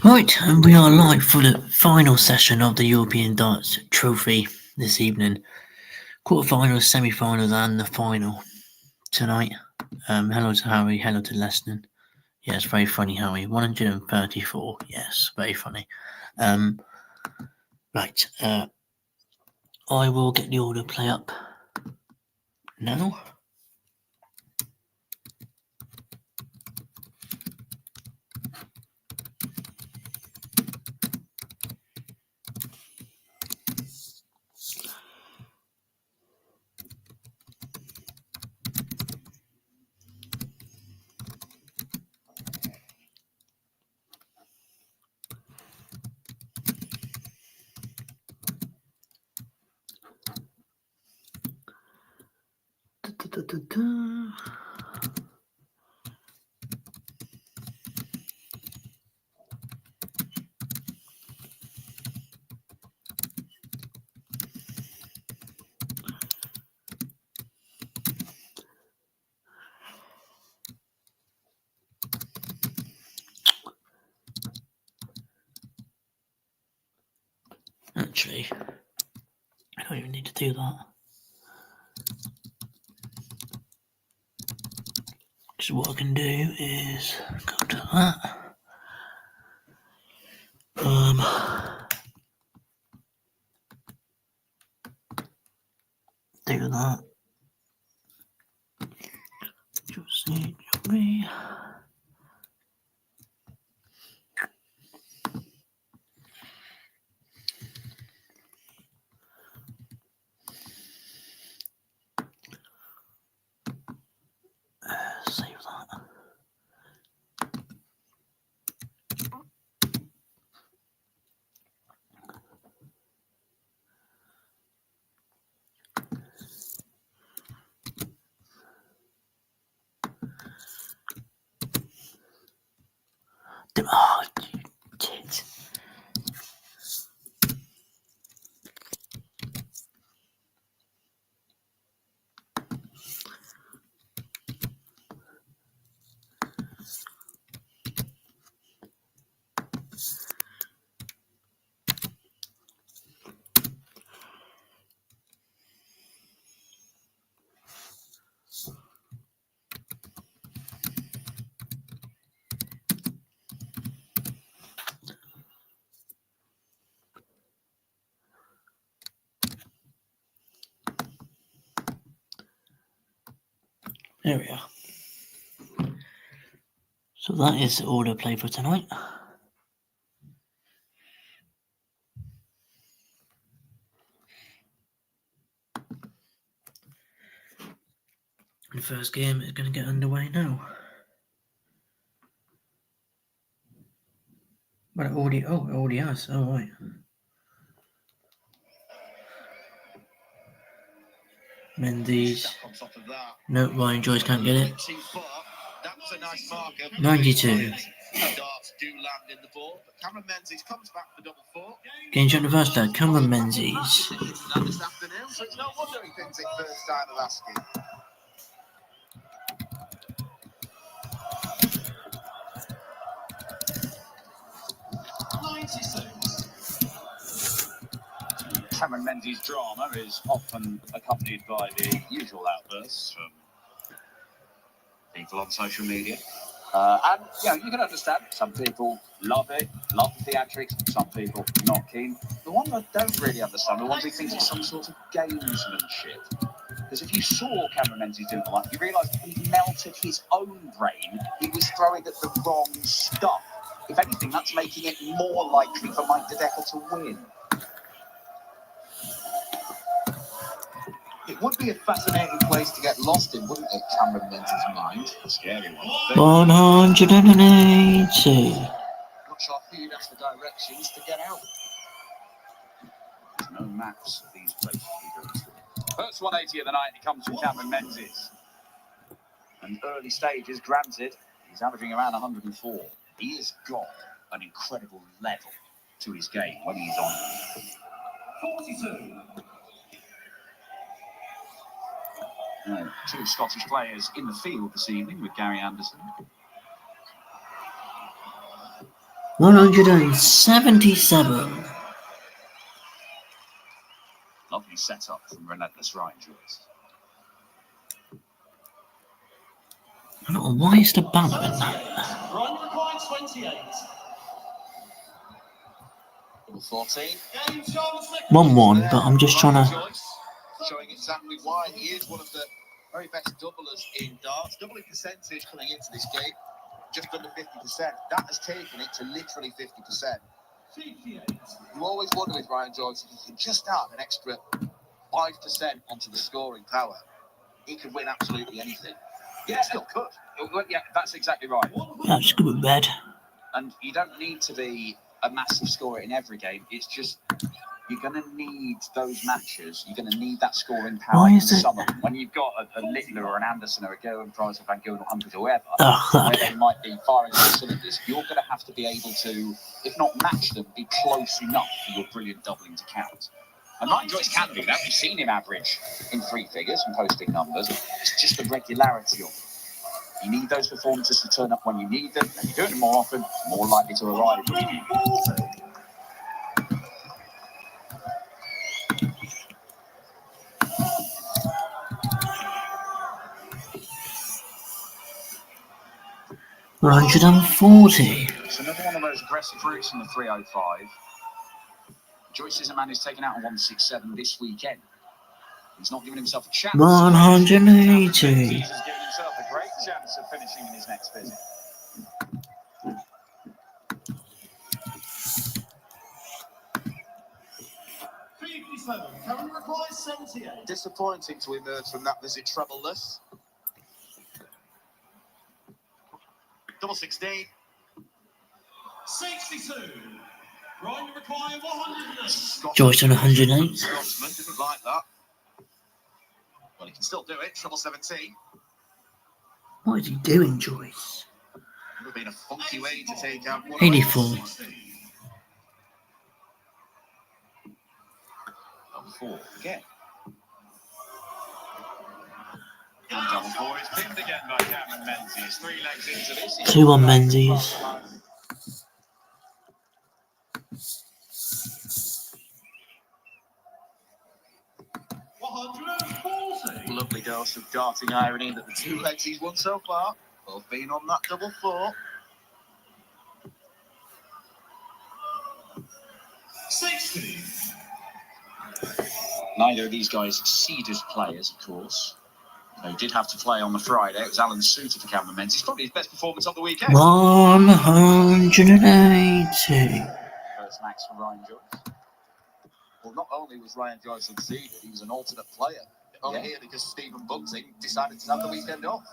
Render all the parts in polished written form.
Right, and we are live for the final session of the European Darts Trophy this evening. Quarterfinals, semi-finals, and the final tonight. Hello to Harry, hello to Leston. Yes, very funny, Harry. 134. Yes, very funny. Right, I will get the order play up now. Actually, I don't even need to do that. So what I can do is go to that. Do that. Just see me. Save that. Oh, you tit. There we are. So that is the order play for tonight. The first game is going to get underway now. But it already has. Oh, right. Menzies. No, Ryan Joyce can't get it. 92. Game shot the first time. Cameron Menzies. Cameron Menzies' drama is often accompanied by the usual outbursts from people on social media. And, you can understand. Some people love it, love the theatrics. Some people not keen. The one I don't really understand, the ones who think it's some sort of gamesmanship. Because if you saw Cameron Menzies doing the like, you realise he melted his own brain. He was throwing at the wrong stuff. If anything, that's making it more likely for Mike Dedeker to win. It would be a fascinating place to get lost in, wouldn't it, Cameron Menzies' mind? A scary one. 180. Not sure who that's the directions to get out. There's no maps of these places he goes to. First 180 of the night, he comes from Cameron Menzies. And early stages, granted, he's averaging around 104. He has got an incredible level to his game when he's on. 42. Two Scottish players in the field this evening with Gary Anderson. 177. Lovely setup from relentless Ryan Joyce. I don't know, why is the banner in that? Ryan required 28. Double 14. 1-1, but I'm just trying to... Joyce, showing exactly why he is one of the very best doublers in darts. Doubling percentage coming into this game, just under 50%. That has taken it to literally 50%. You always wonder with Ryan Joyce if he can just add an extra 5% onto the scoring power. He could win absolutely anything. Yeah, still could. Yeah, that's exactly right. That's good with red. And you don't need to be a massive scorer in every game. It's just you're going to need those matches. You're going to need that scoring power in summer. When you've got a Littler or an Anderson or a Gerwen, Price or Van Gerwen or Humphries or whoever, where they might be firing on cylinders, you're going to have to be able to, if not match them, be close enough for your brilliant doubling to count. And Ryan Joyce can do that. We've seen him average in 3 figures and posting numbers. It's just the regularity of it. You need those performances to turn up when you need them, and you're doing them more often, more likely to arrive. 140. It's another one of those aggressive routes in the 305. Joyce is a man who's taken out a 167 this weekend. He's not giving himself a chance. 180. He's giving himself a great chance of finishing in his next visit. Disappointing to emerge from that visit trebleless. Double 16. 62. Ryan required 100. Joyce on 108. Scotsman didn't like that. Well, he can still do it. Treble 17. What is he doing, Joyce? Would have been a funky way to take out 84. Double 4 again. And double 4 is pinned again by Gerwen Menzies. 3 legs into this. 2-1 Menzies. Lovely dose of darting irony that the 2 legs he's won so far, both being on that double 4. 60. Neither of these guys seeded players, of course. They did have to play on the Friday. It was Alan Suter for Gerwen Menzies. Probably his best performance of the weekend. 180. First max for Ryan Joyce. Well, not only was Ryan Joyce unseeded, he was an alternate player. Only here because Stephen Bunting decided to have the weekend off.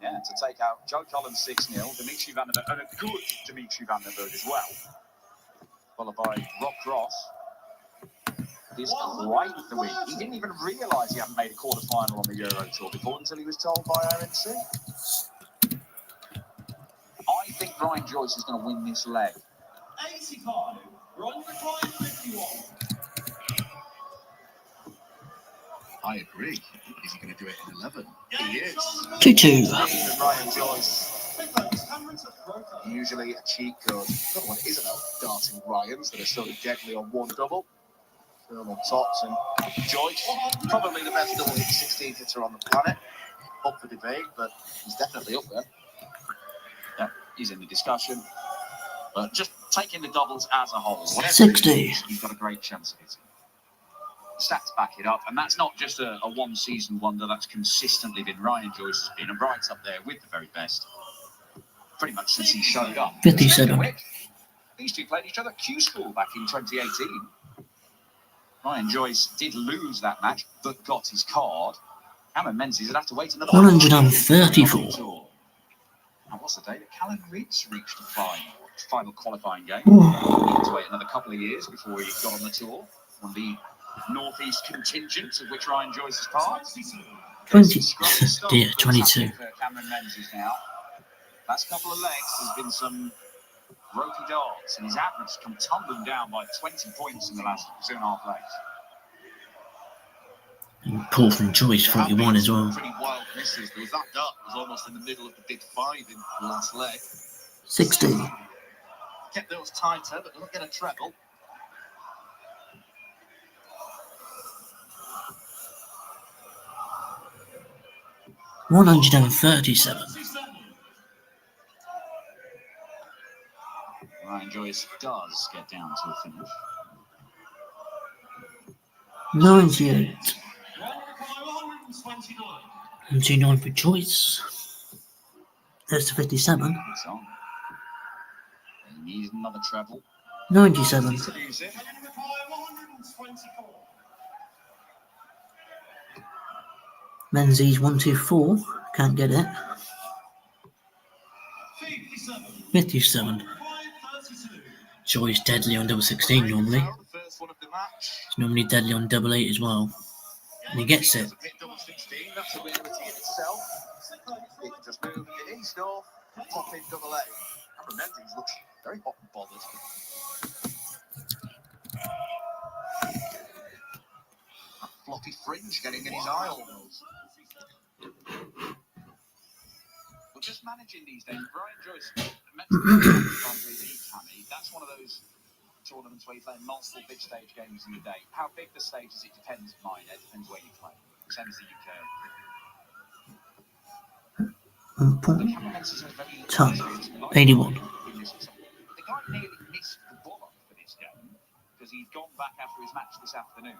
Yeah, to take out Joe Collins 6-0, Dimitri Van der Berg, and a good Dimitri Van der Berg as well. Followed by Rob Cross. He's quite the week. He didn't even realise he hadn't made a quarter-final on the Euro Tour before until he was told by RNC. I think Ryan Joyce is going to win this leg. 85. Ryan required 51. I agree. Is he going to do it in 11? He is. 2-2. Ryan Joyce. Usually a cheat code. Not one isn't out darting Ryans that are sort of deadly on one double. Phil on tops and Joyce. Probably the best double 16 hitter on the planet. Up for debate, but he's definitely up there. Yeah, he's in the discussion. But just taking the doubles as a whole, 60. He's got a great chance of hitting. Stats back it up, and that's not just a one-season wonder. That's consistently been Ryan Joyce has been right up there with the very best, pretty much since he showed up. 57. These two played each other at Q School back in 2018. Ryan Joyce did lose that match, but got his card. Gerwen Menzies would have to wait another 134. Now, what's the date that Callan Ritz reached the final qualifying game? He had to wait another couple of years before he got on the tour on the Northeast contingent of which Ryan Joyce is part. 22. Gerwen Menzies now. Last couple of legs has been some ropey darts, and his average come tumbling down by 20 points in the last 2.5 legs. And Paul from Joyce, 41 as well. Pretty wild misses. There was that dart was almost in the middle of the big 5 in the last leg. 60. kept those tighter, but doesn't get a treble. $137. Ryan Joyce does get down to a finish. 98. Ryan required 129. 29 for Joyce. That's the 57. It's on. He needs another treble. 97. Needs to lose it. Ryan required 124. Menzies 124. Can't get it. 57. 57. Required 32. Joyce deadly on double 16 normally. The first one of the match. It's normally deadly on double 8 as well. And he gets it. Hit double 16. That's a rarity in itself. He can just move in the east or pop in double 8. Cameron Menzies looks very hot and bothered. That floppy fringe getting in his eye almost. Well, just managing these days, Brian Joyce that's one of those tournaments where you play multiple big stage games in a day. How big the stage is, it depends, mine. It depends where you play. Same as the UK. Top 81. The guy nearly missed the bullet for this game because he'd gone back after his match this afternoon,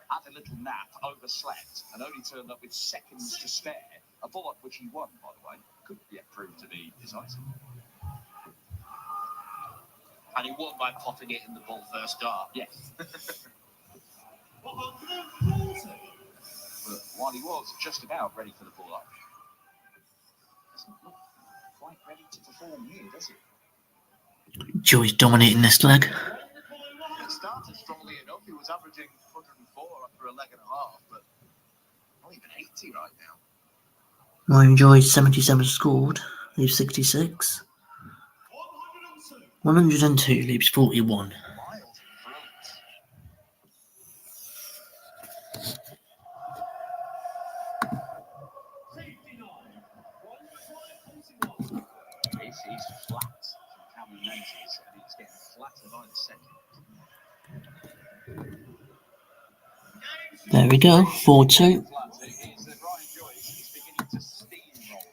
had a little nap, overslept, and only turned up with seconds to spare. A bullet which he won, by the way, could yet prove to be decisive. And he won by popping it in the ball first dart. Yes. 140. But while he was just about ready for the ball up, doesn't look quite ready to perform here, does it? Joyce dominating this leg. It started strongly enough. He was averaging 104 after a leg and a half, but not even 80 right now. Ryan Joyce 77 scored. Leaves 66. 102 leaves 41. Miles in front. He's flat from Cameron Menzies, and he's getting flatter by the second. There we go. 4-2. Flat is that Ryan Joyce is beginning to steamroll.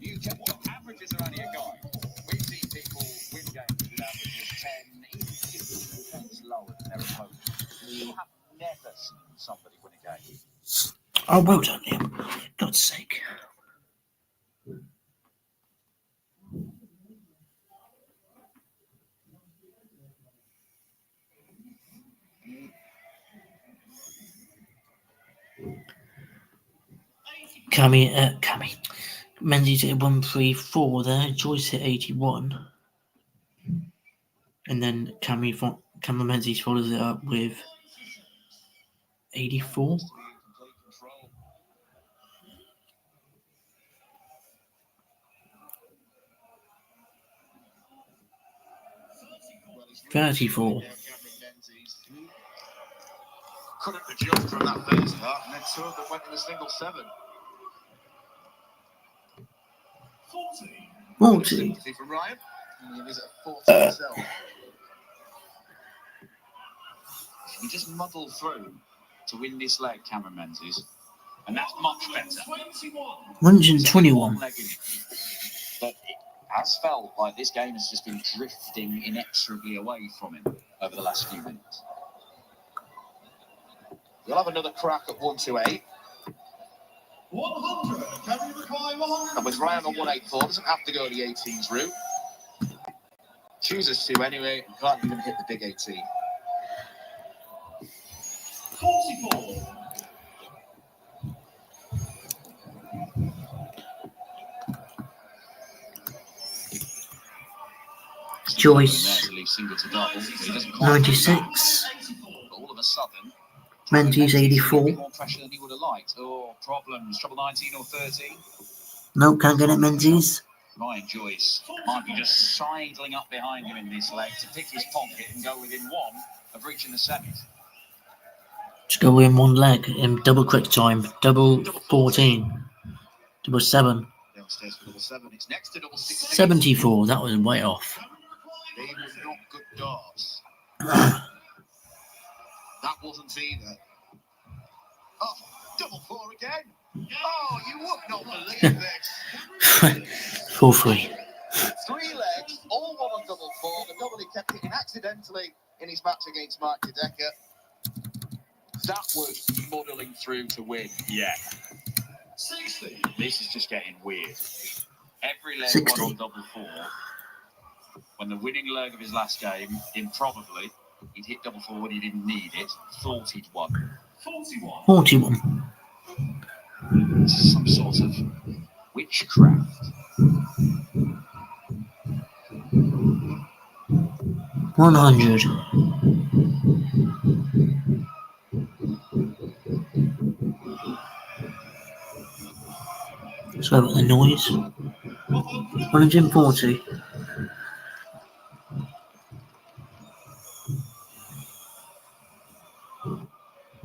You check what averages are only a guide. We've seen people win games with averages 10, even 15 points lower than their opponent. You have never seen somebody win a game. Oh, well done, Liam. God's sake. Cammy. Menzies hit 134 there. Joyce hit 81. And then Cameron Menzies follows it up with 84. $34. Couldn't adjust from that first part, and then two of them went in a single 7. 40. 40. From Ryan, and he's at 40 himself. You just muddle through to win this leg, Cameron Menzies, and that's much better. 121. But it has felt like this game has just been drifting inexorably away from him over the last few minutes. We'll have another crack at 128. 100. Can you require 100? And with Ryan on 184, doesn't have to go the 18s route. Chooses to anyway, and can't even hit the big 18. 44. Joyce, Single to double, but he doesn't quite 96. but all of a sudden, Menzies, 84. more pressure than he would have liked. Oh, problems. Trouble 19 or 30. Nope, can't get it, Menzies. Ryan Joyce might be just sidling up behind him in this leg to pick his pocket and go within one of reaching the semis. Just go in one leg in double quick time. Double 14. Double 7. Downstairs for double 7. It's next to double 16. 74. That was way off. They were not good darts. That wasn't either. Oh, double 4 again. Oh, you would not believe this. 4-3. 3 legs, all one on double 4. The double he kept hitting accidentally in his match against Mark Dedecker. That was muddling through to win. Yeah. 60. This is just getting weird. Every leg 60. one on double 4. When the winning leg of his last game, improbably, he'd hit double 4 when he didn't need it. Thought he'd won. 41. 41. This is some sort of witchcraft. 100. Sorry about the noise. 140.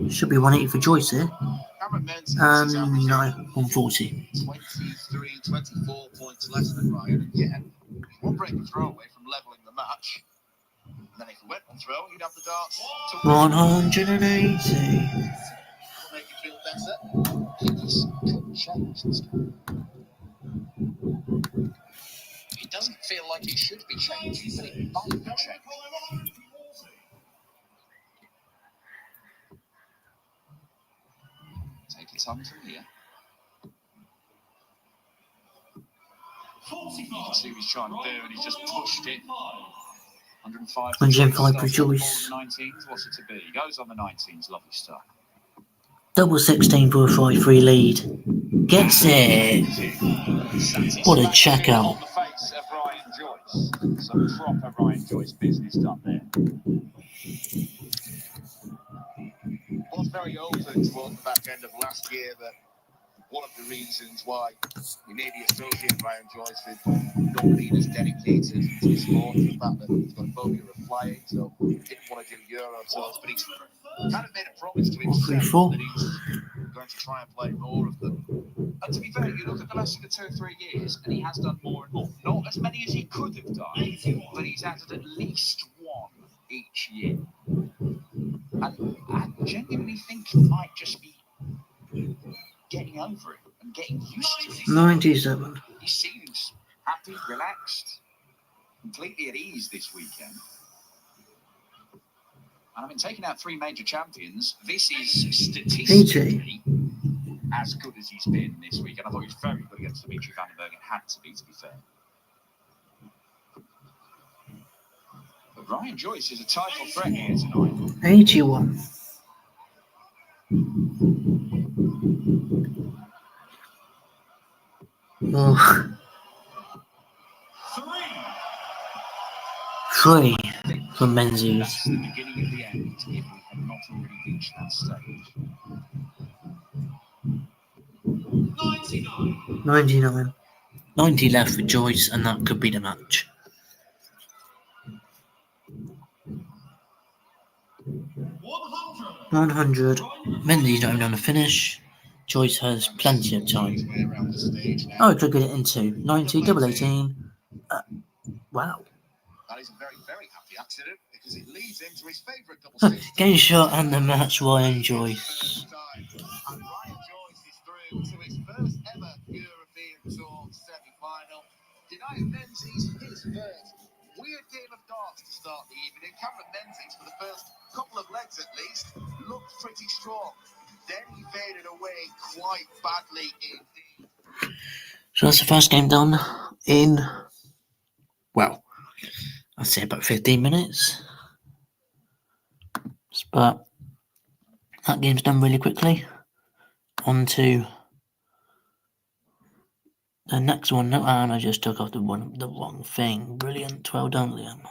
Should be 180 for Joyce here. Cameron Menzies is And averaging no, 140. 23, 24 points less than Ryan, and yet one break of throw away from levelling the match. And then if he went on throw, he'd have the darts to 180. make you feel better. Things could change this game. It doesn't feel like it should be changing, but it might be changing. Take its on from here. You can see he's trying to do, and he's just pushed it. 105 for Joyce. 19s. What's it to be? He goes on the 19s. Lovely stuff. Double 16 for a 5-3 lead. Gets it. What a checkout. On the face of Ryan Joyce. Some proper Ryan Joyce business done there. Was very open towards the back end of last year that one of the reasons why we maybe associate Ryan Joyce with not being as dedicated to his sport is the fact that he's got a phobia of flying, so he didn't want to do Euro tours, but he's kind of made a promise to himself that he's going to try and play more of them. And to be fair, you look at the last 2 or 3 years, and he has done more and more. Not as many as he could have done, but he's added at least one each year. And I genuinely think he might just be getting over it and getting used to it. 97. He seems happy, relaxed, completely at ease this weekend. And I mean, taking out 3 major champions, this is statistically as good as he's been this week. And I thought he was very good against Dimitri van den Berg. It had to be fair. But Ryan Joyce is a title threat here tonight. 81. Oh. 3 for Menzies. That's the beginning of the end if we had not already reached that stage. 99. 99. 90 left for Joyce, and that could be the match. 100. Menzies not even on the finish. Joyce has plenty of time. Oh, it could get it in 2. 90, double 18. Wow. That is a very, very happy accident because it leads into his favourite double six. Game shot and the match, Ryan Joyce. And Ryan Joyce is through to his first ever European Tour semi-final. Denying Menzies his first. Weird game of darts to start the evening. Cameron Menzies, for the first couple of legs at least, looked pretty strong. Then he faded away quite badly indeed. So that's the first game done in, well, I'd say about 15 minutes. But that game's done really quickly. On to the next one. No, and I just took off the wrong thing. Brilliant. Well done, Liam.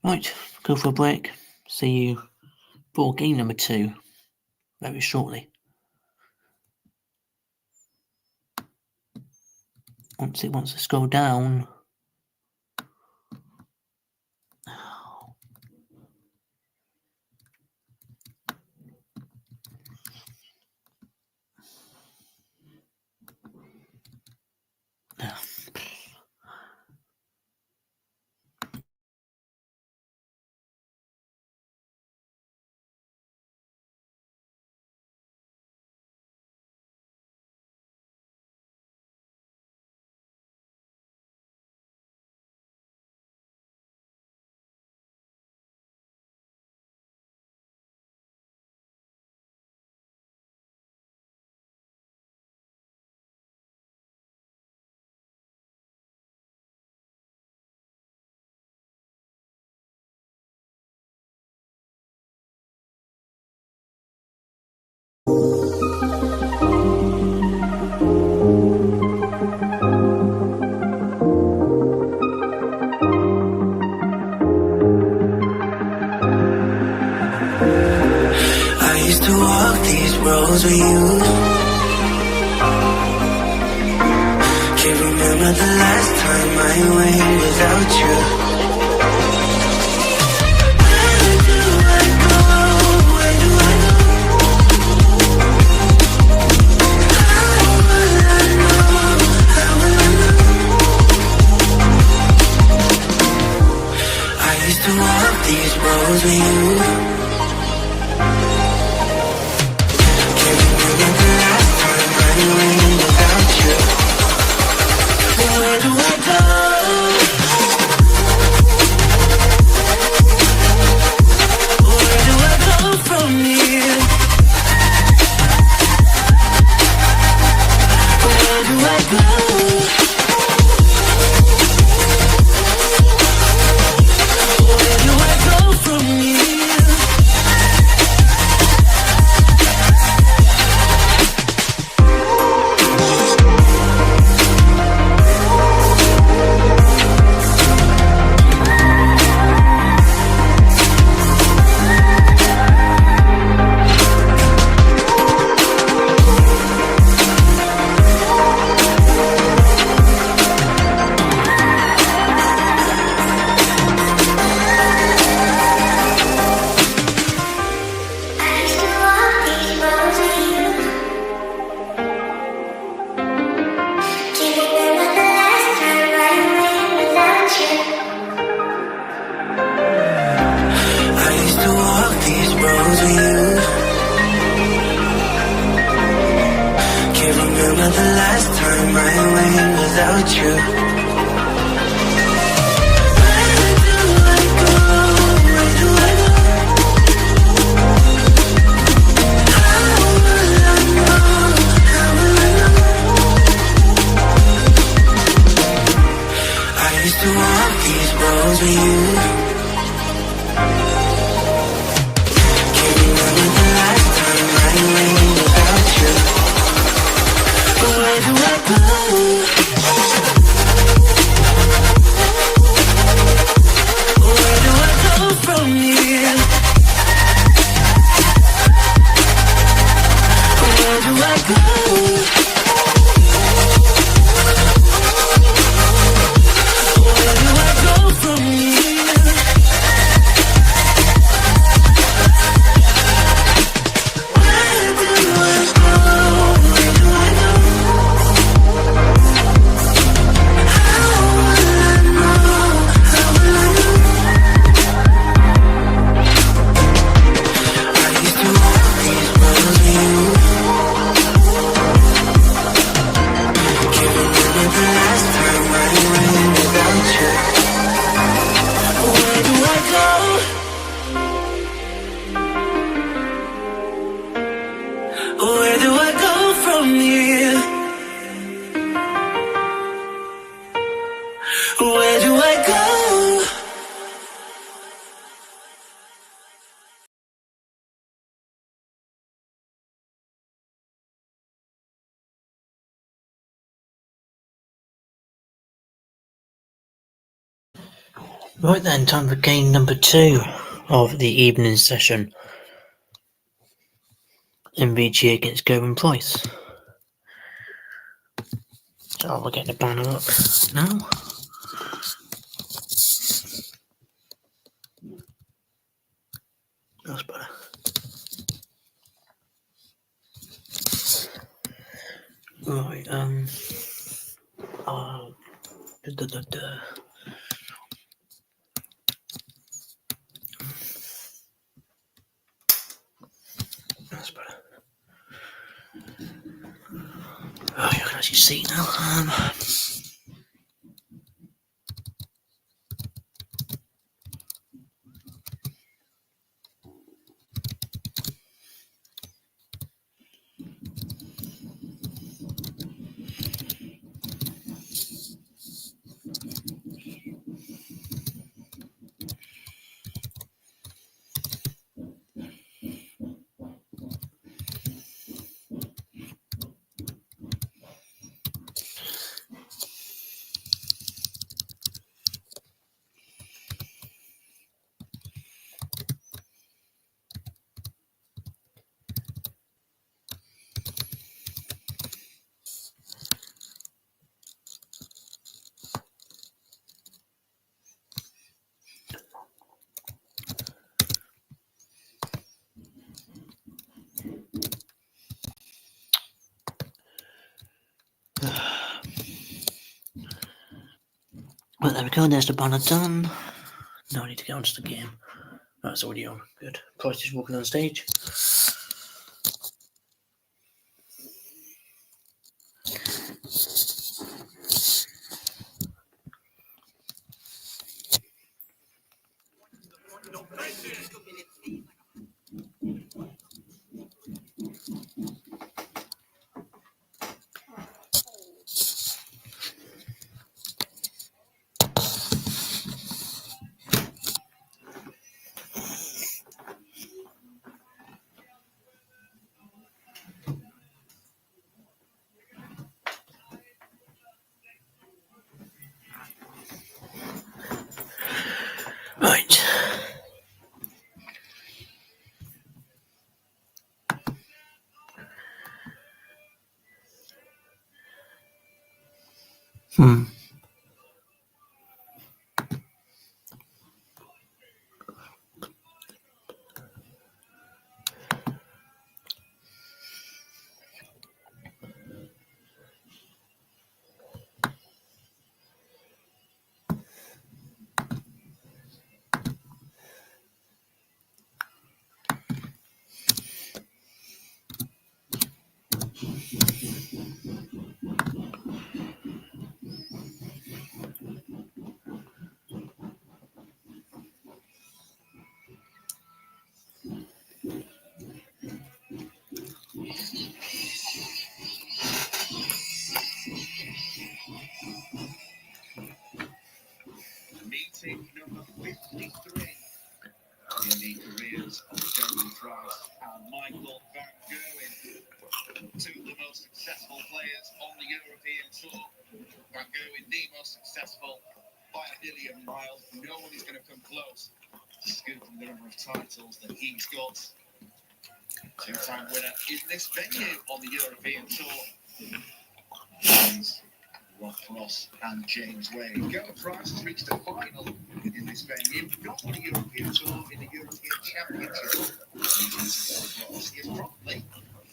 Right, go for a break. See you for game number 2 very shortly. Once it wants to scroll down, I used to walk these roads with you. Can't remember the last time I went without you. Where do I go? Where do I go? How will I know? How will I know? I used to walk these roads with you. Can't remember the last time I went without you. Where do I go? Where do I go from here? Where do I go? Where do I go from here? Right then, time for game number 2 of the evening session. MVG against Gerwyn Price. So we'll get the banner up now. That's better. Right, That's better. Oh, you can actually see now. But there we go, there's the banner done. Now I need to get onto the game. That's already on. Good. Price is walking on stage. Right. Meeting number 53 in the careers of Gerwyn and Michael van Gerwen, two of the most successful players on the European Tour. Van Gerwen, the most successful by a million miles. No one is going to come close to scooping the number of titles that he's got. Two-time winner in this venue on the European Tour. Rob Cross and James Wade. Gerwyn has reached the final in this venue. Not on a European Tour, in the European Championship. He is probably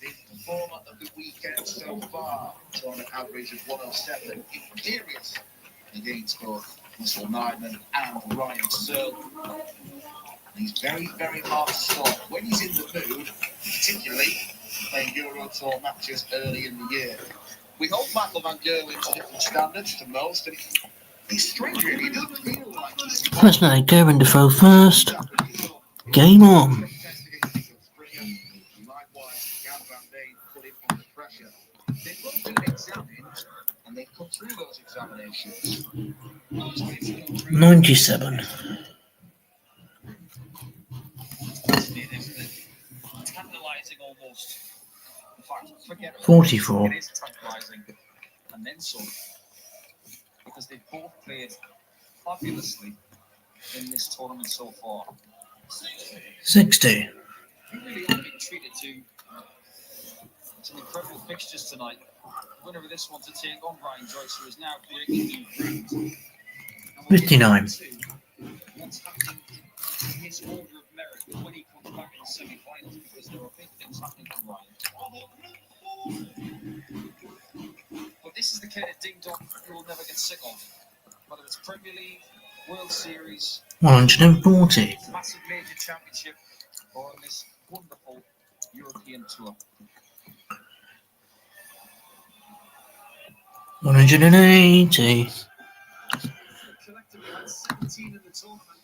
the performer of the weekend so far. So on an average of 107, imperious against both Russell Nyman and Ryan Searle. He's very, very hard to stop when he's in the mood, particularly playing Euro Tour matches early in the year. We hold Michael van Gerwen to different standards to most, and he's strange really. He doesn't feel like he's... That's now Gerwyn to throw first. Game on. Likewise, Gab Van Deen put him under pressure. They've both been examined, and they've come through those examinations. 97. Tantalising almost. In fact, forget about 44. It is tantalising. And then some. Because they've both played fabulously in this tournament so far. 60. We really have been treated to some incredible fixtures tonight. The winner of this one to take on Ryan Joyce, who is now breaking new ground. 59. What's happening in his order of merit when he comes back in the semi-finals, because there are big things happening for Ryan. But this is the kind of ding-dong you will never get sick of. Whether it's Premier League, World Series, 140. massive major championship, or on this wonderful European tour. 180. Collectively had 17 in the tournament.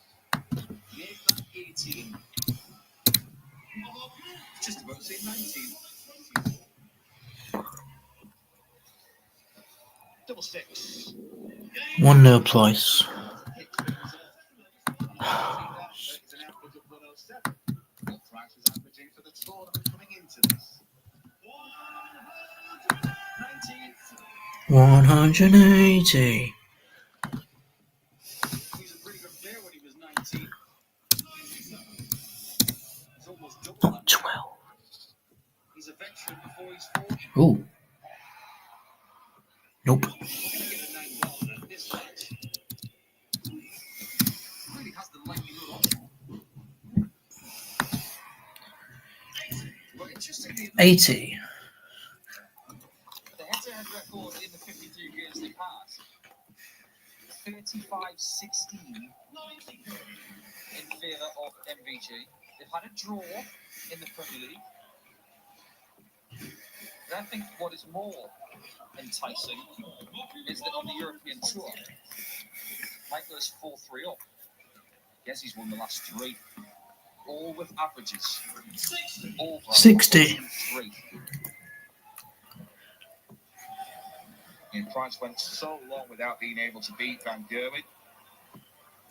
Made that 18. Just about to say 19. Double six. 1-0 price. It's an average of 107. What price was averaging for the tournament coming into this? 19. 180. He was a pretty good player when he was 19. He's almost double Oh, that. 12. He's a veteran before he's 40. Oh. Nope. We're going to get a 9 at this match. Really has the likelihood of. But interestingly, 80. the head-to-head record in the 53 games they passed 35-16 in favour of MVG. They've had a draw in the Premier League. And I think what is more enticing is that on the European Tour, Michael is 4-3 up. Yes, he's won the last 3, all with averages over 60. 3. And Price went so long without being able to beat Van Gerwen.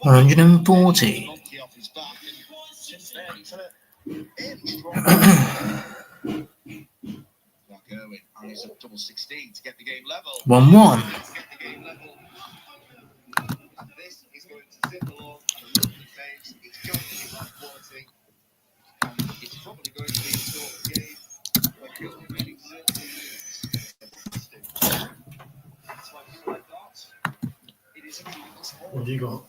140. Monkey off his back, and since then he's had a really strong Van Gerwen, and he's a double 16 to get the game level. 1-1. To get the game level. And this is going to sit along and look at the pace. It's going to be high quality. And it's probably going to be a sort of game where Gerwen really deserves to lose. It's like you like that. It is a beautiful sport. What have you got?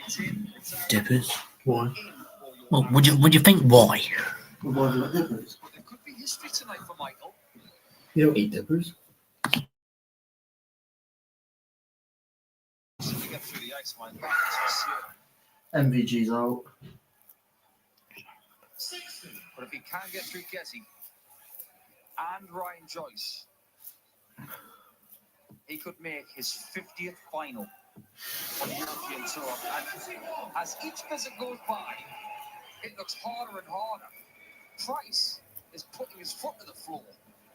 It's in, it's out, Dippers. Why? in for your Well, hands. would you think why? Well, why have you got dippers? But there could be history tonight for Michael. You don't eat dippers. So we get through the ice line, that's for sure. MVG's out. 60. But if he can get through Kessie and Ryan Joyce, he could make his 50th final on the European Tour. And as each visit goes by, it looks harder and harder. Price is putting his foot to the floor.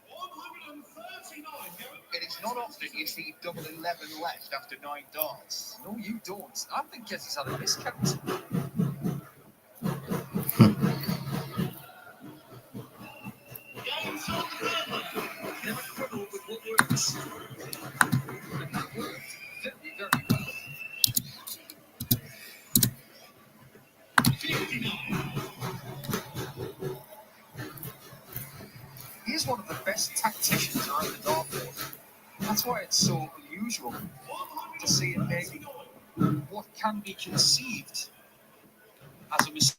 139, Gerwen. It is not often you see double 11 left after 9 darts. No, you don't. I think Kessie's had a miscount. Games on Gerwen. Never quibble with what works. And that worked very, very well. 59. He is one of the best tacticians around the dartboard. That's why it's so unusual to see him make what can be conceived as a mistake.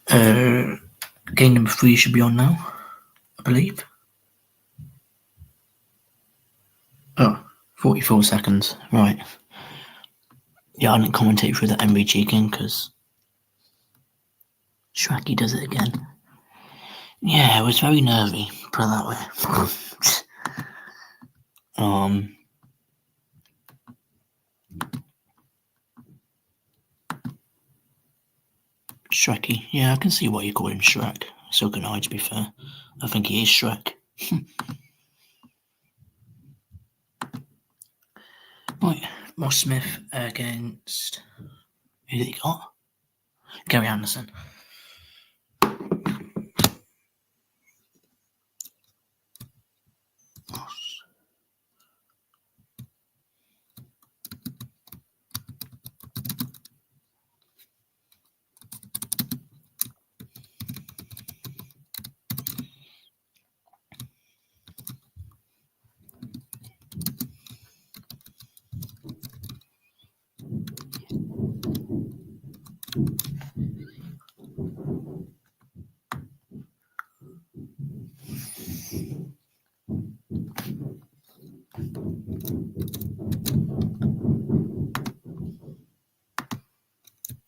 Game number 3 should be on now, I believe. Oh, 44 seconds, right. Yeah, I didn't commentate through the MVG again because Shracky does it again. Yeah, it was very nervy, put it that way. Shrekky. Yeah, I can see why you call him Shrek. So can I, to be fair. I think he is Shrek. Right, Ross Smith against... Who did he got? Gary Anderson. Ross.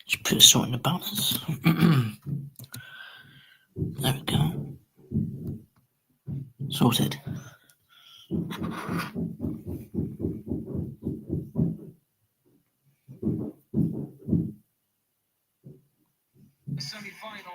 Just put a sort in the banners. There we go. Sorted. Semi-final.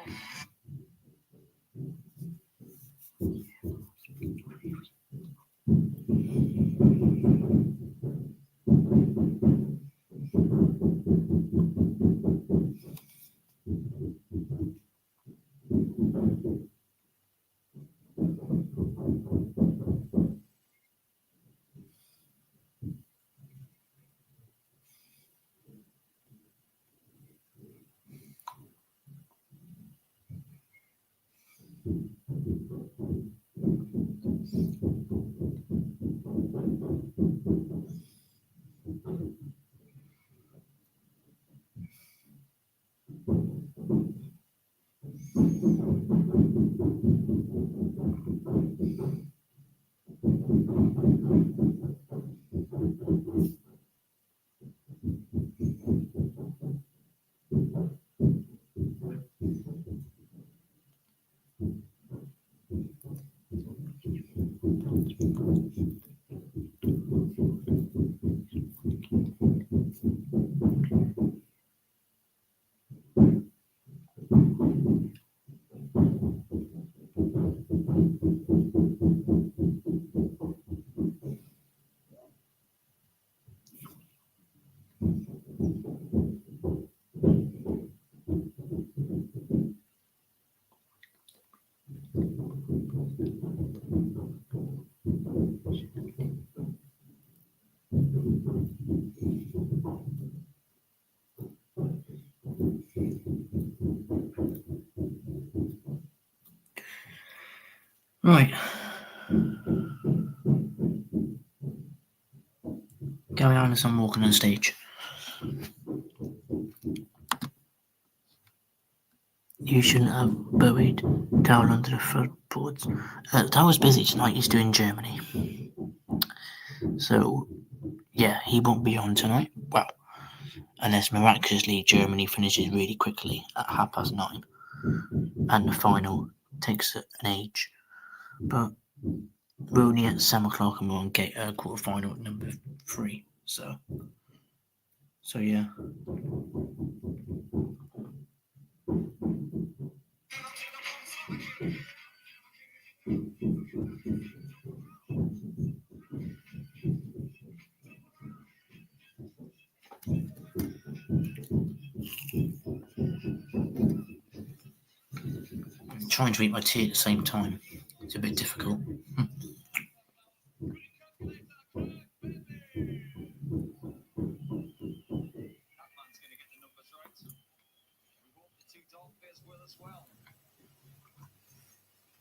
Right. Gary Anderson walking on stage. You shouldn't have buried down under the floorboards. That was busy tonight. He's doing Germany. So, yeah, he won't be on tonight. Well, unless miraculously Germany finishes really quickly at 9:30 and the final takes an age. But we're only at 7 o'clock and we're on quarter final at number 3. So yeah. I'm trying to eat my tea at the same time. It's a bit difficult.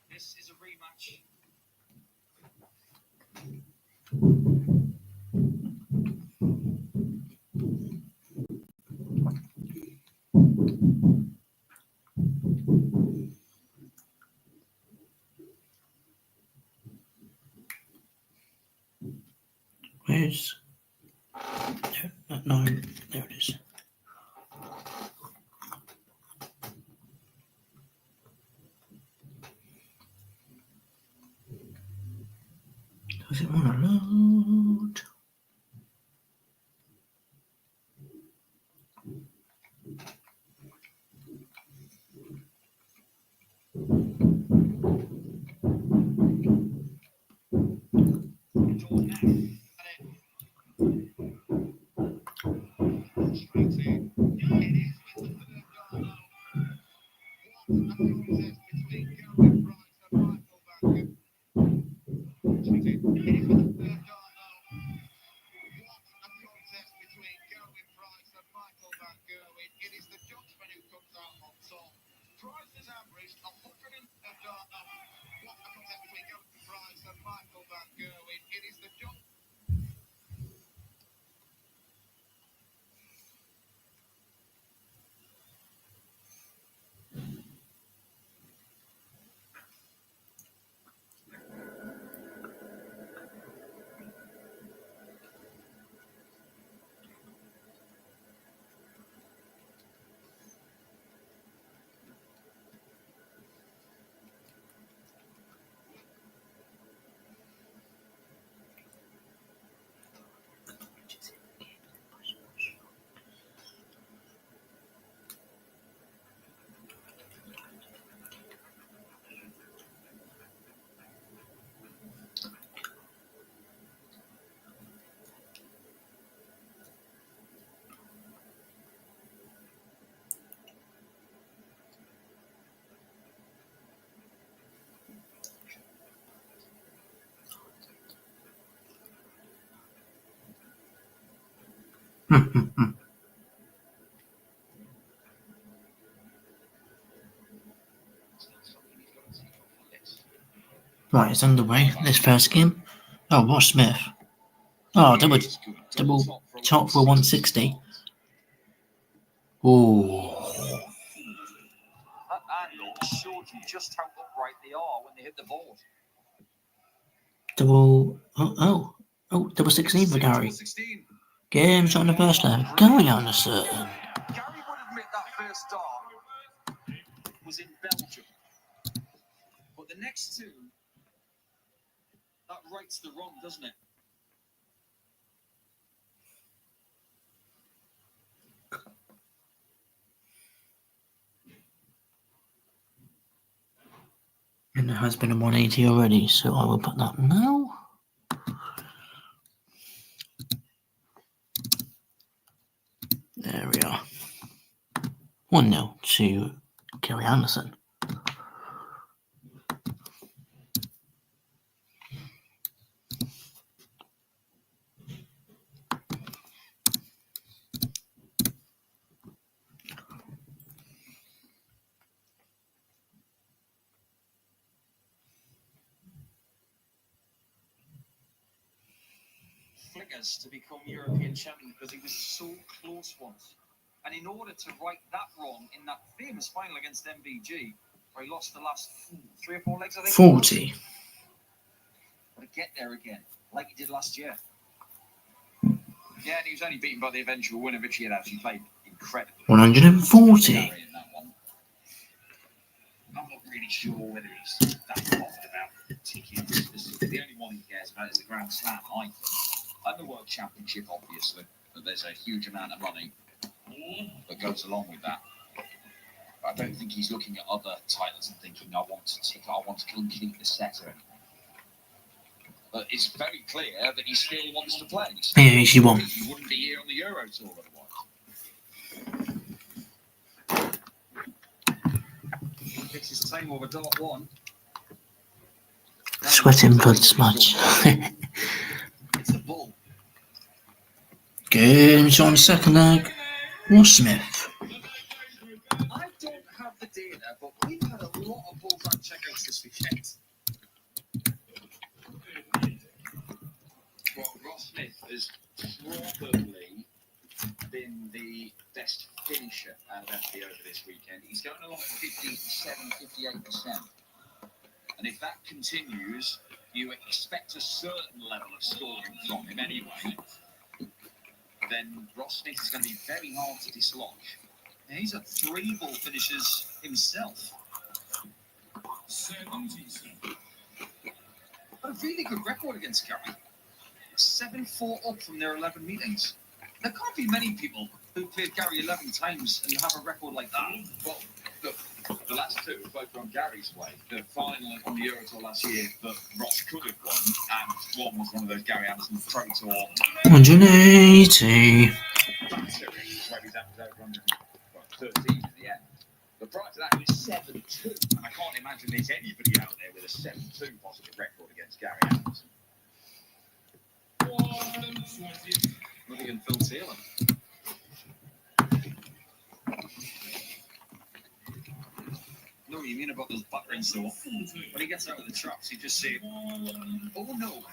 This is a rematch. Where's... No, there it is. Does it want to load? Right, it's underway. This first game. Oh, Ross Smith. Oh, double top for 160. Ooh. That angle showed you just how upright they are when they hit the board. Double 16 for Gary. 16. Game shot in the first lap. Going on a certain. Gary would admit that first start was in Belgium. But the next two, that rights the wrong, doesn't it? And there has been a 180 already, so I will put that now. There we are. 1-0 to Kerry Anderson. Flickers to become European champion because he was so close once. And in order to right that wrong in that famous final against MVG, where he lost the last 3 or 4 legs, I think. 40. But to get there again, like he did last year. Yeah, and he was only beaten by the eventual winner, which he had actually played incredibly. 140. In that one. I'm not really sure whether he's that bothered about the tickets. The only one he cares about is the Grand Slam, I think. And the World Championship, obviously. But there's a huge amount of money that goes along with that. But I don't think he's looking at other titles and thinking, I want to complete the set. But it's very clear that he still wants to play. Yeah, he won. He wouldn't be here on the Euro Tour otherwise. Picks his time over dart 1. Sweating blood smudge. It's the bull. Game shot on the second leg. Ross Smith. I don't have the data, but we've had a lot of bullfrog checkouts this weekend. Well, Ross Smith has probably been the best finisher out of FB over this weekend. He's going along at 57, 58%. And if that continues, you expect a certain level of scoring from him anyway, then Ross Smith is going to be very hard to dislodge. Now, he's at 3 ball finishes himself. 77. But a really good record against Gary. 7-4 up from their 11 meetings. There can't be many people who played Gary 11 times and have a record like that. Well, look, the last 2 were both on Gary's way. The final on the Euro Tour last year that Ross could have won, and one was one of those Gary Anderson Pro Tour 180. batteries, where he's averaged over 113 in the end. But prior to that, it was 7-2. And I can't imagine there's anybody out there with a 7-2 positive record against Gary Anderson. 120. Nothing in Phil Taylor. Know what you mean about those butterings though. When he gets out of the traps, you just say, oh no.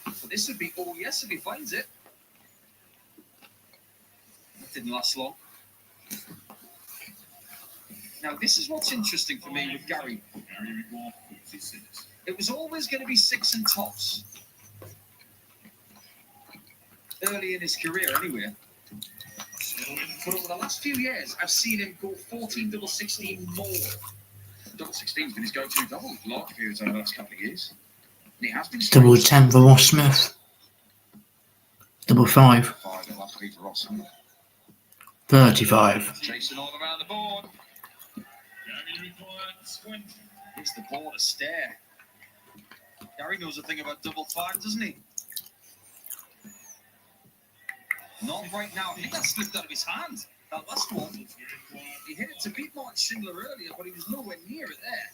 But this would be oh yes if he finds it. That didn't last long. Now this is what's interesting for me with Gary. It was always going to be 6 and tops. Early in his career anyway. But over the last few years, I've seen him go 14 double 16 more. Double 16's been his go-to double large periods over the last couple of years. And he has been Double 10 for Ross Smith. Double 5. 5 the last week for Ross Smith. 35. Chasing all around the board. Gary requires 20. Gives the board a stare. Gary knows a thing about double 5, doesn't he? Not right now. I think that slipped out of his hand. That last one. He hit it to beat Martin Schindler earlier, but he was nowhere near it there.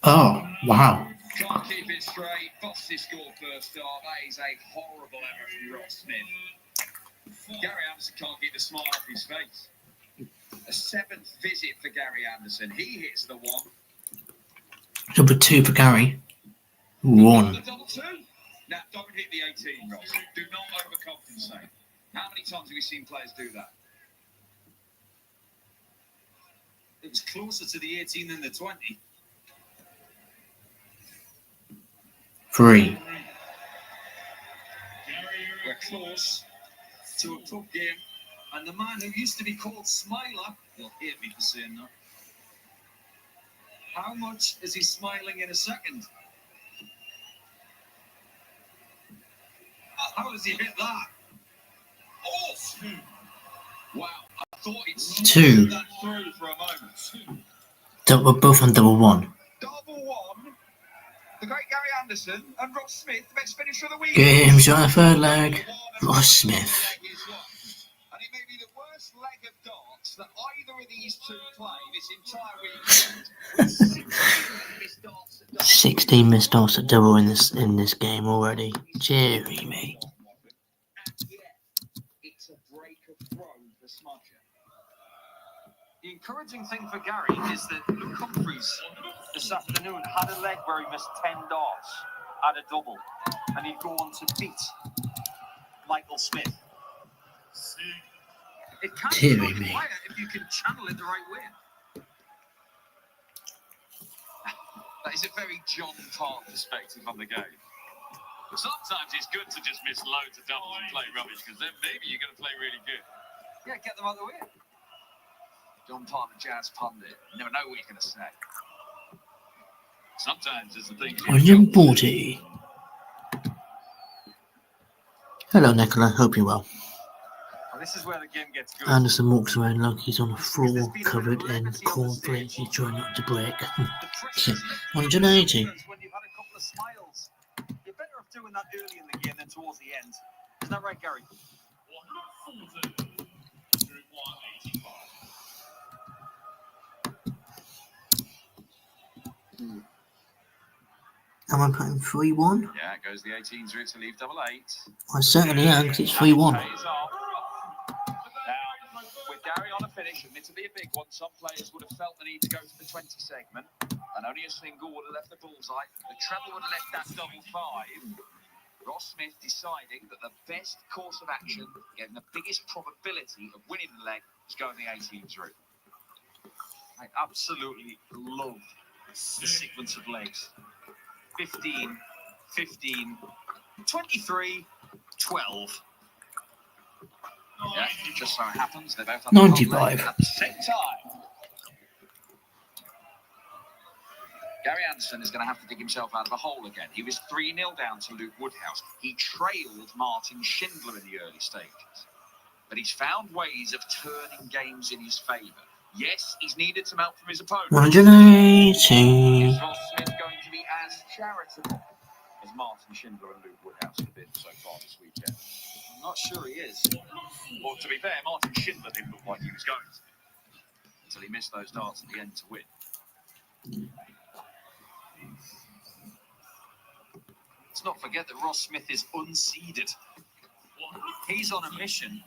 Oh, wow. Can't keep it straight. Boss his score first start. That is a horrible error from Ross Smith. Gary Anderson can't keep the smile off his face. A 7th visit for Gary Anderson. He hits the 1. Double 2 for Gary. 1. The double 2. Now, don't hit the 18, Ross. Do not overcompensate. How many times have we seen players do that? It was closer to the 18 than the 20. 3. We're close to a cup game. And the man who used to be called Smiler, you'll hate me for saying that. How much is he smiling in a second? How does he hit that? Oh! Wow, I thought he'd 2. that through for a moment. Double, both on double 1. Double 1. The great Gary Anderson and Ross Smith, the best finisher of the week. Game's on the 3rd leg. Ross Smith. And it may be the worst leg of darts that either of these two play this entire weekend. 16 missed darts at double in this game already. Jerry me. And yet, it's a break of throne for Smudger. The encouraging thing for Gary is that Luke Humphries this afternoon had a leg where he missed 10 darts at a double, and he'd go on to beat Michael Smith. It can be Dear really me. quiet if you can channel it the right way. That is a very John Tart perspective on the game. Sometimes it's good to just miss loads of doubles and play rubbish, because then maybe you're going to play really good. Yeah, get them out of the way. John Tart, the jazz pundit. You never know what he's going to say. Sometimes it's the thing. William Bordy. Hello, Nicola. Hope you're well. Well, this is where the game gets good. Anderson walks around like he's on a floor covered in cornflakes. He's trying not to break. The pressure 180. when you've had a couple of smiles. You're better off doing that early in the game than towards the end. Isn't that right, Gary? 140 to 185. Am I putting 3-1? Yeah, it goes the 18 through to leave double 8. I certainly am, because it's 3-1. Pays off. Now, with Gary on a finish, admittedly a big one, some players would have felt the need to go to the 20 segment, and only a single would have left the bullseye. The treble would have left that double 5. Ross Smith deciding that the best course of action, getting the biggest probability of winning the leg, was going the 18 through. I absolutely love the sequence of legs. 15, 15, 23, 12. Yeah, just so it happens, they both have 95. at the same time. Gary Anderson is going to have to dig himself out of a hole again. He was 3-0 down to Luke Woodhouse. He trailed Martin Schindler in the early stages. But he's found ways of turning games in his favour. Yes, he's needed some help from his opponent. 180. Is Ross Smith going to be as charitable as Martin Schindler and Luke Woodhouse have been so far this weekend? I'm not sure he is. Well, to be fair, Martin Schindler didn't look like he was going to, until he missed those darts at the end to win. Let's not forget that Ross Smith is unseeded. He's on a mission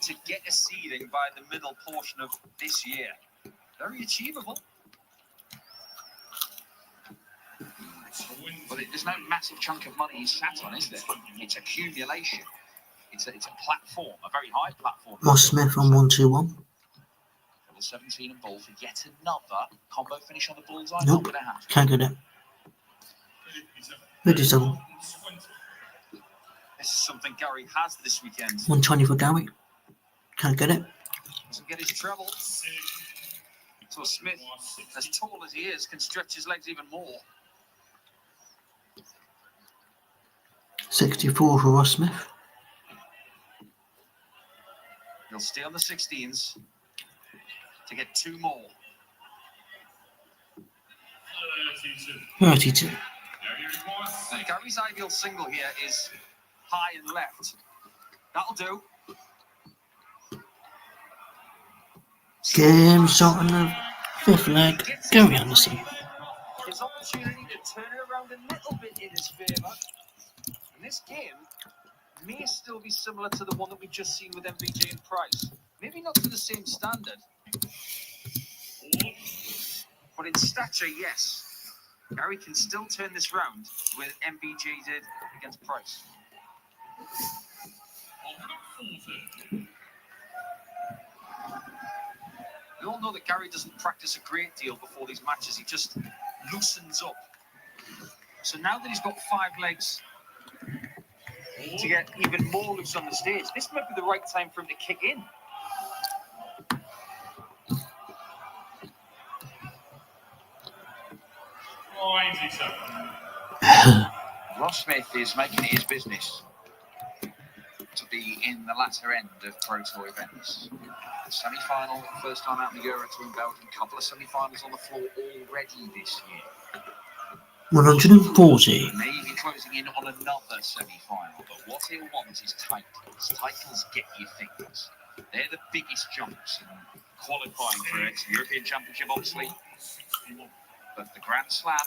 to get a seeding by the middle portion of this year. Very achievable. But there's no massive chunk of money he's sat on, is there? It's accumulation. It's a platform, a very high platform. Ross Smith on 121. Double 17 and ball for yet another combo finish on the bullseye. Nope, Not going to happen. can't get it. 57. This is something Gary has this weekend. 120 for Gary. Can't get it. Doesn't get his treble. So Smith, as tall as he is, can stretch his legs even more. 64 for Ross Smith. He'll stay on the 16s to get 2 more. 32. Now, Gary's ideal single here is high and left. That'll do. Game shot on the 5th leg. Gary Anderson. His opportunity to turn it around a little bit in his favour. And this game may still be similar to the one that we've just seen with MVJ and Price. Maybe not to the same standard. But in stature, yes. Gary can still turn this round with MVJ did against Price. We all know that Gary doesn't practice a great deal before these matches. He just loosens up. So now that he's got 5 legs to get even more loose on the stage, this might be the right time for him to kick in. Ross Smith is making it his business to be in the latter end of Pro Tour events. Semi-final, first time out in the Euro Tour in Belgium, couple of semi-finals on the floor already this year. 140. Maybe closing in on another semi-final, but what he'll want is titles. Titles get you things. They're the biggest jumps in qualifying for it. European Championship, obviously. But the Grand Slam,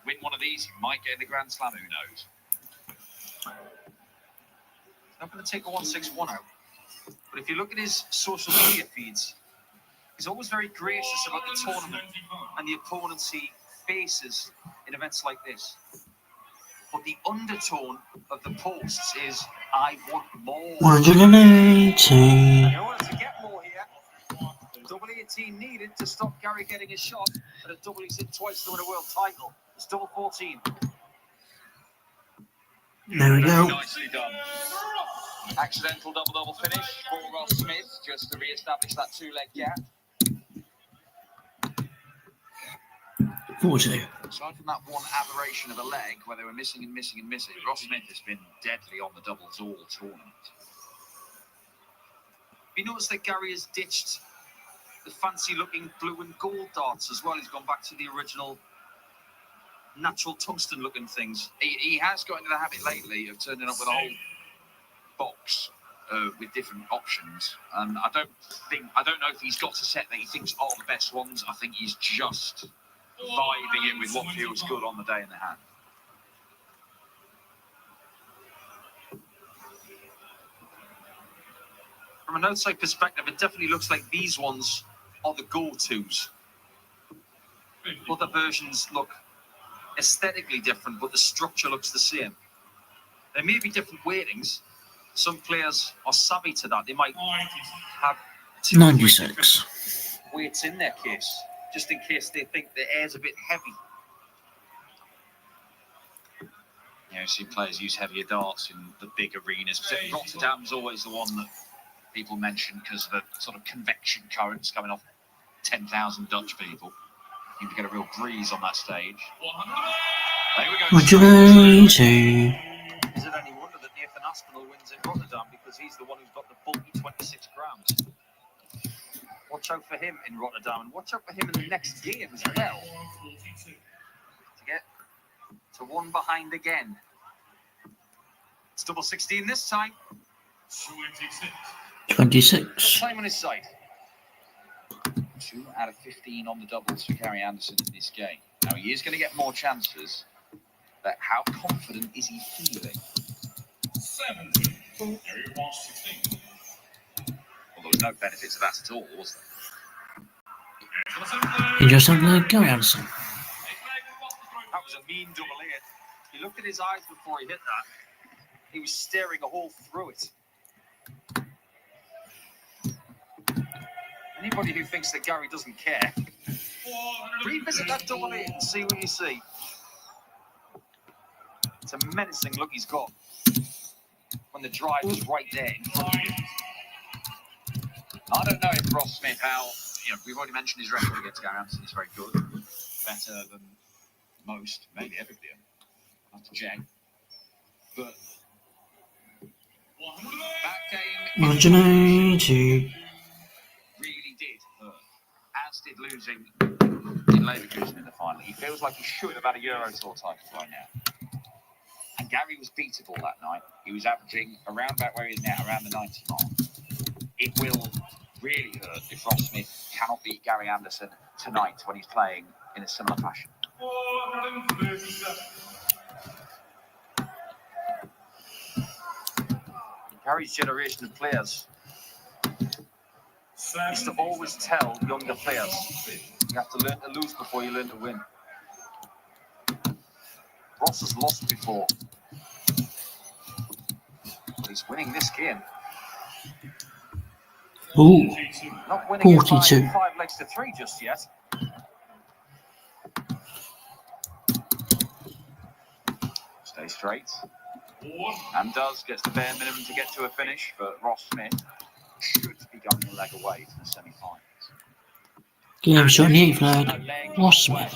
win one of these, you might get in the Grand Slam, who knows? Not going to take a 1-6-1 out. But if you look at his social media feeds, he's always very gracious about the tournament and the opponents he faces in events like this. But the undertone of the posts is, I want more. 180. In order to get more here, double 18 needed to stop Gary getting his shot at a double he's hit twice to win a world title. It's double 14. There we go. Nicely done. Accidental double-double finish for Ross Smith, just to re-establish that 2-leg gap. 40. Aside from that one aberration of a leg where they were missing and missing and missing, Ross Smith has been deadly on the doubles all tournament. You notice that Gary has ditched the fancy-looking blue and gold darts as well. He's gone back to the original natural tungsten-looking things. He has got into the habit lately of turning up with a whole box with different options. And I don't know if he's got a set that he thinks are the best ones. I think he's just vibing it with what feels good on the day in the hand. From an outside perspective, it definitely looks like these ones are the go-tos. Other versions look aesthetically different, but the structure looks the same. There may be different weightings. Some players are savvy to that. They might have 2 96. weights in their case, just in case they think the air's a bit heavy. You know, see players use heavier darts in the big arenas. Rotterdam's always the one that people mention because of the sort of convection currents coming off 10,000 Dutch people. You can get a real breeze on that stage. There we go. Would you like to? Is it any wonder that Nathan Aspinall wins in Rotterdam because he's the one who's got the bulky 26 grams? Watch out for him in Rotterdam and watch out for him in the next game as well. To get to one behind again. It's double 16 this time. 26. Time on his side. 2 out of 15 on the doubles for Gary Anderson in this game. Now he is going to get more chances, but how confident is he feeling? 17. Well, there was no benefit to that at all, was there? He just like Gary Anderson. That was a mean double hit. He looked at his eyes before he hit that. He was staring a hole through it. Anybody who thinks that Gary doesn't care, revisit that double hit and see what you see. It's a menacing look he's got when the drive is right there in front of him. I don't know if Ross Smith, we've already mentioned his record against Gary Anderson is very good. Better than most, maybe everybody. I'll have to check. But that game Would you like to? really did hurt, as did losing in Leverkusen in the final. He feels like he should have had a Euro Tour title right now. And Gary was beatable that night. He was averaging around about where he is now, around the 90 mark. It will really hurt if Ross Smith cannot beat Gary Anderson tonight when he's playing in a similar fashion. 437. Gary's generation of players is to always tell younger players you have to learn to lose before you learn to win. Ross has lost before, but he's winning this game. Ooh, Not winning it 42. by 5 legs to 3 just yet. Stay straight. And gets the bare minimum to get to a finish, but Ross Smith should be going a leg away to the semi-finals. Game shot, the 8th flag. Ross Smith.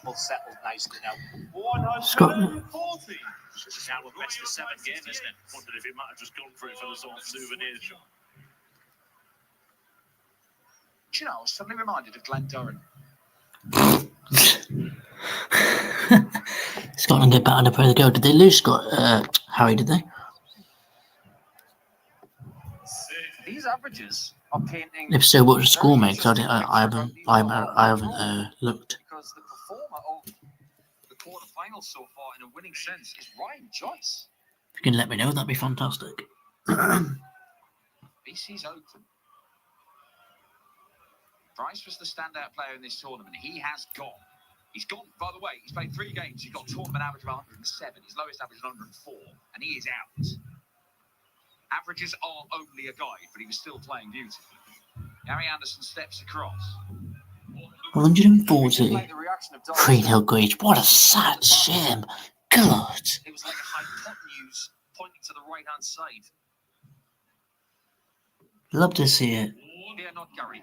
All settled nicely now. Scotland. This is our best of 7 game, isn't it? Wondered if it might have just gone for it for the sort of souvenir shot. Do you know, I was suddenly reminded of Glenn Durran. Scotland get battered up where they go. Did they lose Harry, did they? These averages are painting. If so, what was the score, mate? Because I haven't looked. Because the performer of the quarterfinals so far, in a winning sense, is Ryan Joyce. If you can let me know, that'd be fantastic. BC's Elton. Bryce was the standout player in this tournament. He's gone, by the way, he's played 3 games. He's got a tournament average of 107. His lowest average is 104, and he is out. Averages are only a guide, but he was still playing beautifully. Gary Anderson steps across. 140. The reaction of 3-0 Greece. What a sad shame. God. It was like a hypotenuse pointing to the right-hand side. Love to see it. Here, not Gary.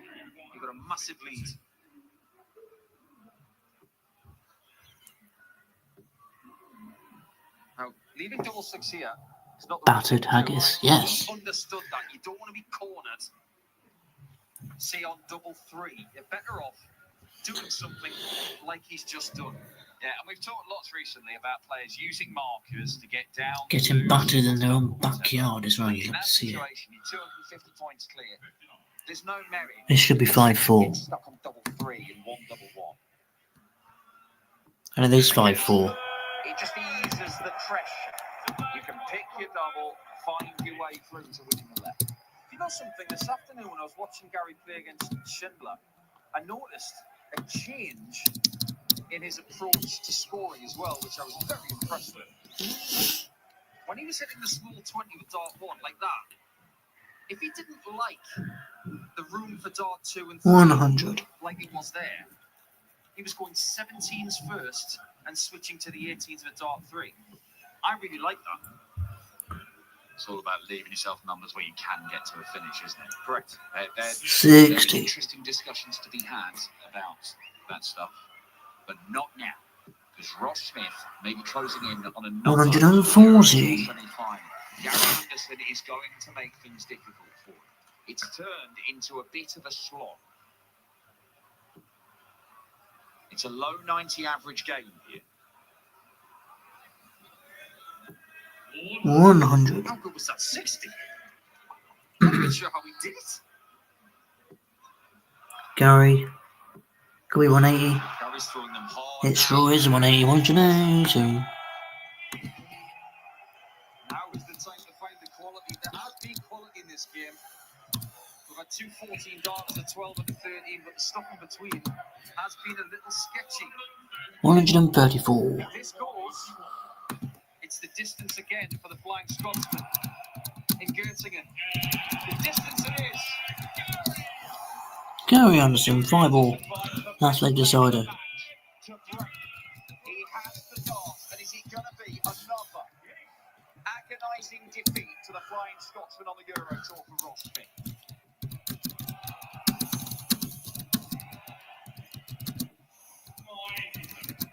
You've got a massive lead. Now, leaving double 6 here is not the Battered Haggis, yes. Understood that. You don't want to be cornered. Say on double 3. You're better off doing something like he's just done. Yeah, and we've talked lots recently about players using markers to get down. Getting battered in their own backyard is where you In love that to see it. situation, you're 250 points clear. There's no merit. This should be 5-4. It's stuck on double 3 and 1 double 1. And it is 5-4. It just eases the pressure. You can pick your double, find your way through to winning the left. You know something, this afternoon when I was watching Gary play against Schindler, I noticed a change in his approach to scoring as well, which I was very impressed with. When he was hitting the small 20 with dart 1 like that, if he didn't like the room for dart 2 and 3 100. like it was there. He was going 17s first and switching to the 18s with dart 3. I really like that. It's all about leaving yourself numbers where you can get to a finish, isn't it? Correct. There's 60. interesting discussions to be had about that stuff, but not now. Because Ross Smith may be closing in on another 140. semi-final. Gerwyn is going to make things difficult for him. It's turned into a bit of a slog. It's a low 90 average game here. 100. How good was that? 60? I'm not even sure how he did it. Gary. Could be 180. Gary's throwing them hard. It's Roy's 180. 180. Now is the time to find the quality. There has been quality in this game. We've had 2 14 darts, a 12 and a 13, but the stuff in between has been a little sketchy. 134. If this goes, it's the distance again for the Flying Scotsman in Gottingen. The distance it is. Gary Anderson, 5-all. Last leg decider. To break. He has the dart, and is it going to be another agonising defeat to the Flying Scotsman on the Euro Tour for Ross Smith?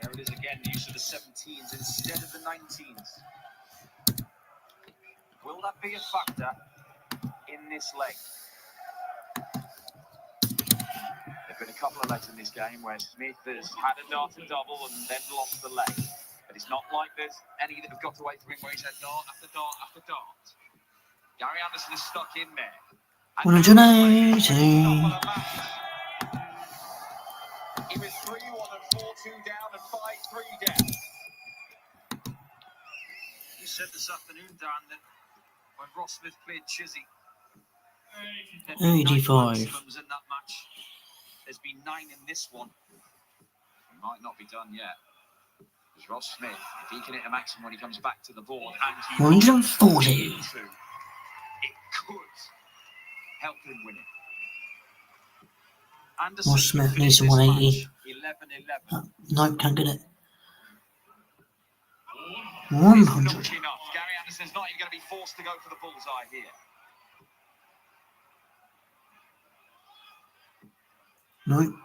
There it is again, the use of the 17s instead of the 19s. Will that be a factor in this leg? There've been a couple of legs in this game where Smith has had a dart and double and then lost the leg. But it's not like there's any that have got away from him where he's had dart after dart after dart. Gary Anderson is stuck in there. 180. He was 3-1 and 4-2 down and 5-3 down. You said this afternoon, Dan, that when Ross Smith played Chizzy, 85. maximums in that match. There's been 9 in this one. It might not be done yet. Because Ross Smith, if he can hit a maximum when he comes back to the board, and he 140. it could help him win it. Anderson Ross Smith finished needs a this 180. match 11-11. Nope, can't get it. It's 100. not enough. Gary Anderson's not even going to be forced to go for the bullseye here. Nope.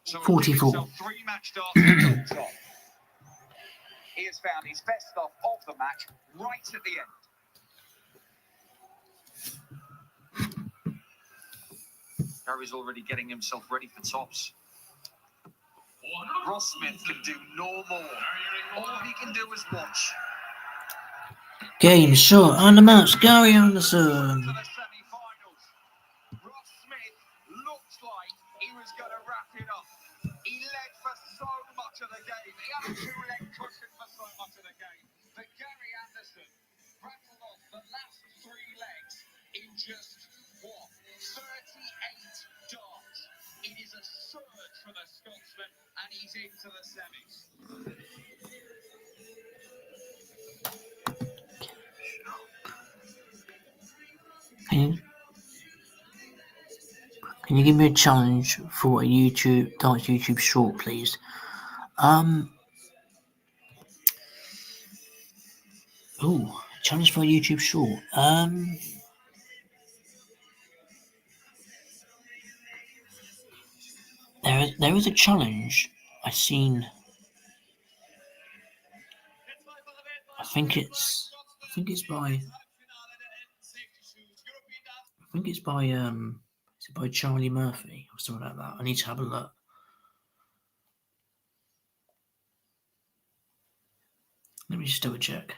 So 44. 3 match darts on top. He has found his best stuff of the match right at the end. Gary's already getting himself ready for tops. Ross Smith can do no more. All he can do is watch. Game short on the match. Gary Anderson. To the semi-finals. Ross Smith looked like he was going to wrap it up. He led for so much of the game. He had a 2-leg cushion for so much of the game. But Gary Anderson rattled off the last 3 legs in just, 38 darts. It is a surge for the Scotsman, and he's into the semis. Can you give me a challenge for a YouTube short, please? Challenge for a YouTube short. There is a challenge I seen. I think it's by is it by Charlie Murphy or something like that? I need to have a look. Let me just double check.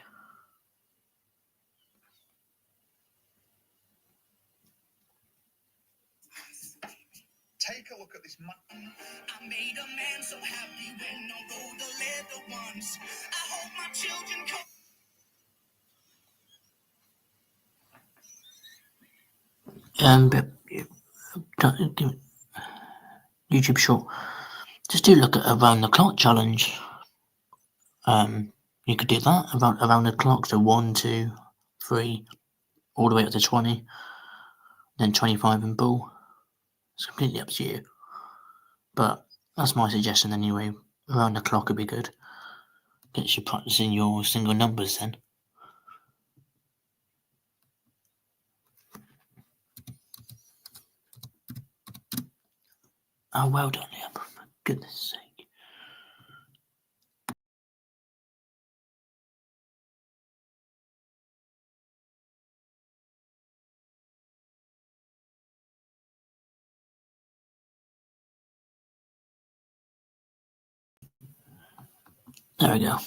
Take a look at this man. I made a man so happy when I rode the leather ones. I hope my children come. YouTube short. Just do look at around the clock challenge. You could do that around the clock, so 1, 2, 3, all the way up to 20. then 25 in bull. It's completely up to you. But that's my suggestion anyway. Around the clock would be good. Gets you practicing your single numbers then. Oh, well done, Liam. For goodness sake. There we go.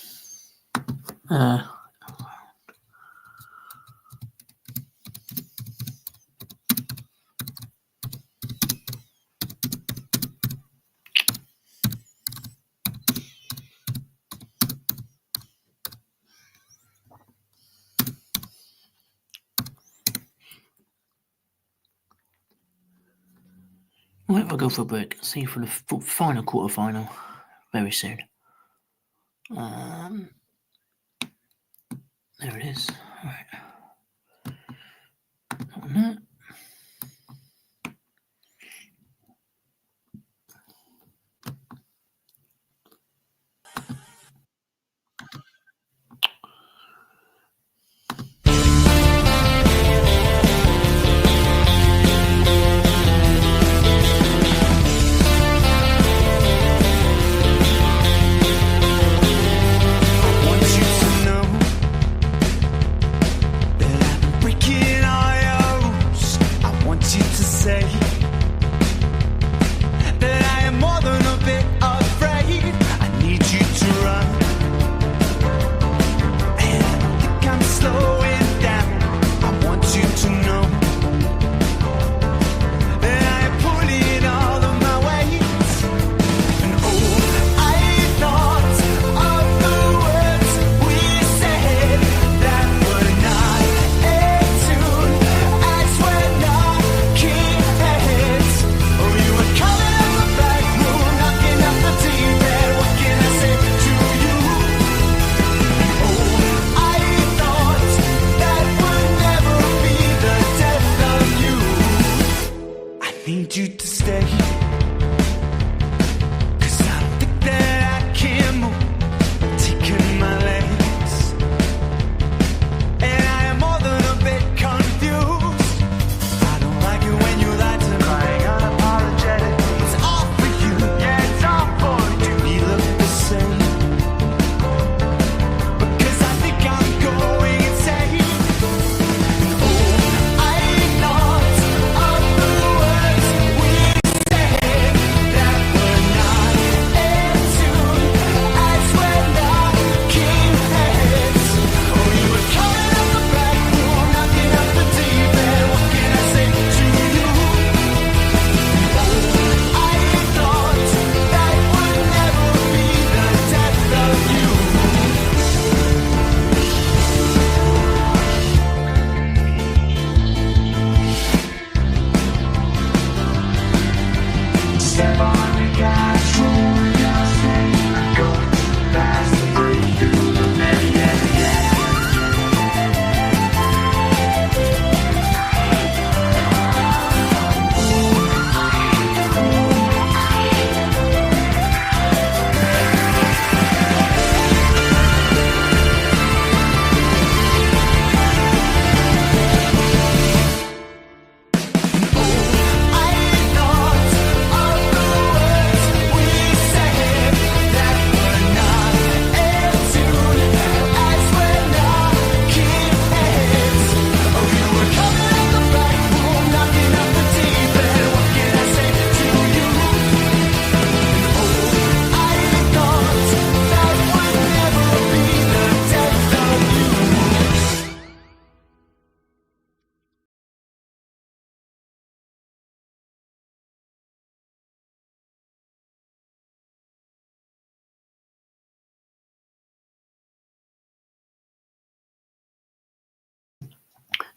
Right, we'll go for a break. See you for the final quarter-final very soon. There it is. Right. On that.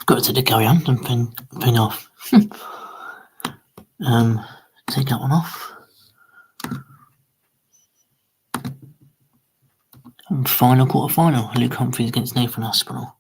Got to carry on and pin off. Take that one off. And final quarter-final, Luke Humphries against Nathan Aspinall.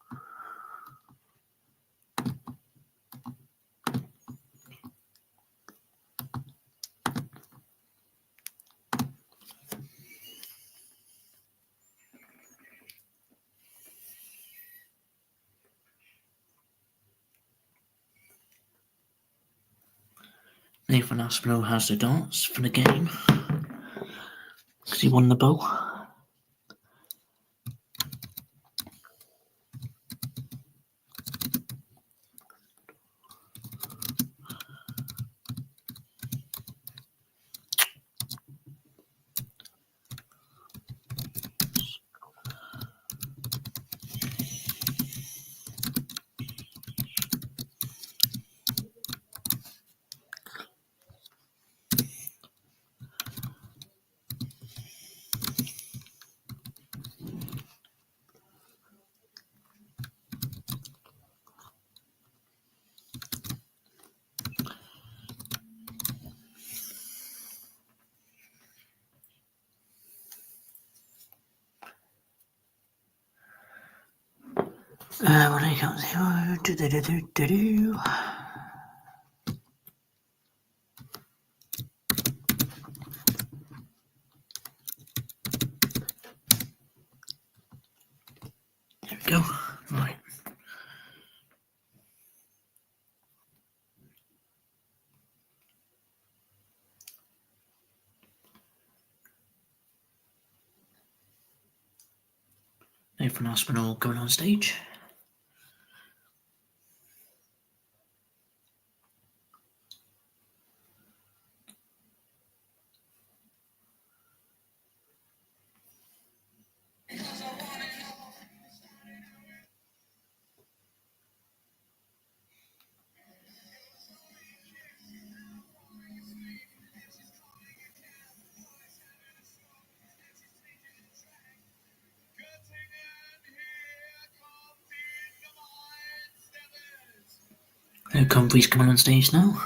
Nathan Aspinall has the darts for the game because he won the bowl. When I count 0, do. There we go. Right. Nathan Aspinall going on stage. Humphries coming on stage now.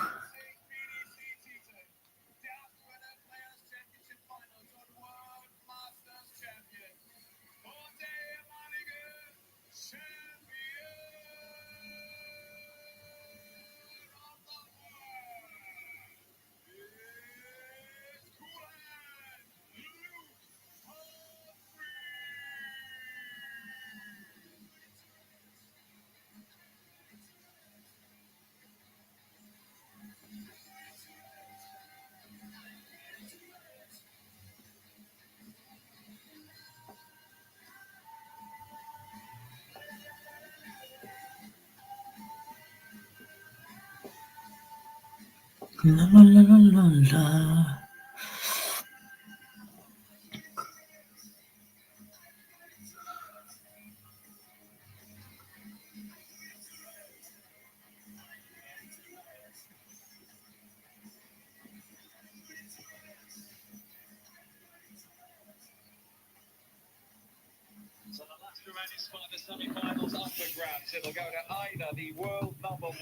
La la la la la. So the last remaining spot in the semi-finals up for grabs. It'll go to either the world number 1,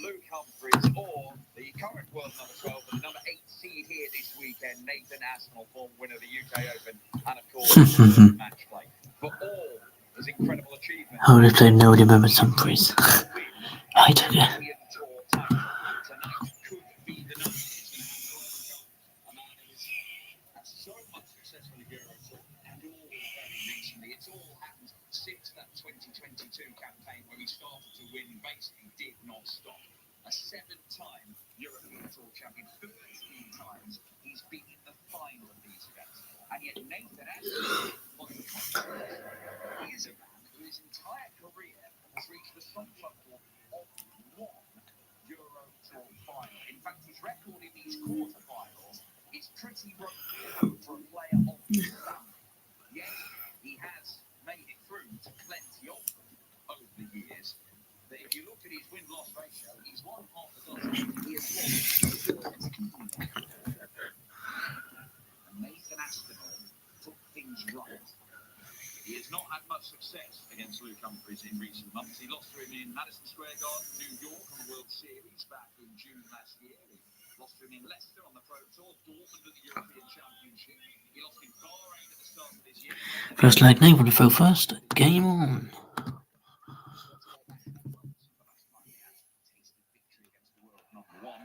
Luke Humphries, or the current world number 12, the number 8 seed here this weekend, Nathan Aspinall, former winner of the UK Open, and of course, match play. For all his incredible achievements. I would have played nobody remembers Humphries. I took it. Tonight could be the night. A man who's had so much success on the Euro Tour, and all very recently. It's all happened since that 2022 campaign when he started to win, basically did not stop. A 7-time European Tour champion, 13 times he's been in the final of these events. And yet Nathan Aspinall, he is a man who his entire career has reached the sum total of 1 Euro Tour final. In fact, his record in these quarterfinals is pretty broken for a player of his family. Yes, he has made it through to plenty of them over the years. But if you look at his win-loss ratio, he's won half a dozen. He has lost 13. And Nathan Aspinall took things right. He has not had much success against Luke Humphries in recent months. He lost to him in Madison Square Garden, New York, on the World Series back in June last year. He lost to him in Leicester on the Pro Tour, Dortmund at the European Championship. He lost in Bahrain at the start of this year. First leg, Nate want to throw first. Game on.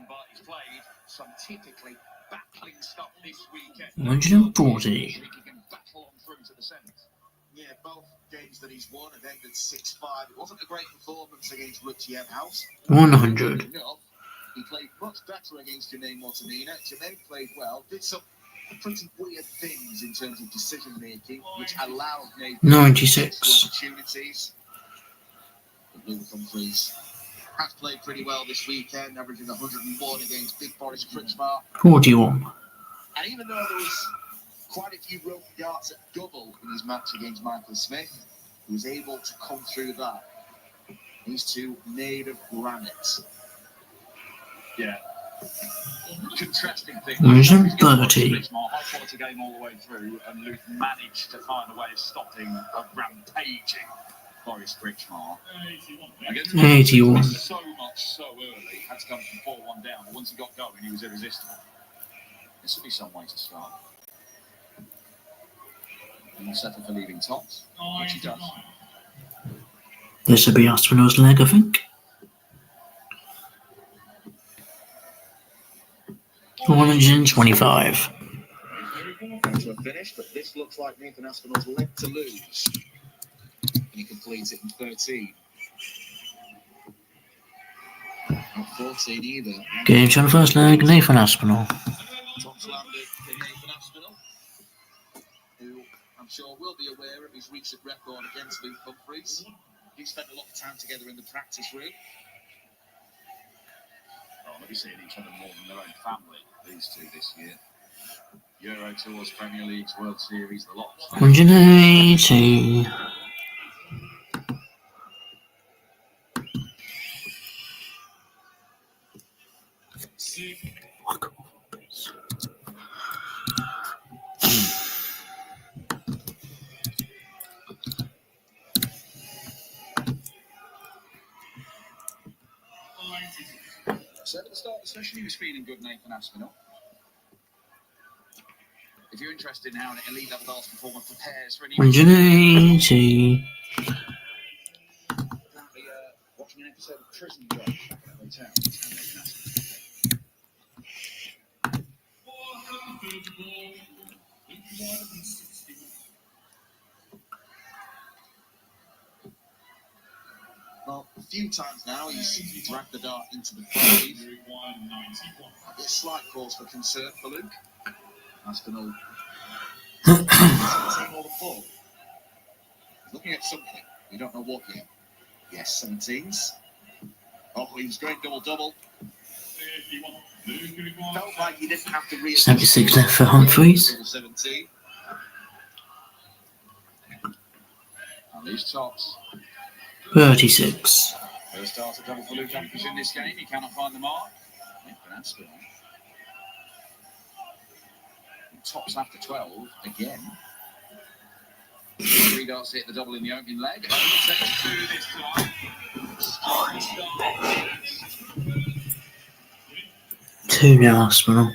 But he's played some typically battling stuff this weekend. 140. Yeah, both games that he's won have ended 6-5. It wasn't a great performance against Ruttier House. 100. He played much better against Jermaine Martinina. Jermaine played well, did some pretty weird things in terms of decision making, which allowed Nathan 96. opportunities. But Luke Humphries has played pretty well this weekend, averaging 101 against Big Boris Kritschmar. 41. And even though there was quite a few broken darts at double in his match against Michael Smith, he was able to come through that. These two made of granite. Yeah. Contrasting thing. Vision He's got 30. high quality game all the way through, and Luke managed to find a way of stopping a rampaging Boris Kritschmar. 81. So much so early, had to come from 4-1 down, but once he got going, he was irresistible. This would be some way to start. And he'll settle for leaving tops, which he does. This will be Aspinall's leg, I think. 125. Going to a finish, but this looks like Nathan Aspinall's leg to lose. And he completes it in 13. Not 14 either. Game on the first leg, Nathan Aspinall. Tops landed for Nathan Aspinall, who I'm sure will be aware of his recent record against Luke Humphries. He spent a lot of time together in the practice room. Oh, they'll be seeing each other more than their own family, these two this year. Euro Tours, Premier Leagues, World Series, the lot. 180. So at the start of the session, he was feeling good, Nathan Aspinall. If you're interested in how an elite level dance performer prepares for an 180. apparently watching an episode of Prison Break back at a hotel. Nathan Aspinall. Well, a few times now he's dragged the dart into the fade. A slight cause for concern for Luke. Aspinall 17 all the ball. Looking at something. We don't know what yet. Yes, 17s. Oh, he was going double-double. Felt like he didn't have to read 76 left for Humphries. 17. And these tops. 36. First start a double for Luke Humphries in this game. He cannot find the mark. Nathan Aspinall. Tops after 12 again. 3 darts hit the double in the opening leg. Only takes 2 this time. 2 now, Aspinall.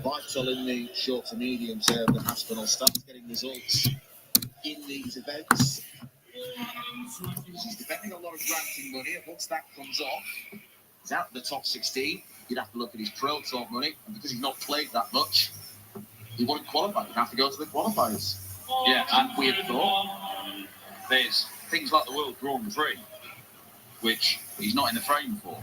Vital in the short to medium term that Aspinall starts getting results in these events. He's defending a lot of ranking money, and once that comes off, he's out in the top 16. You'd have to look at his Pro Tour money, and because he's not played that much, he wouldn't qualify. He'd have to go to the qualifiers. Yeah, and weird thought. There's things like the World Grand Prix, which he's not in the frame for.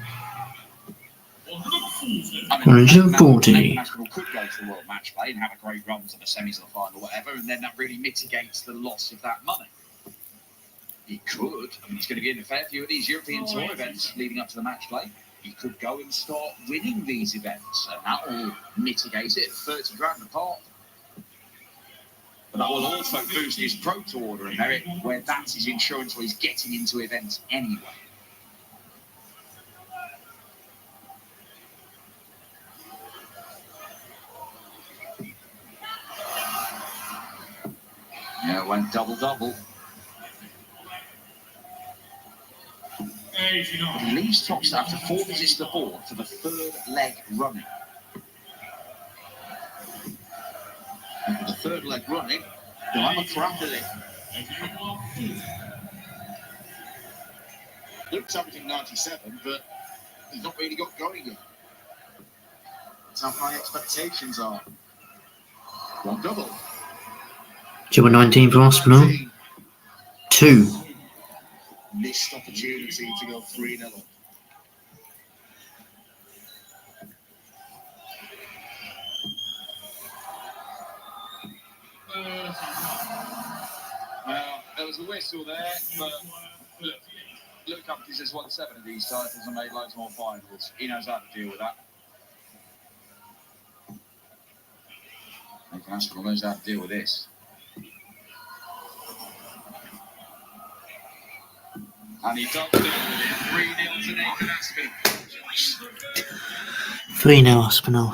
I mean, 140. National could go to the World Match Play and have a great run to the semis or the final, whatever, and then that really mitigates the loss of that money. He could. I mean, he's going to be in a fair few of these European Tour events leading up to the match play. He could go and start winning these events, and that will mitigate it. 30 grand a pot. But that will also boost his Pro Tour order and merit, where that's his insurance, where he's getting into events anyway. Yeah, it went double-double. He leaves tops after 4 visits to the board for the 3rd leg running. And for the 3rd leg running, he'll have a crack at it. Luke's averaging 97, but he's not really got going yet. That's how high expectations are. One double. Job 19 for Aspinall. 2. Missed opportunity to go 3-0 up. There was a whistle there, but look, Humphries has won 7 of these titles and made loads more finals. He knows how to deal with that. Nathan Aspinall knows how to deal with this. And he does deal with it. 3-0 to Nathan Aspinall. 3-0 Aspinall.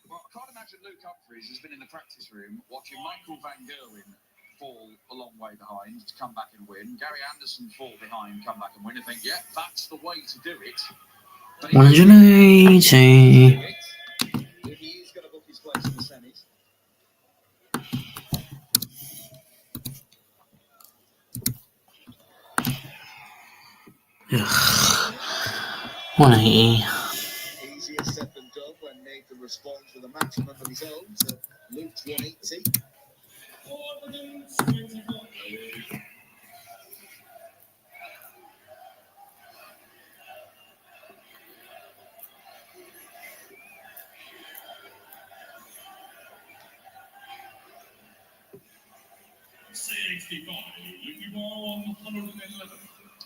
Well, I can't imagine Luke Humphries has been in the practice room watching Michael van Gerwen fall a long way behind to come back and win. Gary Anderson fall behind, come back and win, and think, yeah, that's the way to do it. But 180. if he is going to book his place in the semis. Ugh. 180. Easier said than done when Nathan responds with a maximum of his own to Luke's 180.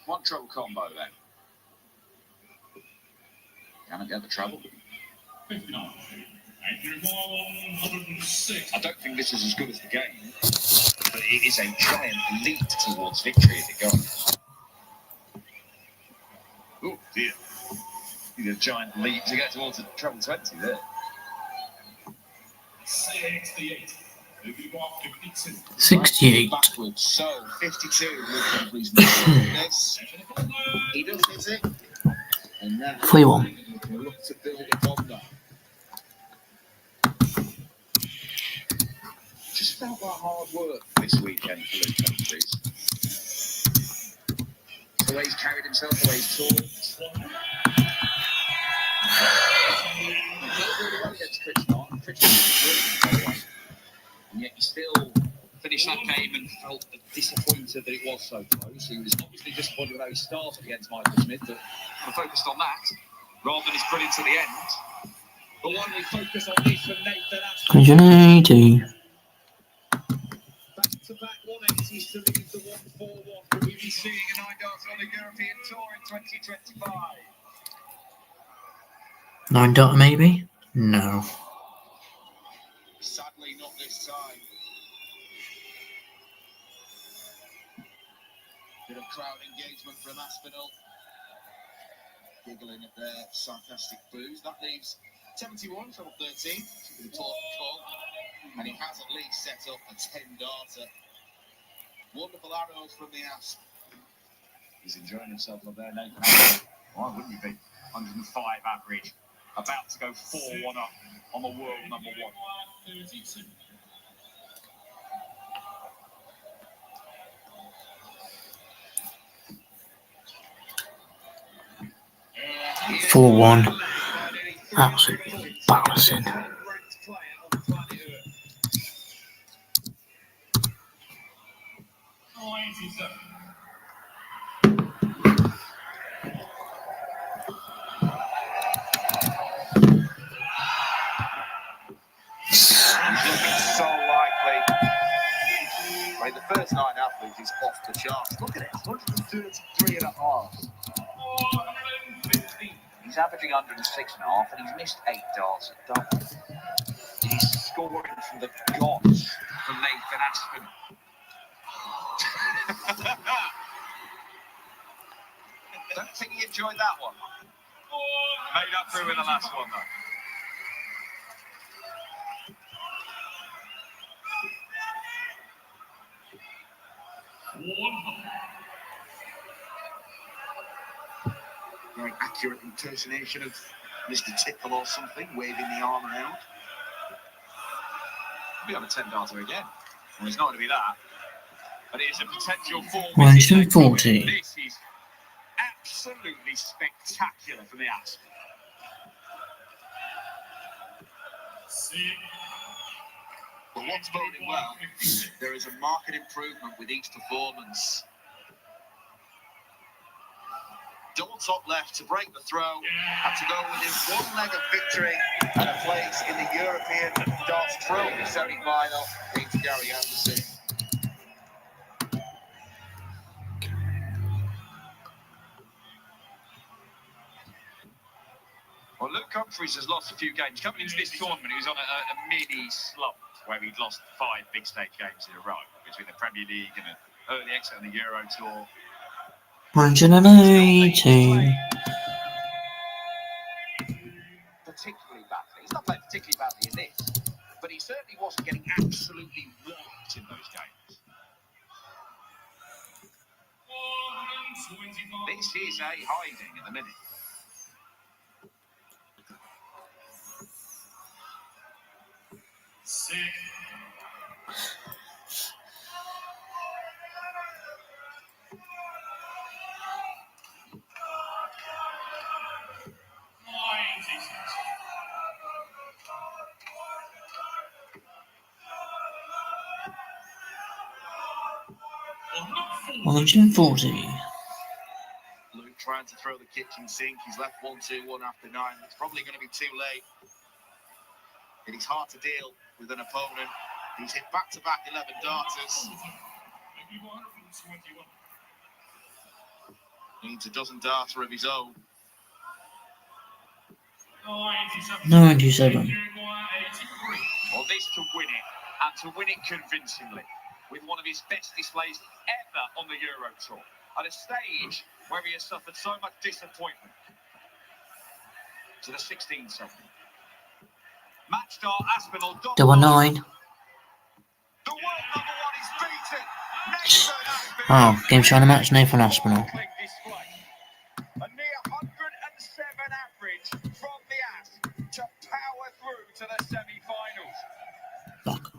One trouble combo then. Can I get the trouble? I don't think this is as good as the game, but it is a giant leap towards victory if it goes. Oh dear. Need a giant leap to get towards the treble 20 there. 68. Backwards, so 52 Luke Humphries this. He does hit it. And now 3-1. we'll look to build upon that. Just felt like hard work this weekend for Luke Humphries. The way he's carried himself, the way he's talked. He played really well against Crichton. Crichton was brilliant, by the way. And yet he still finished that game and felt disappointed that it was so close. He was obviously disappointed with how he started against Michael Smith, but we focused on that rather than his brilliance at the end. But why don't we focus on this from Nathan Aspinall? 180. Back-to-back 180s to lead the 141. Will we be seeing a 9-darter on the European Tour in 2025? 9 maybe? No. Sadly, not this time. Bit of crowd engagement from Aspinall. Giggling at their sarcastic boos. That leaves 71 from 13. The top call. And he has at least set up a 10-darter. Wonderful arrows from the Asp. He's enjoying himself up there, Nathan. Why wouldn't you be? 105 average. About to go 4-1 up on the world number 1. Yeah. 4-1. Absolutely embarrassing. 'Cause the first 9 average is off the charts. Look at it, 133 and a half. He's averaging 106 and a half, and he's missed 8 darts at double. He's scoring from the gods from Nathan Aspinall. Don't think he enjoyed that one. Made up for it in the last one, though. Very accurate impersonation of Mr. Tickle or something, waving the arm around. We'll be on a 10-darter again. Well, it's not going to be that. And it is a potential for 140. This is absolutely spectacular for the Asp. But what's boding well, there is a marked improvement with each performance. Double top left to break the throw and to go within one leg of victory and a place in the European Darts Trophy semi-final against Gary Anderson. Well, Luke Humphries has lost a few games. Coming into this tournament, he was on a mini slump where he'd lost 5 big stage games in a row between the Premier League and an early exit on the Euro Tour. 180. Particularly badly. He's not playing particularly badly in this, but he certainly wasn't getting absolutely walloped in those games. This is a hiding at the minute. Luke trying to throw the kitchen sink. He's left 1-2-1 after 9. It's probably going to be too late. It is hard to deal with an opponent. He's hit back-to-back 11 darters. Needs a dozen darter of his own. 97. Well, this to win it, and to win it convincingly, with one of his best displays ever on the Euro Tour, at a stage where he has suffered so much disappointment. To the 16th second. Match start, Aspinall. Double 9. The world number 1 is beaten. Nathan Aspinall. Oh, game trying to match Nathan Aspinall. Display. A near 107 average from the Asp to power through to the semi-finals. Fuck.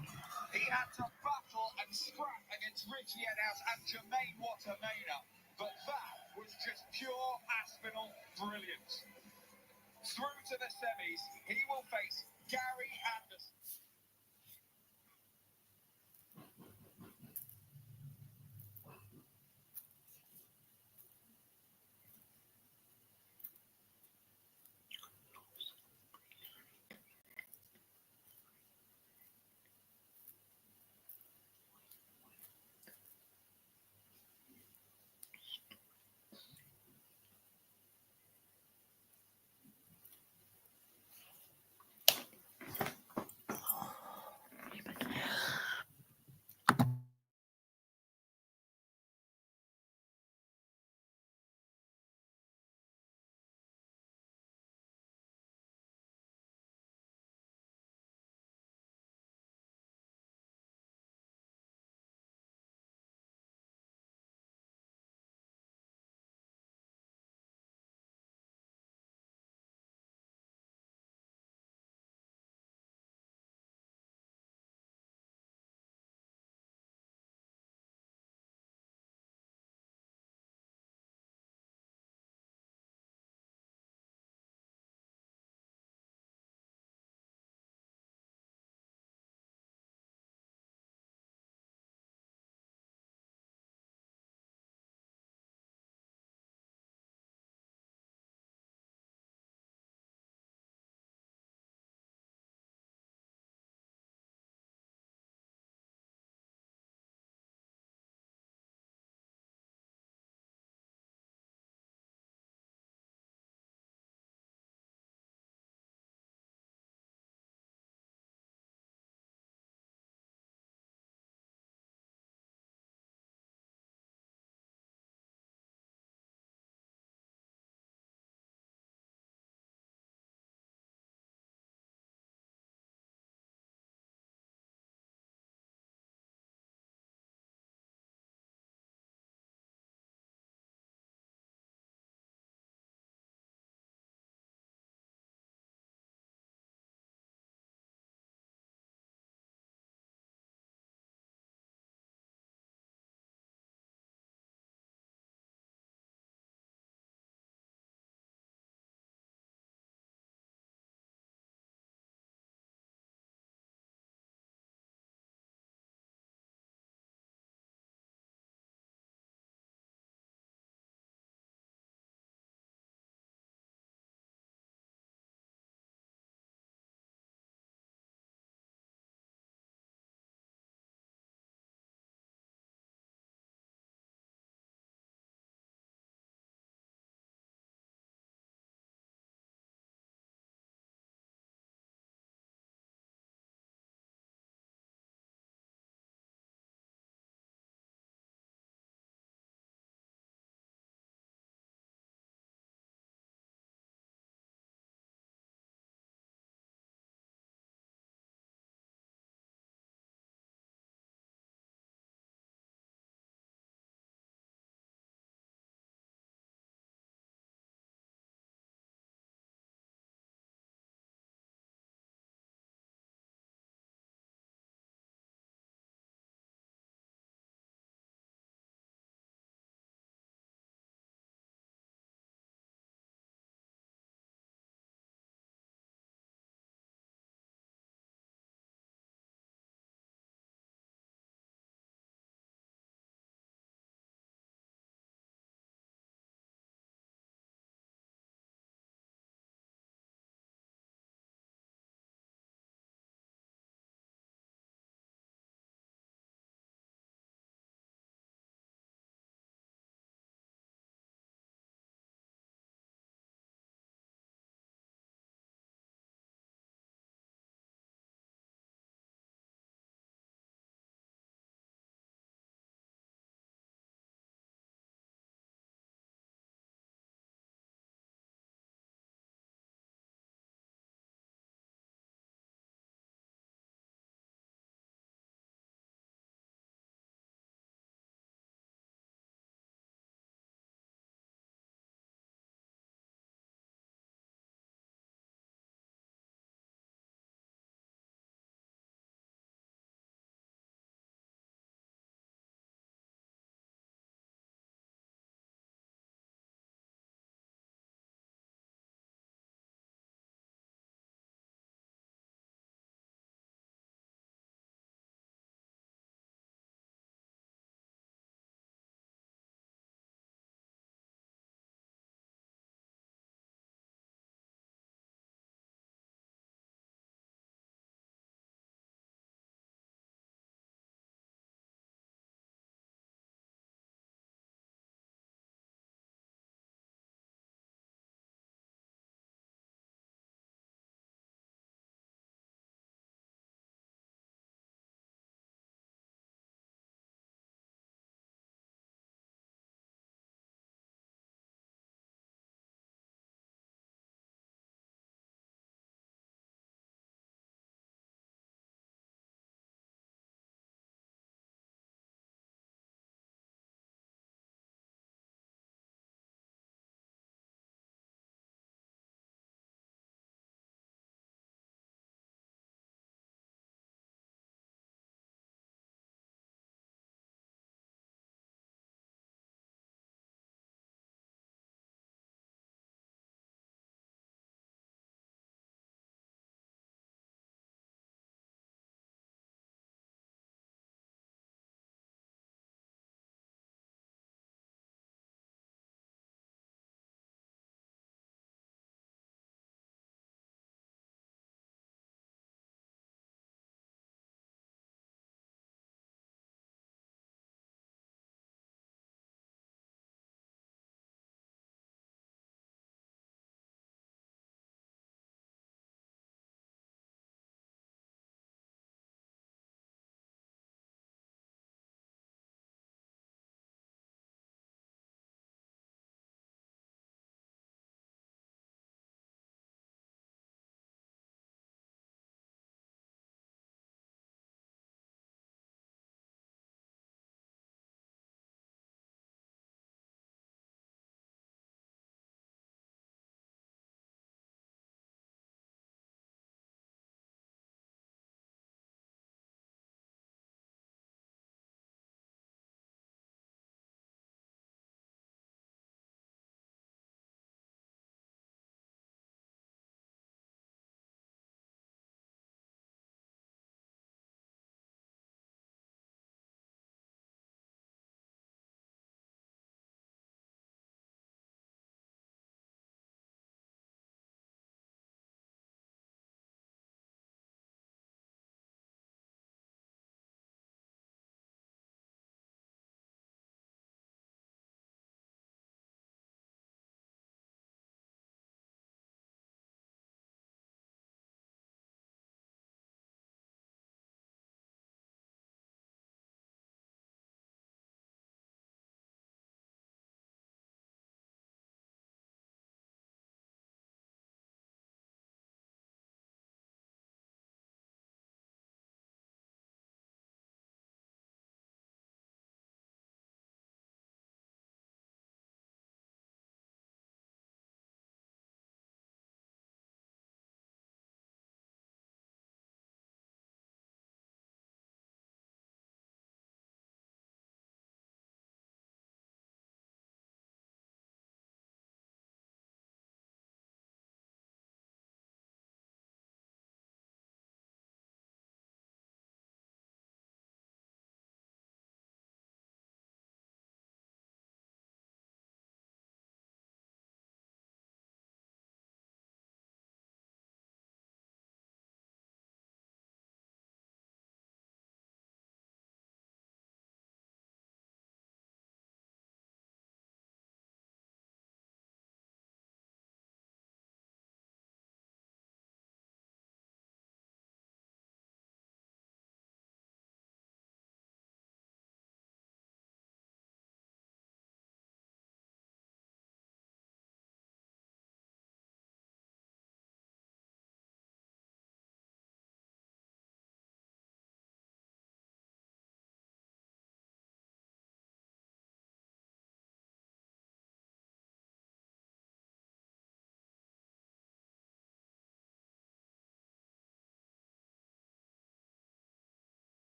He had to battle and scrap against Richie Edhouse and Jermaine Watermaina, but that was just pure Aspinall brilliance. Through to the semis, he will face Gary Anderson.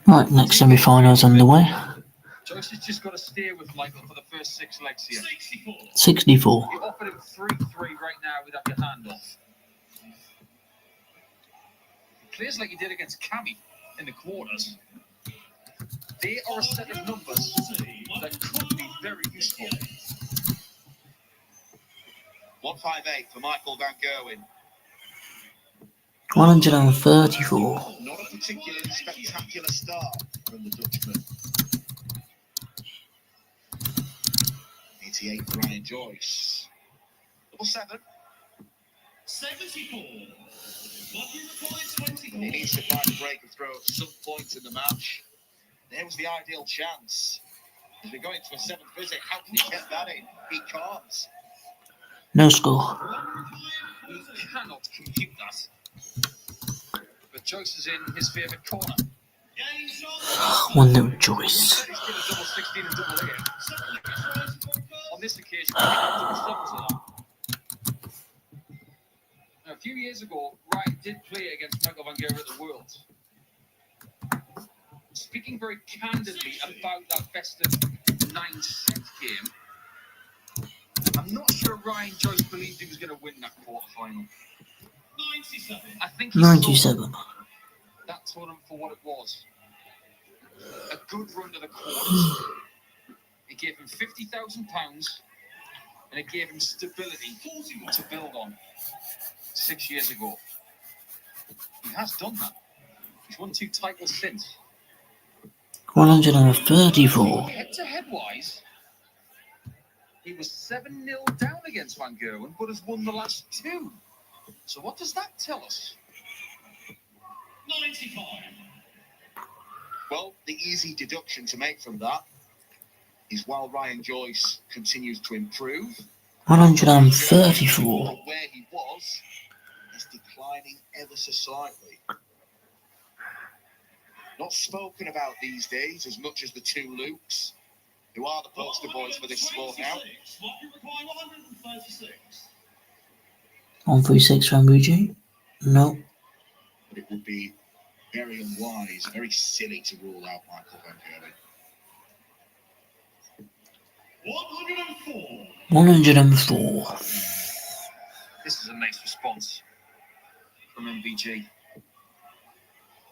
Right, next semi-finals underway. Joyce has just got to steer with Michael for the first 6 legs here. 64. You offered him 3-3 right now without your hand off. It plays like you did against Cammy in the quarters. They are a set of numbers that could be very useful. 158 for Michael van Gerwen. 134. Not a particularly spectacular start from the Dutchman. 88 for Ryan Joyce. 7. 74. He needs to find a break of throw at some point in the match. There was the ideal chance. As we go into a 7th visit, how can he get that in? He can't. No score. He cannot compute that. But Joyce is in his favourite corner. 1-0 Joyce. He's did a double 16 and double 8. On this occasion, we have double sevens of that. Now, a few years ago, Ryan did play against Michael van Gerwen at the Worlds. Speaking very candidly about that best of 9-set game, I'm not sure Ryan Joyce believed he was going to win that quarter-final. 97. I think he saw 97. that tournament for what it was. A good run to the quarters. It gave him £50,000 and it gave him stability to build on 6 years ago. He has done that. He's won 2 titles since. 134. Head-to-head wise, he was 7-0 down against Van Gerwen, but has won the last 2. So what does that tell us? 95. Well, the easy deduction to make from that is while Ryan Joyce continues to improve, 134. from where he was, is declining ever so slightly. Not spoken about these days as much as the 2 Lukes, who are the poster boys for this sport now. 136 from Muji. No. But it would be very unwise, very silly to rule out Michael van Gerwen. 104. 104. This is a nice response from MVG.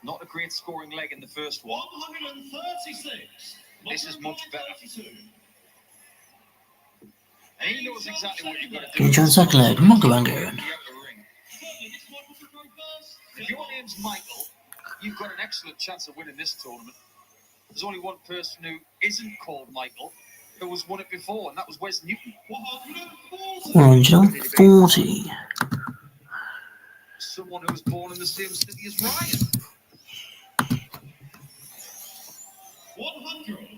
Not a great scoring leg in the first one. 136. This is much better. 32. And he knows exactly what you've got to do. Can you try and second leg? Michael van Gerwen. If your name's Michael, you've got an excellent chance of winning this tournament. There's only one person who isn't called Michael who has won it before, and that was Wes Newton. 140. Someone who was born in the same city as Ryan. 100.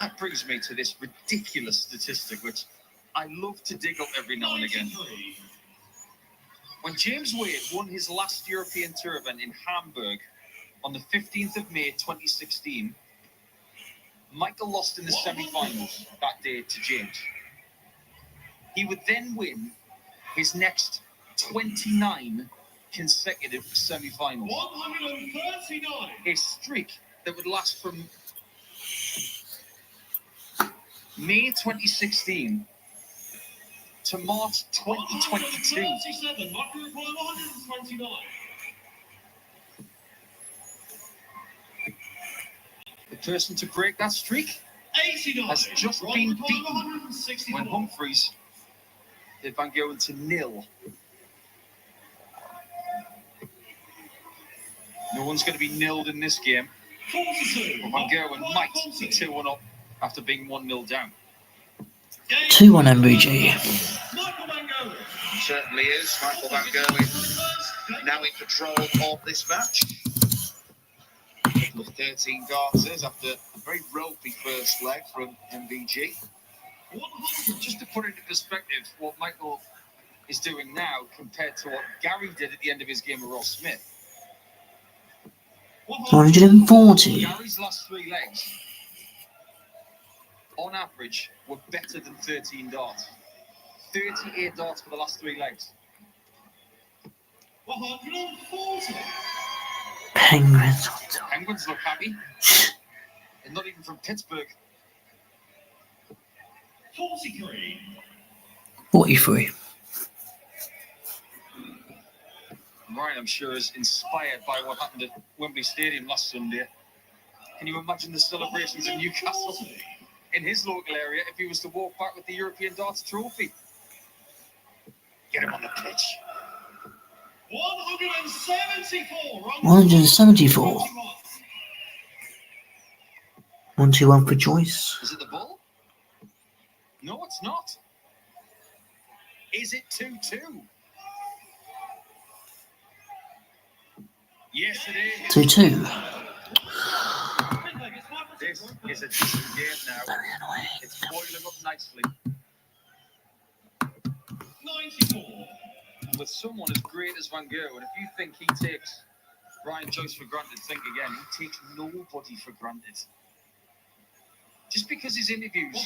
That brings me to this ridiculous statistic, which I love to dig up every now and again. 93. When James Wade won his last European Tour event in Hamburg on the 15th of May 2016, Michael lost in the semi-finals that day to James. He would then win his next 29 consecutive semi-finals. 139. A streak that would last from May 2016 to March 2022. 137. Michael required 129. The person to break that streak 89. has just Ron been required beaten 164. when Humphries did Van Gerwen to 0. No one's going to be nilled in this game. 42. But Van Gerwen might be 2-1 up after being 1-0 down. 2-1 MVG. Michael van Gerwen. Certainly is. Michael van Gerwen now in control of this match. With 13 darters after a very ropey first leg from MVG. 100. Just to put it into perspective, what Michael is doing now compared to what Gary did at the end of his game with Ross Smith. 140. Gary's last 3 legs, on average, were better than 13 darts. 38 darts for the last 3 legs. 140. Penguins. Penguins look happy. They're not even from Pittsburgh. 43. 43. Ryan, I'm sure, is inspired by what happened at Wembley Stadium last Sunday. Can you imagine the celebrations in Newcastle, in his local area, if he was to walk back with the European Darts trophy? Get him on the pitch. 174. 174. 1-2-1 for Joyce. Is it the ball? No, it's not. Is it 2-2? Yes, it is. 2-2. This is a decent game now. Very annoying. It's boiling up nicely. 94. With someone as great as Van Gerwen, if you think he takes Ryan Joyce for granted, think again. He takes nobody for granted. Just because his interviews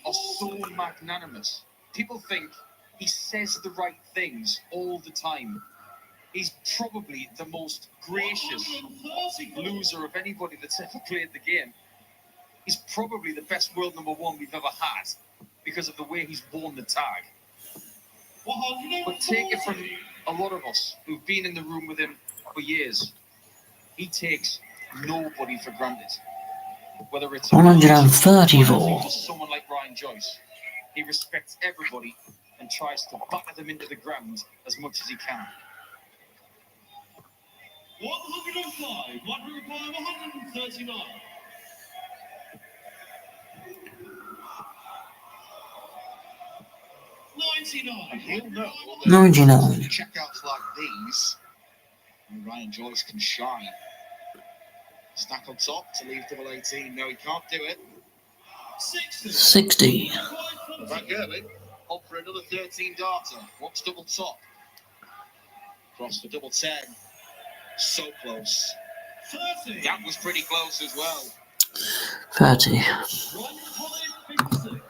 are so magnanimous, people think he says the right things all the time. He's probably the most gracious loser of anybody that's ever played the game. He's probably the best world number one we've ever had because of the way he's worn the tag. But take it from a lot of us who've been in the room with him for years. He takes nobody for granted. Whether it's 134. or someone like Ryan Joyce, he respects everybody and tries to batter them into the ground as much as he can. 105. 139. 99. And he'll know 99. checkouts like these, and Ryan Joyce can shine. Stack on top to leave double 18. No, he can't do it. 60. 60. Van Gerwen up for another 13 darter. What's double top? Cross for double 10. So close. 30. That was pretty close as well. 30. 156.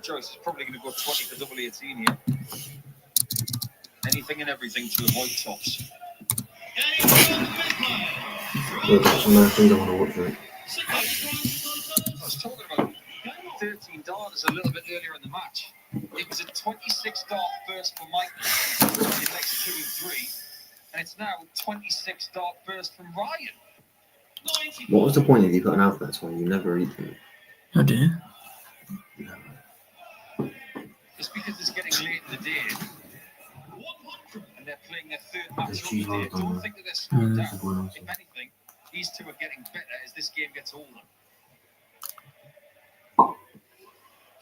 Joyce is probably going to go 20 for double 18 here. Anything and everything to avoid tops. Well, that's some nice things I want to watch, right? I was talking about 13 darters a little bit earlier in the match. It was a 26 dart burst for Mike in legs 2 and 3, and it's now a 26 dart burst from Ryan. What was the point of you putting out that one? You never eat them. I do. It's because it's getting late in the day, and they're playing their third match There's of cheese the day. rolls on Don't there. think that they're slowing That's a down. good one also. If anything, these two are getting better as this game gets older.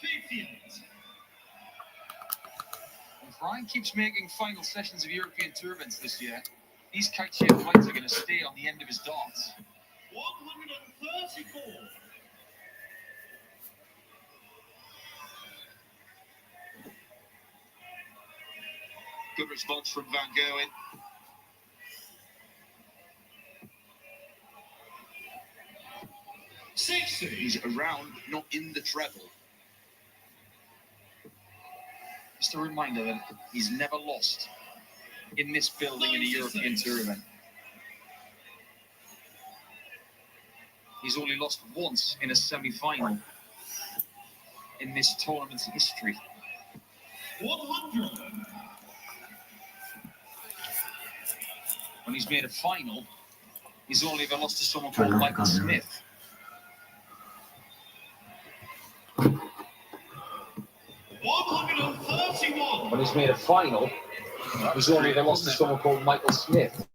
58. If Ryan keeps making final sessions of European Tour events this year, these kite-shaped lights are going to stay on the end of his darts. 134. Good response from Van Gerwen. He's around, not in the treble. Just a reminder that he's never lost in this building in a European Tour event. He's only lost once in a semi-final in this tournament's history. 100. When he's made a final, he's only ever lost to someone Turn called that Michael gun, yeah. Smith. 131. When he's made a final, he's only ever lost to someone called Michael Smith.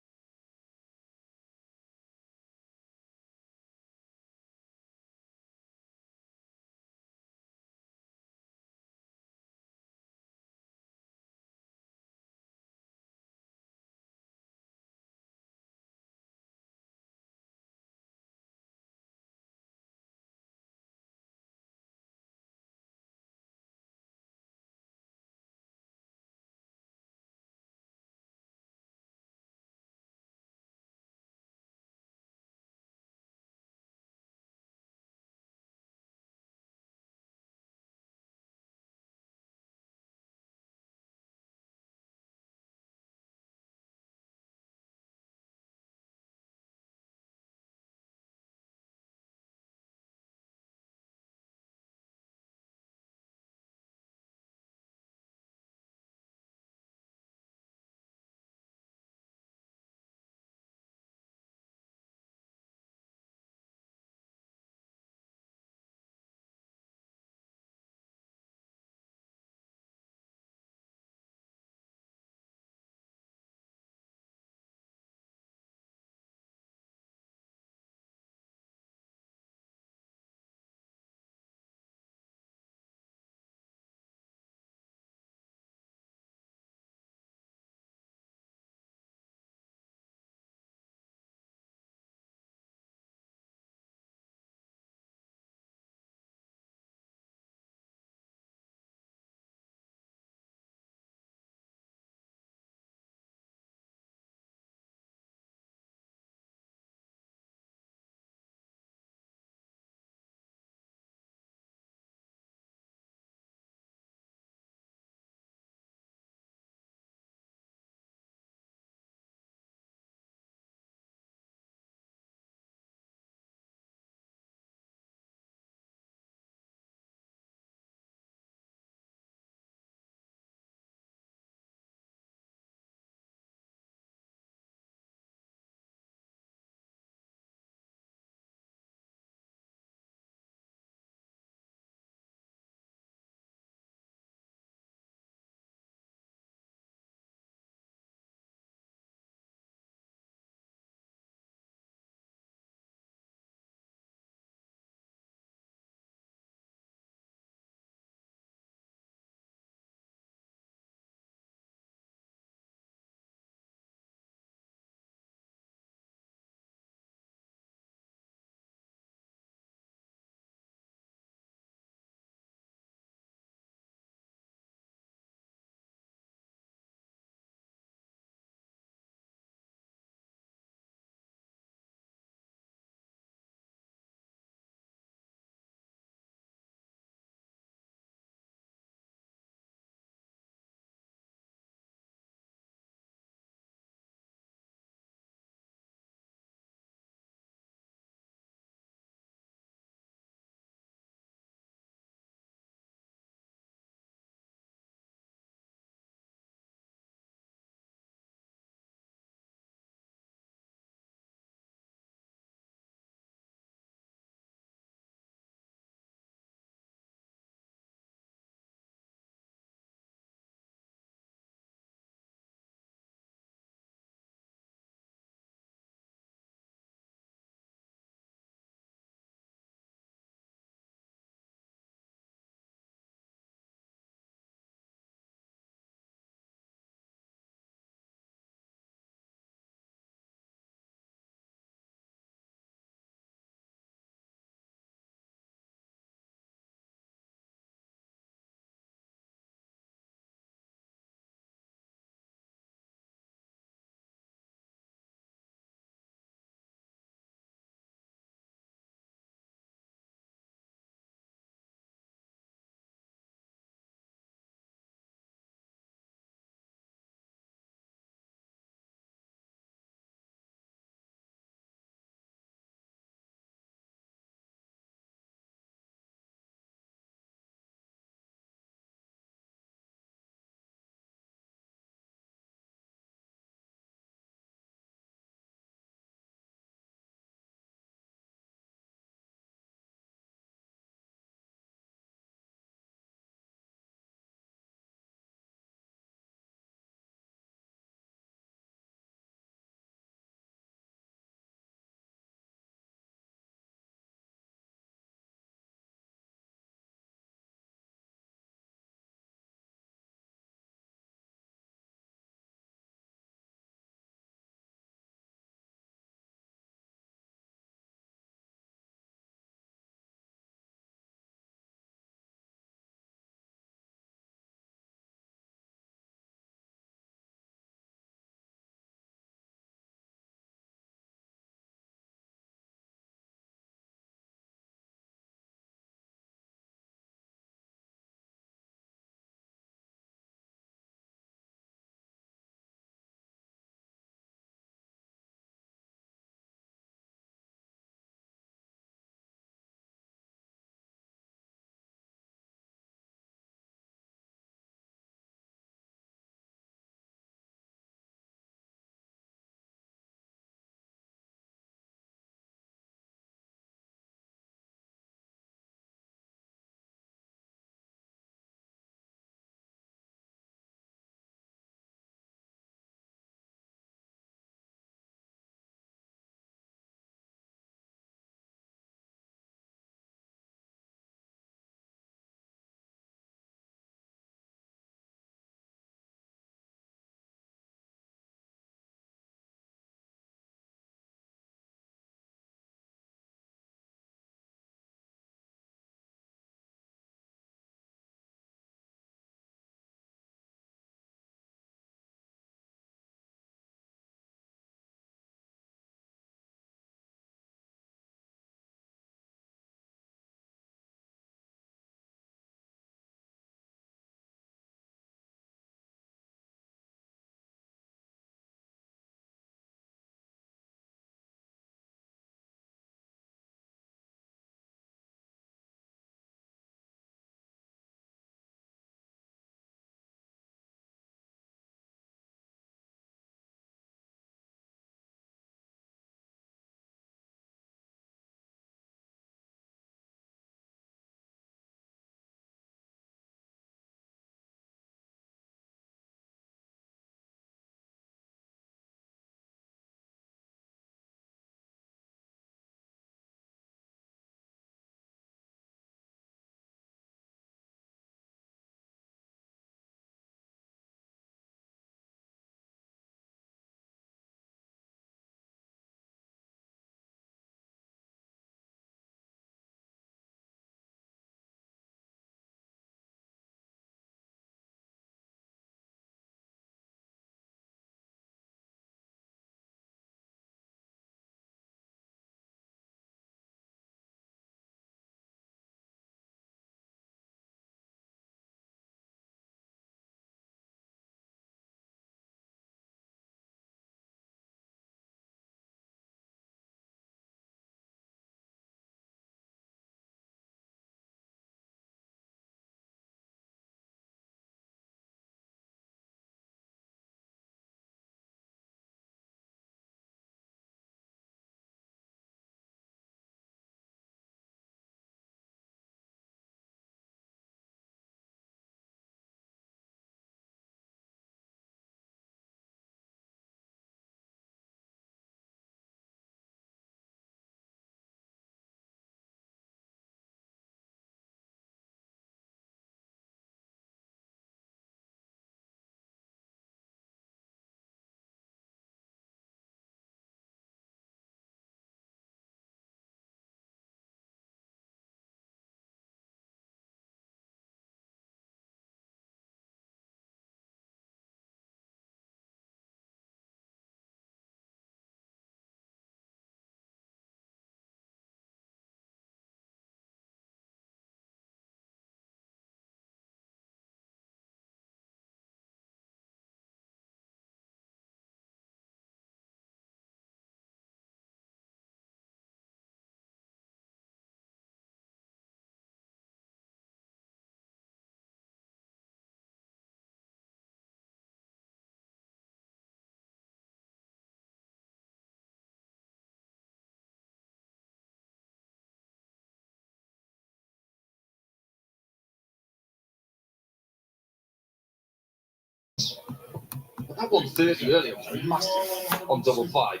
That 130 earlier was massive on double 5.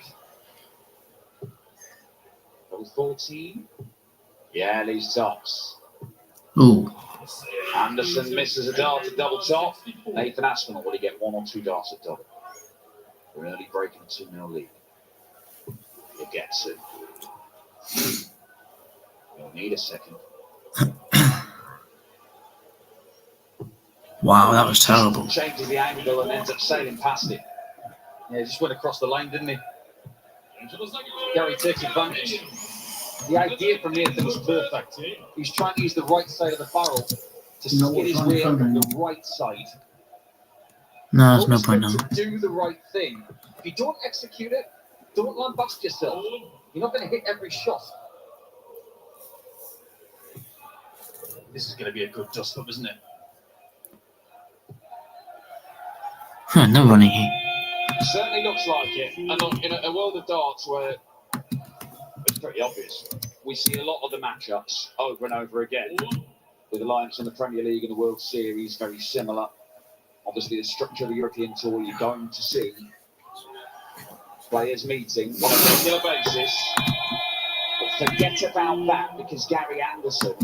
Double 14. Yeah, these tops. Ooh. Anderson misses a dart at double top. Nathan Aspinall, will he get 1 or 2 darts at double? We're early breaking 2-0 lead. He'll get 2. You'll need a second. Wow, that was terrible. Changes the angle and ends up sailing past it. Yeah, he just went across the line, didn't he? Gary takes advantage. The idea from Nathan was perfect. He's trying to use the right side of the barrel to skid his way up the right side. No, there's no point now. To do the right thing. If you don't execute it, don't lambast yourself. You're not going to hit every shot. This is going to be a good dust-up, isn't it? Huh, no running here. Certainly looks like it. And look, in a world of darts where it's pretty obvious, we see a lot of the matchups over and over again. With alliance in the Premier League and the World Series, very similar. Obviously, the structure of the European Tour, you're going to see players meeting on a regular basis. But forget about that, because Gary Anderson,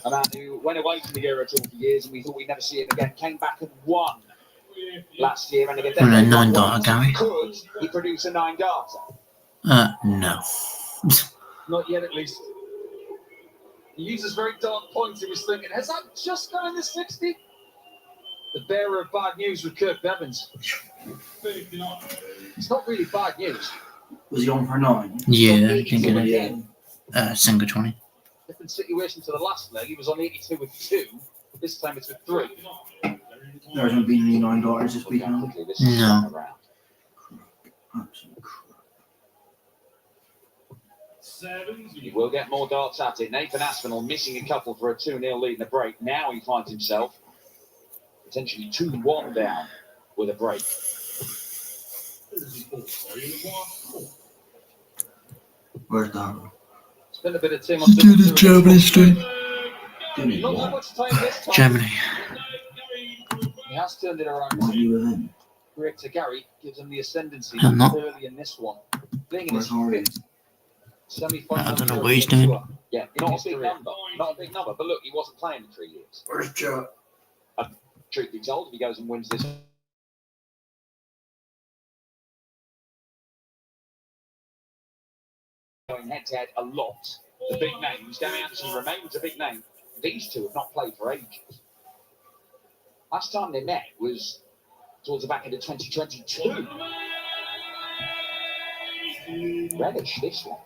a man who went away from the Euro Tour for years and we thought we'd never see him again, came back and won last year. And again, Well, a 9-darter, Gary. could he produce a 9-darter? No. Not yet, at least. He uses very dark points. He was thinking, has that just gone in the 60? The bearer of bad news with Kirk Bevins. It's not really bad news. Was he on for 9? Yeah, I can get it. Single 20. Different situation to the last leg. He was on 82 with 2. This time it's with 3. There hasn't been any 9 daughters this week, no? No. Absolute crap. He will get more darts at it. Nathan Aspinall missing a couple for a 2-0 lead in the break. Now he finds himself potentially 2-1 down with a break. Where's Darwin? Spent a bit of time on Do the Germany stream. Not that much time this time. Germany. He has turned it around. What are you with him? Great to Gary, gives him the ascendancy I'm not. early in this one. Being in his Where's Harry? fifth semi-final. I don't know what he's doing. Yeah, not a big number. Not a big number. But look, he wasn't playing in 3 years. Where's Joe? Truth be told, if he goes and wins this, going head to head a lot. The big names. Gary Anderson remains a big name. These two have not played for ages. Last time they met was towards the back end of 2022. Reddish, this one.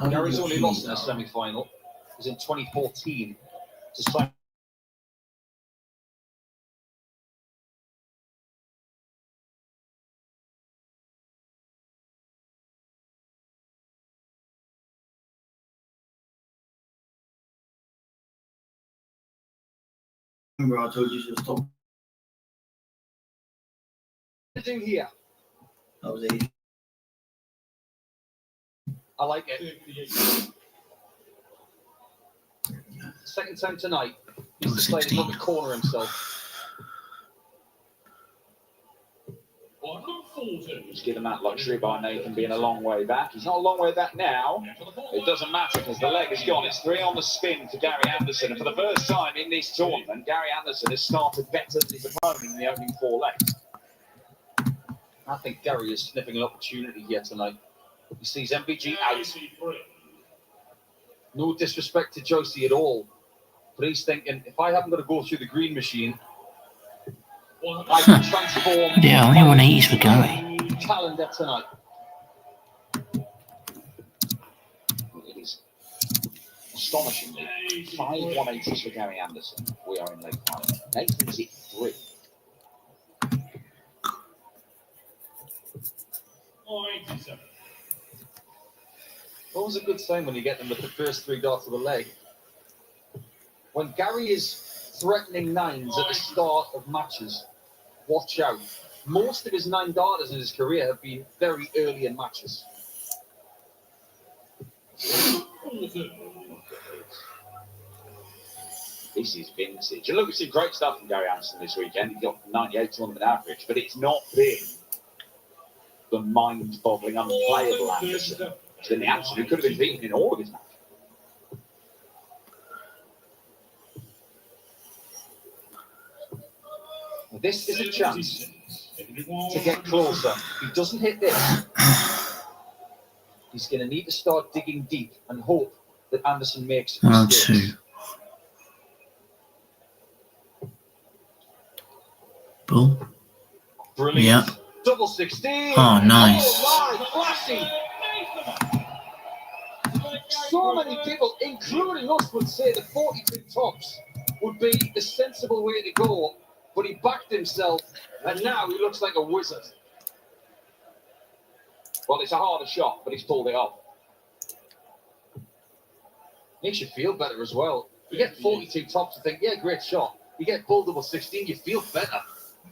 Gary's only lost in a semi-final. It was in 2014 to Simon. Remember I told you to stop? What to do here? That was easy. I like it. Second time tonight. He's decided not to corner himself. Just given that luxury by Nathan being a long way back. He's not a long way back now. It doesn't matter because the leg is gone. It's 3 on the spin for Gary Anderson. And for the first time in this tournament, Gary Anderson has started better than his opponent in the opening 4 legs. I think Gary is sniffing an opportunity here tonight. He sees MBG out. No disrespect to Joyce at all. But he's thinking, if I haven't got to go through the green machine, I can transform. Yeah, only 180s for Gary. Calendar tonight. It is astonishingly 5 180s for Gary Anderson. We are in late final. Nathan's hit 3. Always a good sign when you get them with the first 3 darts of the leg. When Gary is threatening 9s at the start of matches, watch out. Most of his 9 darters in his career have been very early in matches. This is vintage. And look, we've seen great stuff from Gary Anderson this weekend. He got 98 tournament average, but it's not been the mind-boggling, unplayable Anderson. It's been the Anderson who could have been beaten in all of his matches. This is a chance to get closer. If he doesn't hit this, he's going to need to start digging deep and hope that Anderson makes mistakes. 102. Ball. Brilliant. Yep. Double 16. Oh, nice. Oh, my, flashy. So many people, including us, would say the 42 tops would be the sensible way to go, but he backed himself, and now he looks like a wizard. Well, it's a harder shot, but he's pulled it off. Makes you feel better as well. You get 42 tops and think, yeah, great shot. You get bull double 16, you feel better.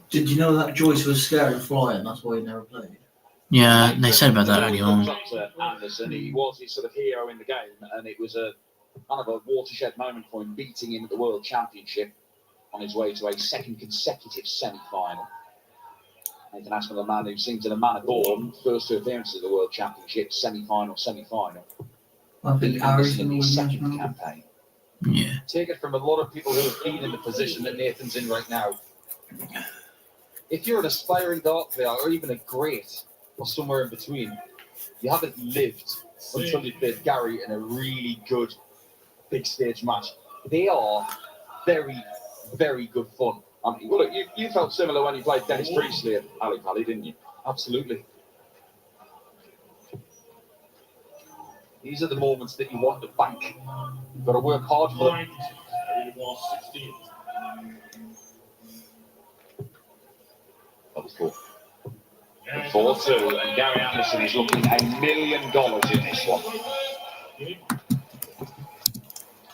Did you know that Joyce was scared of flying? That's why he never played. Yeah, they said about that earlier on. Anderson, he was his sort of hero in the game, and it was a kind of a watershed moment for him, beating him at the World Championship on his way to a second consecutive semi-final. Nathan Aspinall, the man who seemed to the man born, first two appearances at the World Championship, semi-final. I think Anderson in Harry his was second campaign. Yeah. Take it from a lot of people who have been in the position that Nathan's in right now. If you're an aspiring dart player, or even a great, or somewhere in between, you haven't lived until you played Gary in a really good big stage match. They are very, very good fun. I mean, well, look, you felt similar when you played Dennis Priestley at Ali Pali, didn't you? Absolutely. These are the moments that you want to bank. You've got to work hard for them. That was cool. 4-2, and Gary Anderson is looking $1 million in this one.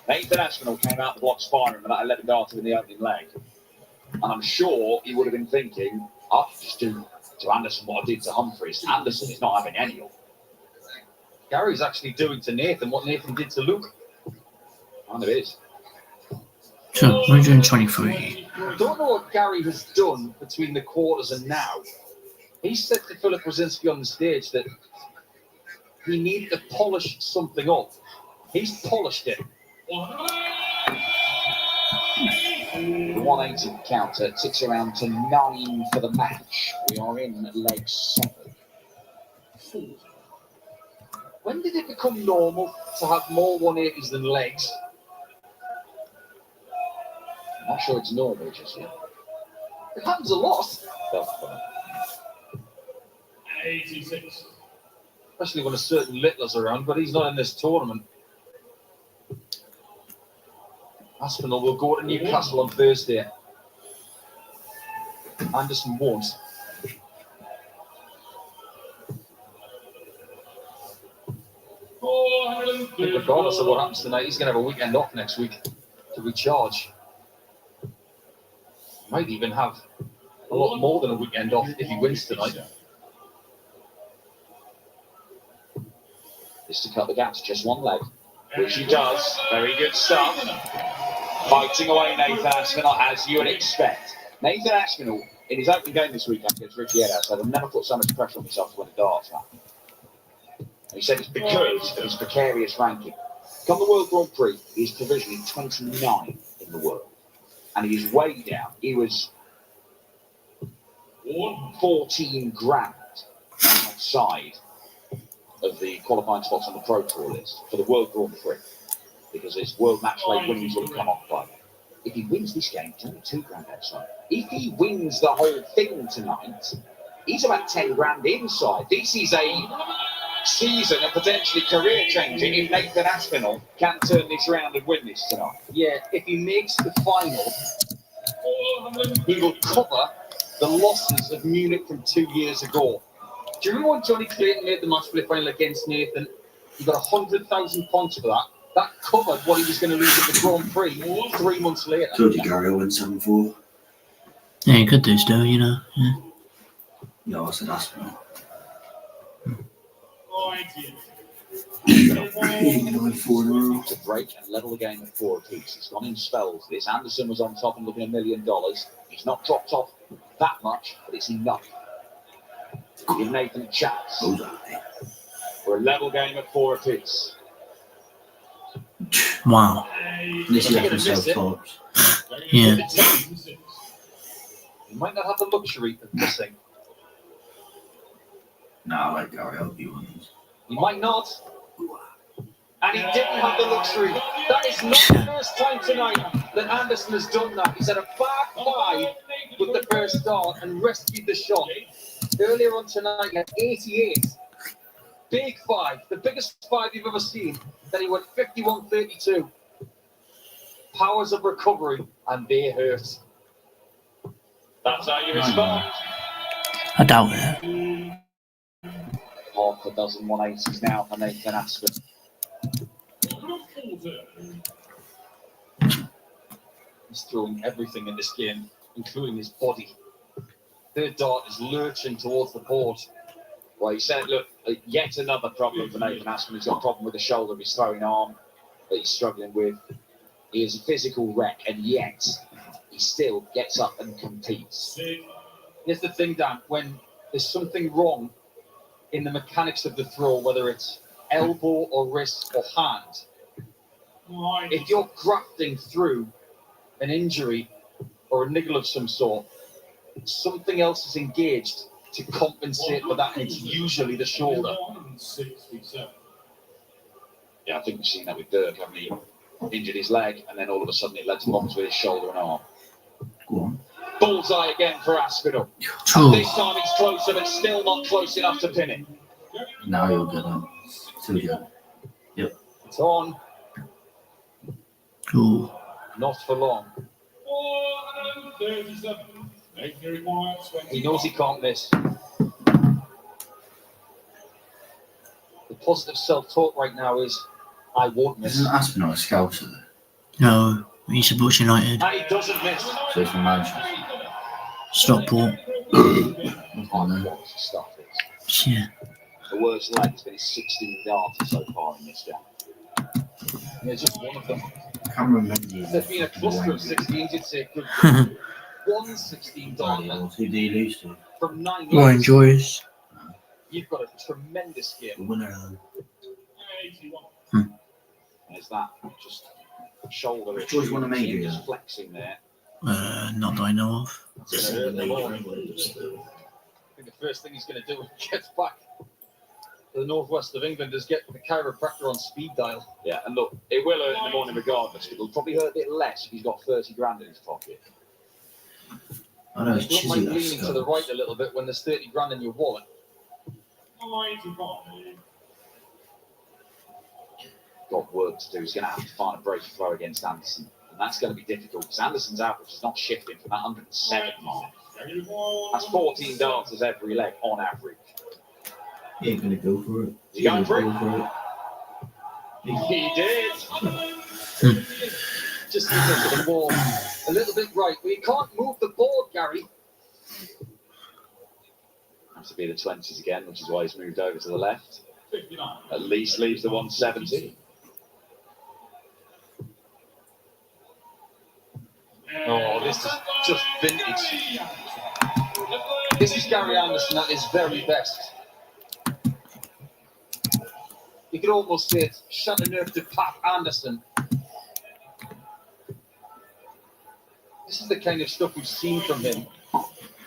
Nathan Aspinall came out the blocks firing with that 11 darter in the opening leg. And I'm sure he would have been thinking, I could just do to Anderson what I did to Humphries. Anderson is not having any of it. Gary's actually doing to Nathan what Nathan did to Luke. And it is. So, 123. I don't know what Gary has done between the quarters and now. He said to Philip Brzezinski on the stage that he needed to polish something up. He's polished it. The 180 counter ticks around to 9 for the match. We are in leg 7. When did it become normal to have more 180s than legs? I'm not sure it's normal just yet. It happens a lot. 86. Especially when a certain Littler's around, but he's not in this tournament. Aspinall will go to Newcastle on Thursday. Anderson won't. Regardless of what happens tonight, he's going to have a weekend off next week to recharge. Might even have a lot more than a weekend off if he wins tonight. Is to cut the gap to just one leg, which he does. Very good stuff. Fighting away Nathan Aspinall, as you would expect. Nathan Aspinall, in his opening game this weekend against Richie Eddowes, said, I've never put so much pressure on myself to win a darts match. He said it's because of his precarious ranking. Come the World Grand Prix, he's provisionally 29 in the world. And he is way down. He was 14 grand outside of the qualifying spots on the Pro Tour list for the World Grand Prix, because his World Match Play winnings will have come off by. If he wins this game, he's only 2 grand outside. If he wins the whole thing tonight, he's about 10 grand inside. This is a season and potentially career changing if Nathan Aspinall can turn this around and win this tonight. Yeah, if he makes the final, he will cover the losses of Munich from 2 years ago. Do you remember when Johnny Clayton made the match play final against Nathan? He got 100,000 points for that. That covered what he was going to lose at the Grand Prix 3 months later. Told you Gary will win 7-4. Yeah, you could do still, you know. Yeah. No, I said Aspinall. To break and level the game at 4 apiece. It's gone in spells. This Anderson was on top and looking $1 million. He's not dropped off that much, but it's enough. Give Nathan a chance. We're a level game at 4 apiece. Wow. This is You're gonna after miss it. self-talks. Yeah. You might not have the luxury of missing. Nah, I like Gary. I'll be one. You might not. And he didn't have the luxury. That is not the first time tonight that Anderson has done that. He's had a back 5 with the first dart and rescued the shot. Earlier on tonight, he had 88. Big 5, the biggest 5 you've ever seen. Then he went 51-32. Powers of recovery, and they hurt. That's how you respond. I doubt it. Half a dozen 180s now for Nathan Aspinall. He's throwing everything in this game, including his body. Third dart is lurching towards the board. Well, he said, look, yet another problem for Nathan Aspinall. He's got a problem with the shoulder of his throwing arm that he's struggling with. He is a physical wreck, and yet he still gets up and competes. Here's the thing, Dan, when there's something wrong in the mechanics of the throw, whether it's elbow or wrist or hand, if you're grafting through an injury or a niggle of some sort, something else is engaged to compensate for that, and it's usually the shoulder. Yeah, I think we've seen that with Dirk, haven't we? Injured his leg, and then all of a sudden it led to problems with his shoulder and arm. Go on. Bullseye again for Aspinall. True. And this time it's closer, but still not close enough to pin it. Now you'll get on. Still good. It's on, Ooh. not for long. He knows he can't miss. The positive self-talk right now is, I won't miss. Isn't Aspinall a scouser? No, he supports United. And he doesn't miss. So he's from Manchester. Stockport. Oh, no. What stuff is. Yeah. The worst leg has been his 16 darts so far in this game. Yeah, just one of them. Cameron Menzies. If there'd been a cluster of 16s, you'd say good. One 16 Bloody dart hell, who do you lose to? from 9 Ryan legs. Joyce. You've got a tremendous The game. winner of There's that just shoulder issue. Joyce won a major, Just yeah. flexing there. Not that I know of. It's gonna hurt them all. I think the first thing he's going to do when he gets back to the northwest of England is get the chiropractor on speed dial. Yeah, and look, it will hurt in the morning regardless. It'll probably hurt a bit less if he's got 30 grand in his pocket. I know it's You don't Chizzy mind that leaning to the scouts. right a little bit when there's 30 grand in your wallet. Got work to do. He's going to have to find a break throw against Anderson. And that's going to be difficult because Anderson's average is not shifting from that 107 mark. That's 14 dances every leg on average. He ain't gonna go for it. He going for it? Go He did. Just lean into the wall a little bit right. But you can't move the board, Gary. Has to be the 20s again, which is why he's moved over to the left. At least leaves the 170. Oh, this is just vintage. This is Gary Anderson at his very best. You could almost say it's Chateauneuf de Pape Anderson. This is the kind of stuff we've seen from him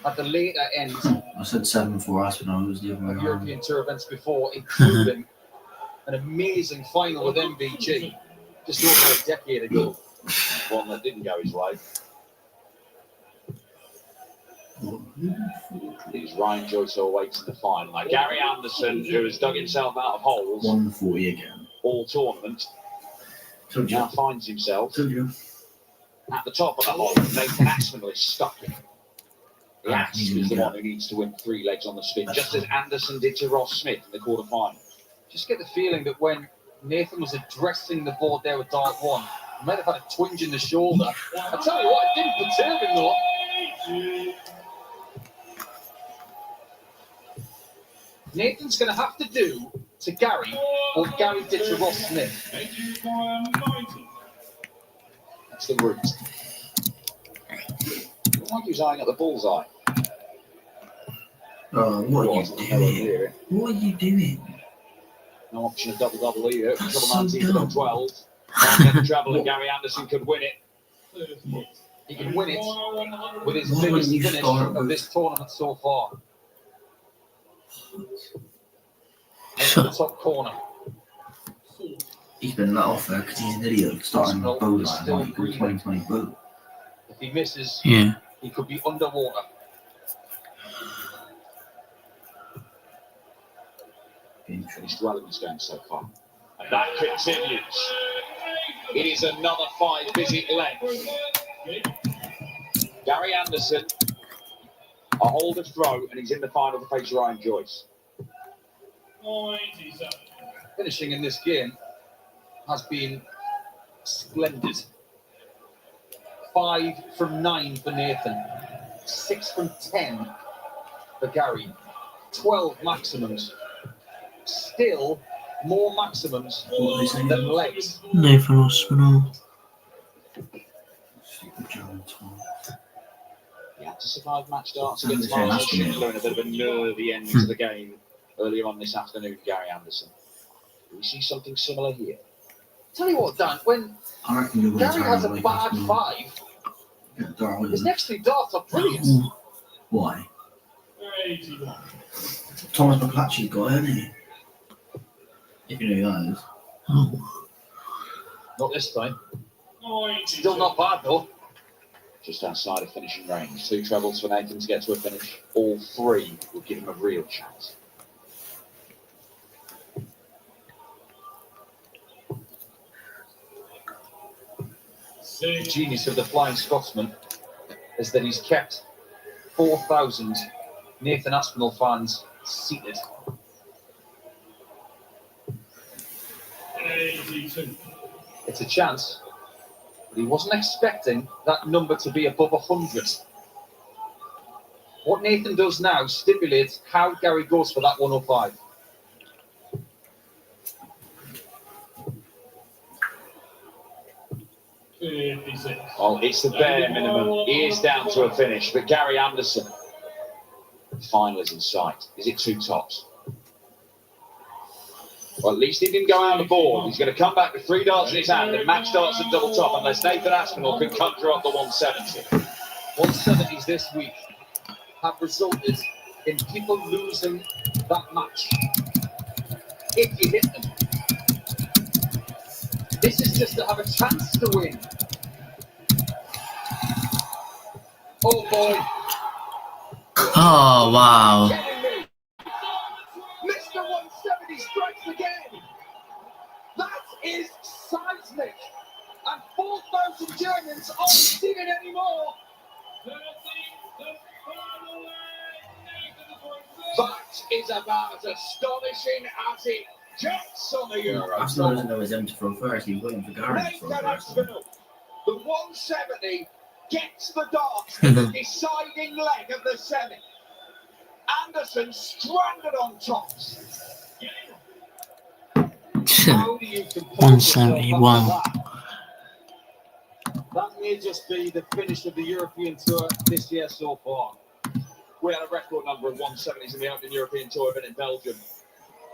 at the later end I said 7-4 Aspinall. It was the other way of around. European Tour events before, including an amazing final with MVG just over a decade ago. One that didn't go his way. It was Ryan Joyce who awaits in the final. Now, Gary Anderson, who has dug himself out of holes 140 again. all tournament, Told now you. finds himself Told you. at the top of the hole. Nathan Aspinall is stuck. The Axe is the one who needs to win 3 legs on the spin, just as Anderson did to Ross Smith in the quarterfinal. Just get the feeling that when Nathan was addressing the board there with dart 1, he might have had a twinge in the shoulder. I tell you what, it didn't perturb him though. Nathan's going to have to do to Gary, or Gary did to Ross Smith? That's the route. Like he was eyeing at the bullseye. Oh, what are Wasn't you nowhere doing? near it. What are you doing? No option of double either. That's Trouble so 19 for dumb. 12. Can't get the treble, and Gary Anderson could win it. He can win it with his Why biggest wouldn't you finish start of with- this tournament so far. Into the top corner. He's been let off there because he's an idiot starting a bow He's line still like a breathing. 2020 bow. If he misses, Yeah. he could be underwater. Finished well in this game so far. And that continues. It is another 5-visit leg. Gary Anderson, a holder throw, and he's in the final to face Ryan Joyce. Finishing in this game has been splendid. 5 from 9 for Nathan. 6 from 10 for Gary. 12 maximums. Still more maximums What are they saying? than legs. Nathan Aspinall. Stupid German twat. He had to survive match darts And against the same Marshall Aspinall. Schindler in a bit of a nervy end to the game earlier on this afternoon, Gary Anderson. Do we see something similar here? Tell you what, Dan, when I reckon you're going to Gary has a bad 5, his next 3 darts are brilliant. Why? Thomas McClatchy's got it, hasn't he? If you know who that is. Oh. Not this time. Still not bad though. Just outside of finishing range. 2 trebles for Nathan to get to a finish. All 3 will give him a real chance. The genius of the Flying Scotsman is that he's kept 4,000 Nathan Aspinall fans seated. 82. It's a chance, but he wasn't expecting that number to be above 100. What Nathan does now stipulates how Gary goes for that 105. Oh, it's the bare minimum. He is down to a finish, but Gary Anderson, the final is in sight. Is it 2 tops? Well, at least he didn't go out the board. He's going to come back with 3 darts in his hand and match darts at double top, unless Nathan Aspinall can conjure up the 170. 170s this week have resulted in people losing that match. If you hit them. This is just to have a chance to win. Oh boy. Oh, wow. Kidding me? Mr. 170 strikes again. That is seismic. And 4,000 Germans aren't seen it anymore. That is about as astonishing as it gets on the Euro. Aspinall doesn't know his M to throw first. He's waiting for Gary to throw Nathan first. Aspinall, the 170 gets the dart in the deciding leg of the semi. Anderson stranded on tops. How do you compose 170, yourself wow. after that? That may just be the finish of the European Tour this year so far. We had a record number of 170s in the Open European Tour event in Belgium.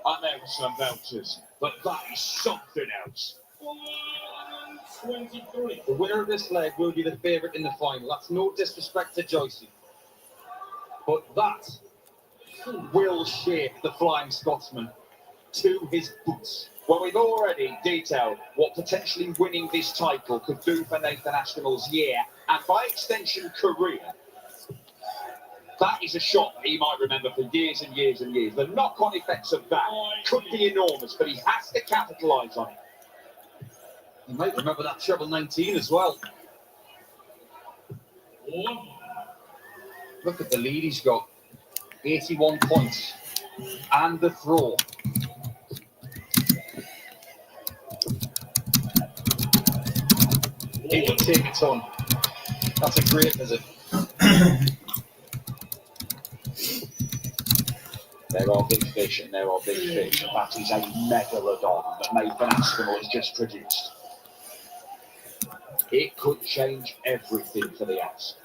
I'm there for some vouchers, but that is something else. 23. The winner of this leg will be the favourite in the final. That's no disrespect to Joyce. But that will shape the Flying Scotsman to his boots. Well, we've already detailed what potentially winning this title could do for Nathan Aspinall's year, and by extension, career. That is a shot that he might remember for years and years and years. The knock-on effects of that could be enormous, but he has to capitalise on it. You might remember that treble 19 as well. 1. Look at the lead he's got. 81 points. And the throw. He will take it on. That's a great visit. There are big fish and there are big fish. And that is a megalodon that Nathan Aspinall has just produced. It could change everything for the Asp.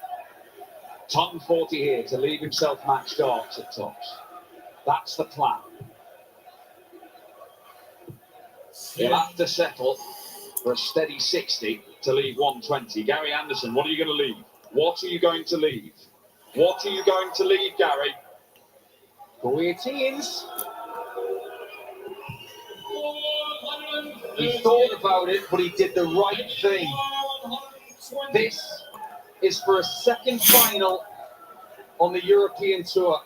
Ton 40 here to leave himself match darts at tops. That's the plan. He'll have to settle for a steady 60 to leave 120. Gary Anderson, what are you going to leave? What are you going to leave? What are you going to leave, Gary? Oh, it is. He thought about it, but he did the right thing. This is for a second final on the European Tour.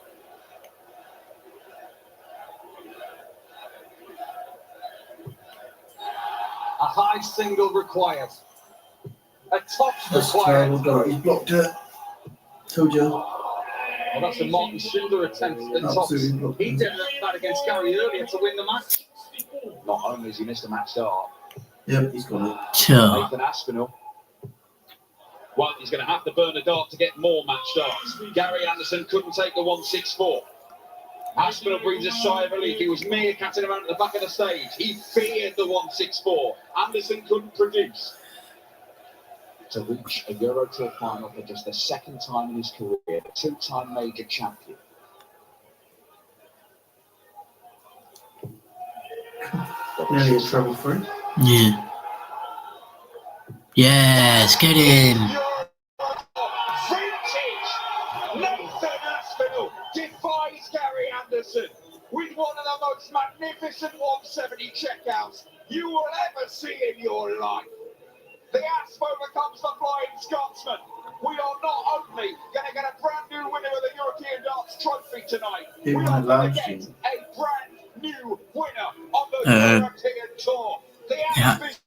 A high single required. A tops That's required. terrible dart. He's blocked it. Told you. Well, that's a Martin Schindler attempt at tops. Absolutely blocked He it. did that against Gary earlier to win the match. Not only has he missed a match start, Yep, he's got it. Sure. Nathan Aspinall. Well, he's going to have to burn a dart to get more match darts. Gary Anderson couldn't take the 164. Aspinall breathes a sigh of relief. He was meerkatting around at the back of the stage. He feared the 164. Anderson couldn't produce. To reach a Euro Tour final for just the second time in his career, a two-time major champion. Nearly a treble free. Yeah. Yes, get in. Vintage! Nathan Aspinall defies Gary Anderson with one of the most magnificent 170 checkouts you will ever see in your life. The Asp overcomes the Flying Scotsman. We are not only going to get a brand new winner of the European Darts Trophy tonight, He we won are it going to last get year. a brand new winner of the Uh, European Tour. The yeah. Asp is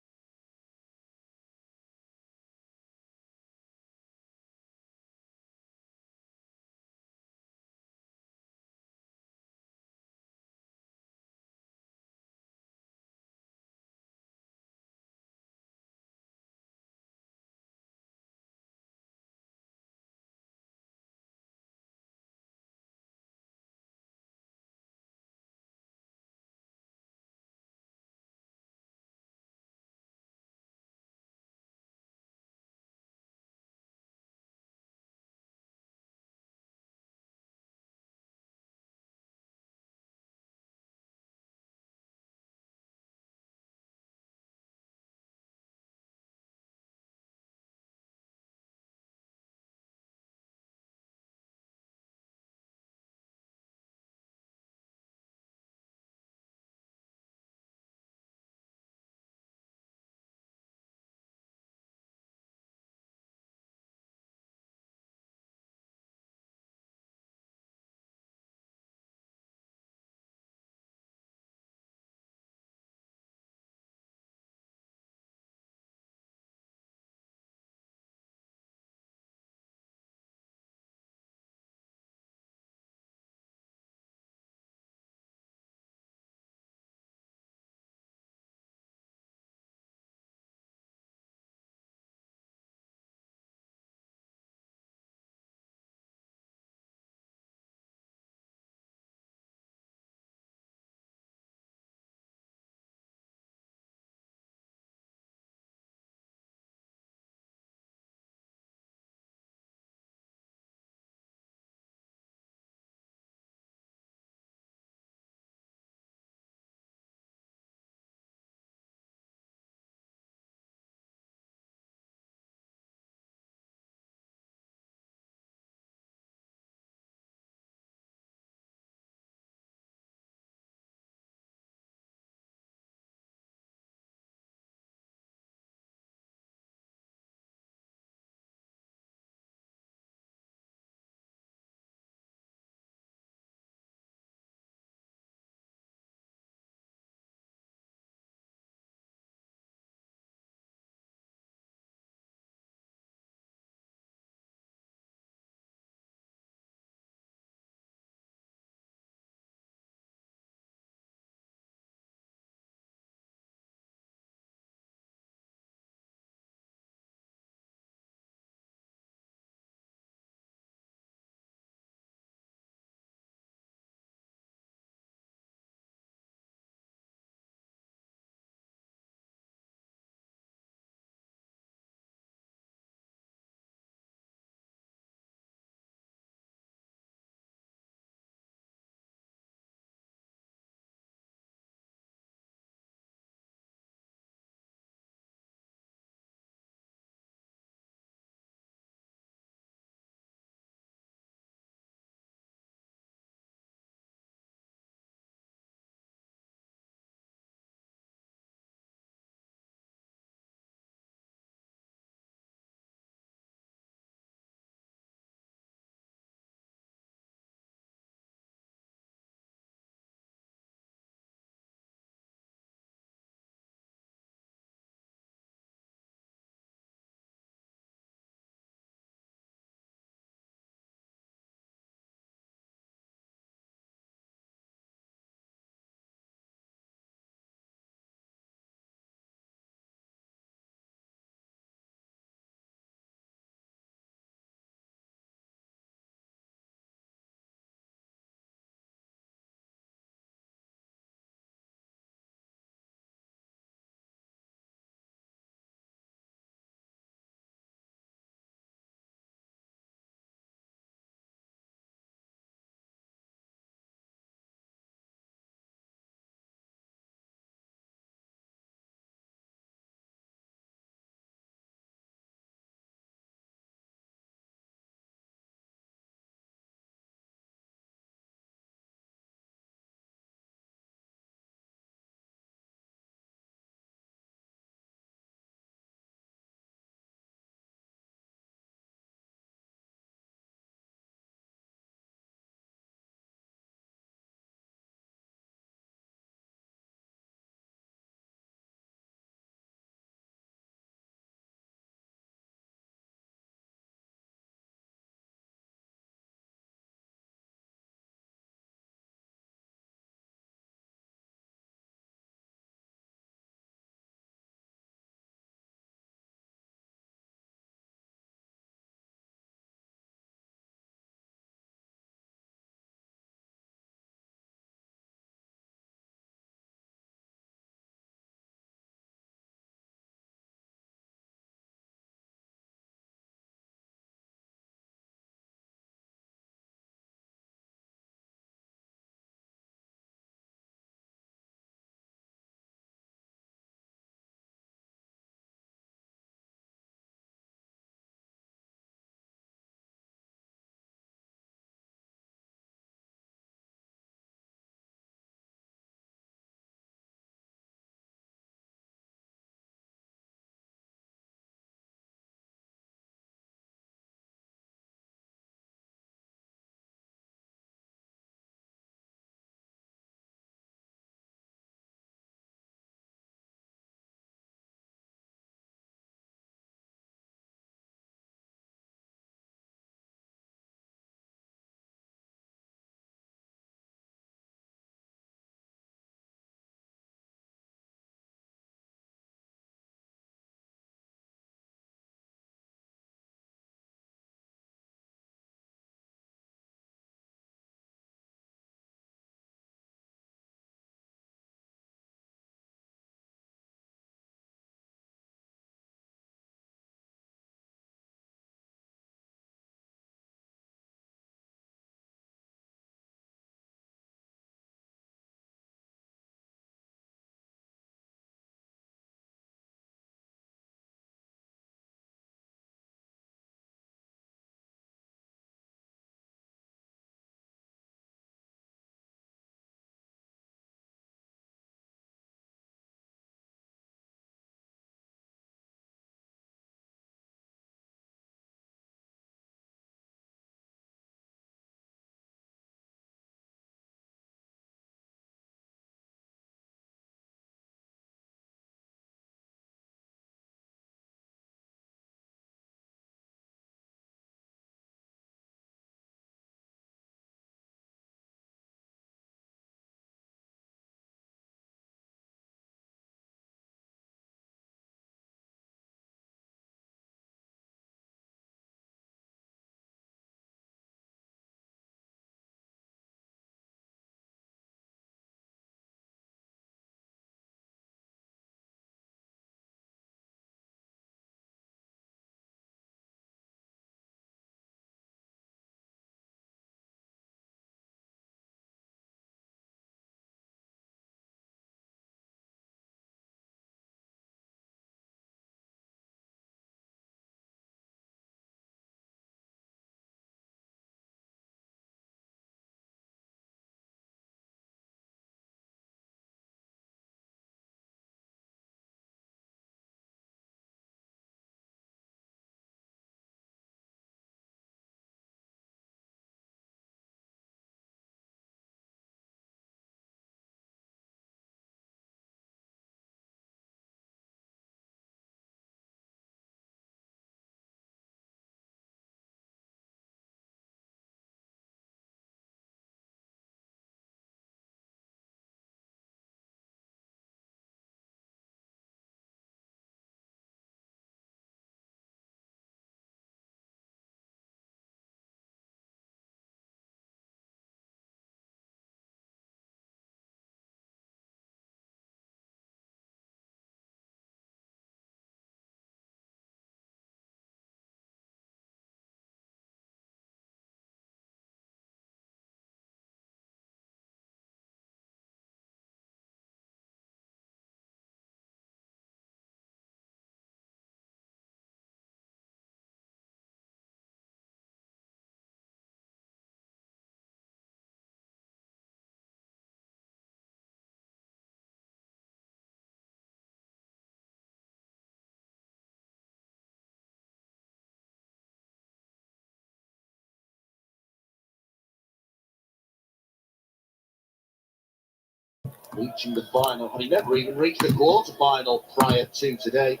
reaching the final. And he never even reached the quarter-final prior to today.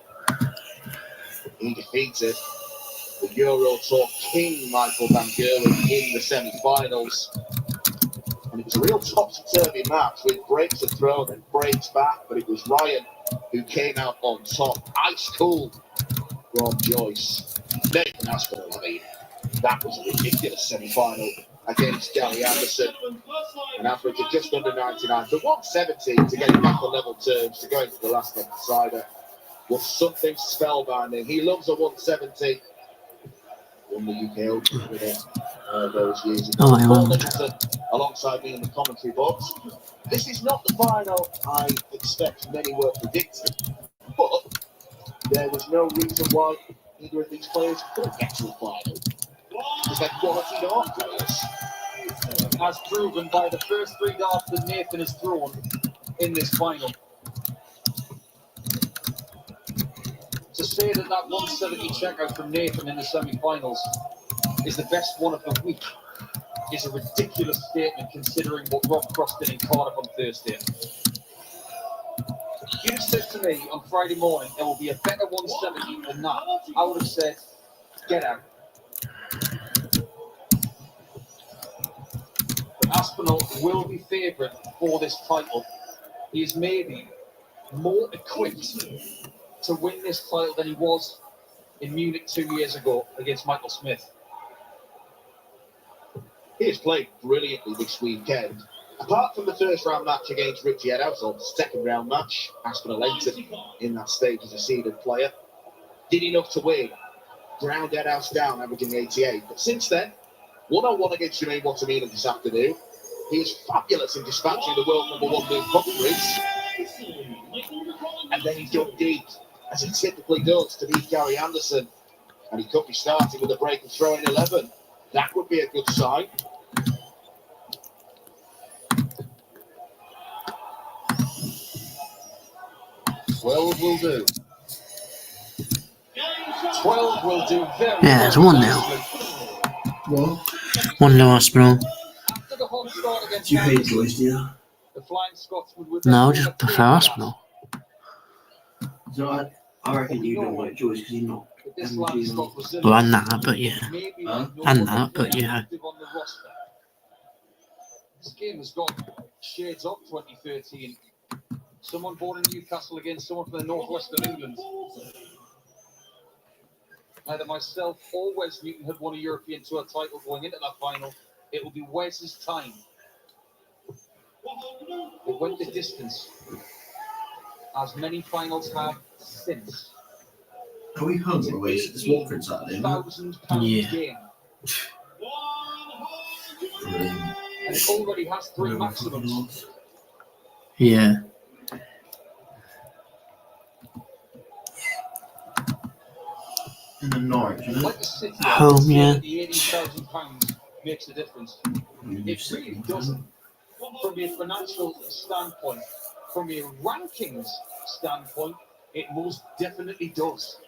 He defeated the Euro Tour king Michael van Gerwen in the semi-finals. And it was a real topsy-turvy match with breaks are thrown and breaks back, but it was Ryan who came out on top. Ice cool from Joyce. Nathan Aspinall, I mean, that was a ridiculous semi-final against Gary Anderson. An average of just under 99. The 170 to get it back on level terms to go into the last decider was something spellbinding. He loves a 170. Won the UK Open with it those years ago. Oh, I Paul remember. Nicholson alongside me in the commentary box. This is not the final I expect many were predicting, but there was no reason why either of these players couldn't get to the final. Because they're quality dart players. As proven by the first 3 darts that Nathan has thrown in this final. To say that 170 checkout from Nathan in the semi-finals is the best one of the week is a ridiculous statement considering what Rob Cross did in Cardiff on Thursday. If you'd have said to me on Friday morning there will be a better 170 than that, I would have said, get out. But Aspinall will be favourite for this title. He is maybe more equipped to win this title than he was in Munich 2 years ago against Michael Smith. He has played brilliantly this weekend. Apart from the first round match against Richie Edhouse, or the second round match, Aspinall entered in that stage as a seeded player. Did enough to win. Ground Edhouse down, averaging 88. But since then, 1-on-1 against Jermaine Wattermina this afternoon. He is fabulous in dispatching the world number 1 move Humphries. And then he dug deep, as he typically does, to beat Gary Anderson. And he could be starting with a break and throwing 11. That would be a good sign. Well, will do. 12 will do very Yeah, it's well. 1-0. What? 1-0 Aspinall. After the hot start against Do you hate Anderson, Joyce, do you? the Flying Scotsman would No, I then just win a prefer third Aspinall. So I reckon you don't like Joyce because he's not. But this Flying Scot was Well, and that, but yeah. maybe Huh? like no And other that, but player yeah. active on the roster. This game has got shades of 2013. Someone born in Newcastle against someone from the northwest of England. Either myself or Wes Newton had won a European Tour title going into that final. It will be Wes's time. It went the distance, as many finals have since. Are we home or away? It's Watford Saturday, isn't it? £1,000 Yeah. game. Brilliant. And it already has 3 maximums. Yeah. In the Norwich, isn't Like it? the city, Home, yeah. the £80,000 makes a difference. It really doesn't. From a financial standpoint, from a rankings standpoint, it most definitely does.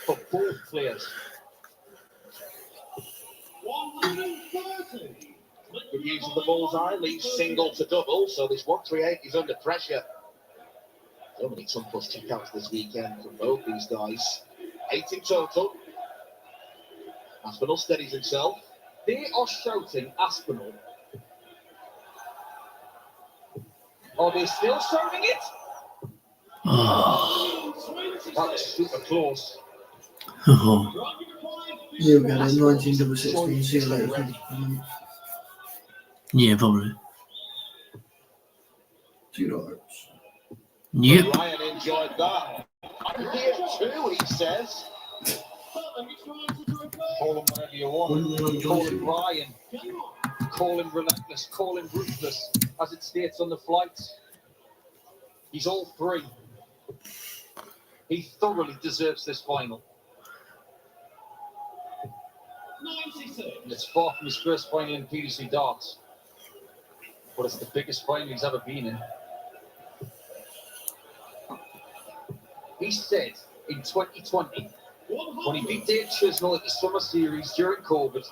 For both players. 130. Good use of the bullseye, leaves single to double, so this 138 is under pressure. So many ton plus checkouts this weekend from both these guys. 8 in total. Aspinall steadies himself. They are shouting Aspinall. Are they still shouting it? Oh. That was super close. Oh. Yeah, we had a 1966 see you later. Yeah, probably. $2. Yep. But Ryan enjoyed that. I'm here too, he says. Call him whatever you want. Call him Ryan. Call him relentless. Call him ruthless. As it states on the flight. He's all 3. He thoroughly deserves this final. 96. And it's far from his first final in PDC darts. But it's the biggest final he's ever been in. He said in 2020, when he beat Dave Chisnall at the Summer Series during COVID,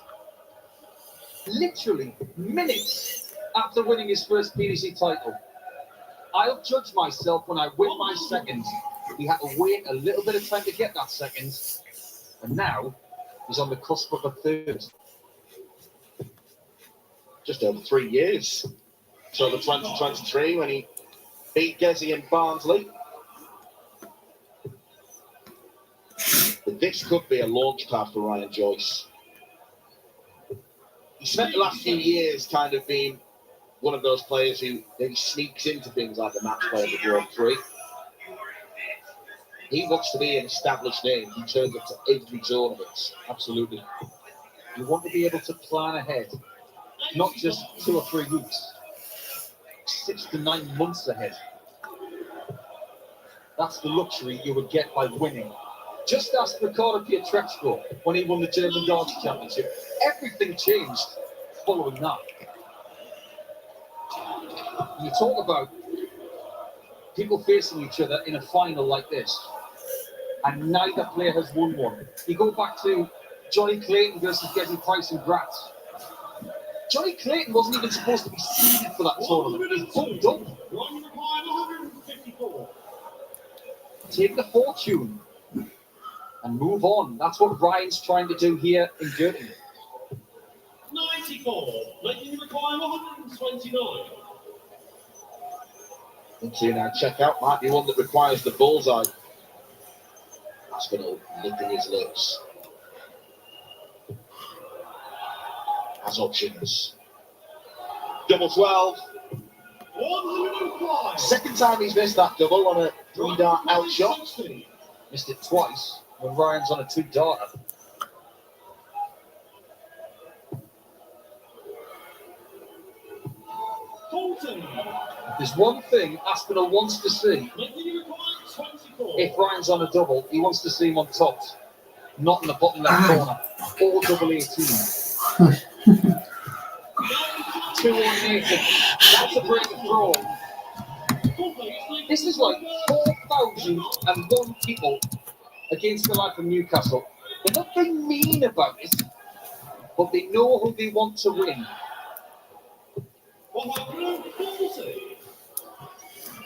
literally minutes after winning his first PDC title, I'll judge myself when I win my second. He had to wait a little bit of time to get that second, and now he's on the cusp of a third. Just over 3 years. So the 2023 when he beat Gezi and Barnsley. But this could be a launch pad for Ryan Joyce. He spent the last few years kind of being one of those players who maybe sneaks into things like the match play of the World 3. He wants to be an established name. He turns up to every tournament. Absolutely. You want to be able to plan ahead, not just 2 or 3 weeks, 6 to 9 months ahead. That's the luxury you would get by winning. Just ask Ricardo Pietreczko when he won the German Darts Championship. Everything changed following that. You talk about people facing each other in a final like this, and neither player has won one. You go back to Johnny Clayton versus Gezi Price and Graz. Johnny Clayton wasn't even supposed to be seeded for that tournament. He fucked up. Take the fortune and move on. That's what Ryan's trying to do here in Gottingen. 94, making the require 129. Into now check out might be one that requires the bullseye. Aspinall licking his lips. Has options. Double 12. 105. Second time he's missed that double on a 3-dart outshot. Missed it twice when Ryan's on a 2-darter. There's one thing Aspinall wants to see. If Ryan's on a double, he wants to see him on top, not in the bottom left corner, or double 18. 218. That's a break of throw. This is like 4,001 people against the life of Newcastle. They're not being mean about it, but they know who they want to win. 140.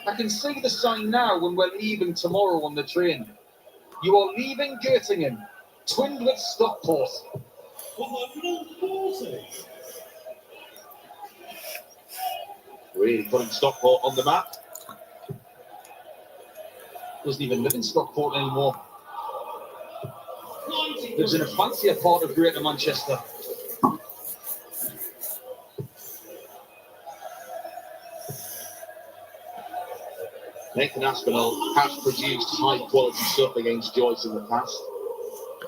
I can see the sign now when we're leaving tomorrow on the train. You are leaving Gottingen, twinned with Stockport. 140. Really putting Stockport on the map. Doesn't even live in Stockport anymore. 90. Lives in a fancier part of Greater Manchester. Nathan Aspinall has produced high-quality stuff against Joyce in the past.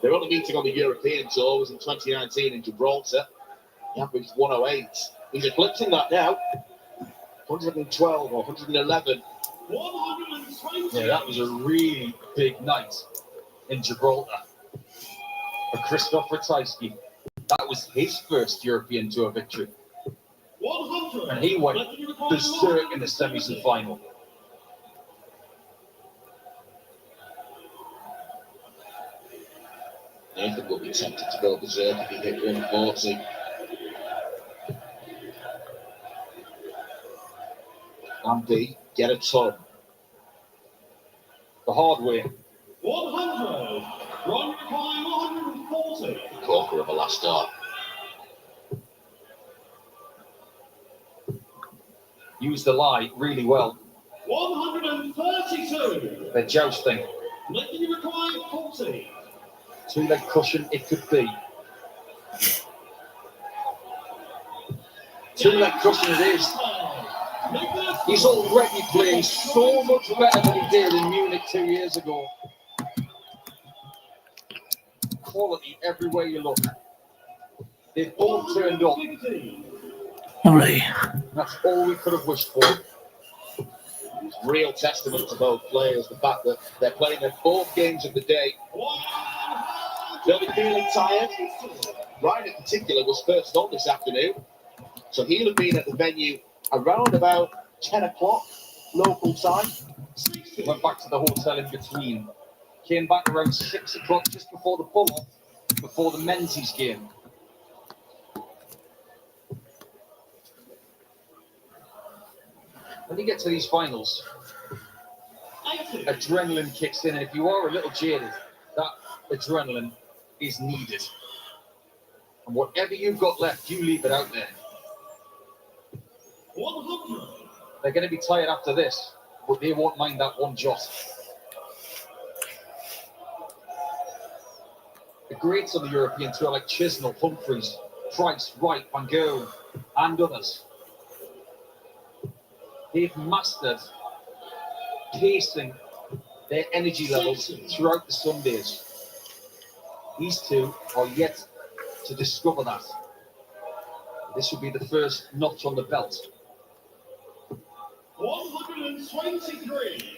Their only meeting on the European Tour was in 2019 in Gibraltar. He averaged 108. He's eclipsing that now. 112 or 111. 120. Yeah, that was a really big night in Gibraltar for Christoph Ratajski. That was his first European Tour victory. 100. And he went berserk in the semis and final. Nathan will be tempted to go berserk if he hit 140. And B, get a ton. The hard way. 100. Run require 140. Corker of a last start. Used the lie really well. 132. They're jousting. Making you require 40. 2-leg cushion it could be. 2-leg cushion it is. He's already playing so much better than he did in Munich 2 years ago. Quality everywhere you look. They've both turned up. Lovely. That's all we could have wished for. It's real testament to both players, the fact that they're playing their 4th games of the day. They'll be feeling tired. Ryan in particular was first on this afternoon, so he'll have been at the venue around about 10 o'clock local time. Went back to the hotel in between. Came back around 6 o'clock just before the pull-off, before the Menzies game. When you get to these finals, adrenaline kicks in, and if you are a little jaded, that adrenaline is needed. And whatever you've got left, you leave it out there. They're going to be tired after this, but they won't mind that one jot. The greats on the European tour like Chisnell, Humphries, Price, Wright, Van Gerwen, and others, they've mastered pacing their energy levels throughout the Sundays. These two are yet to discover that. This will be the first notch on the belt. 123.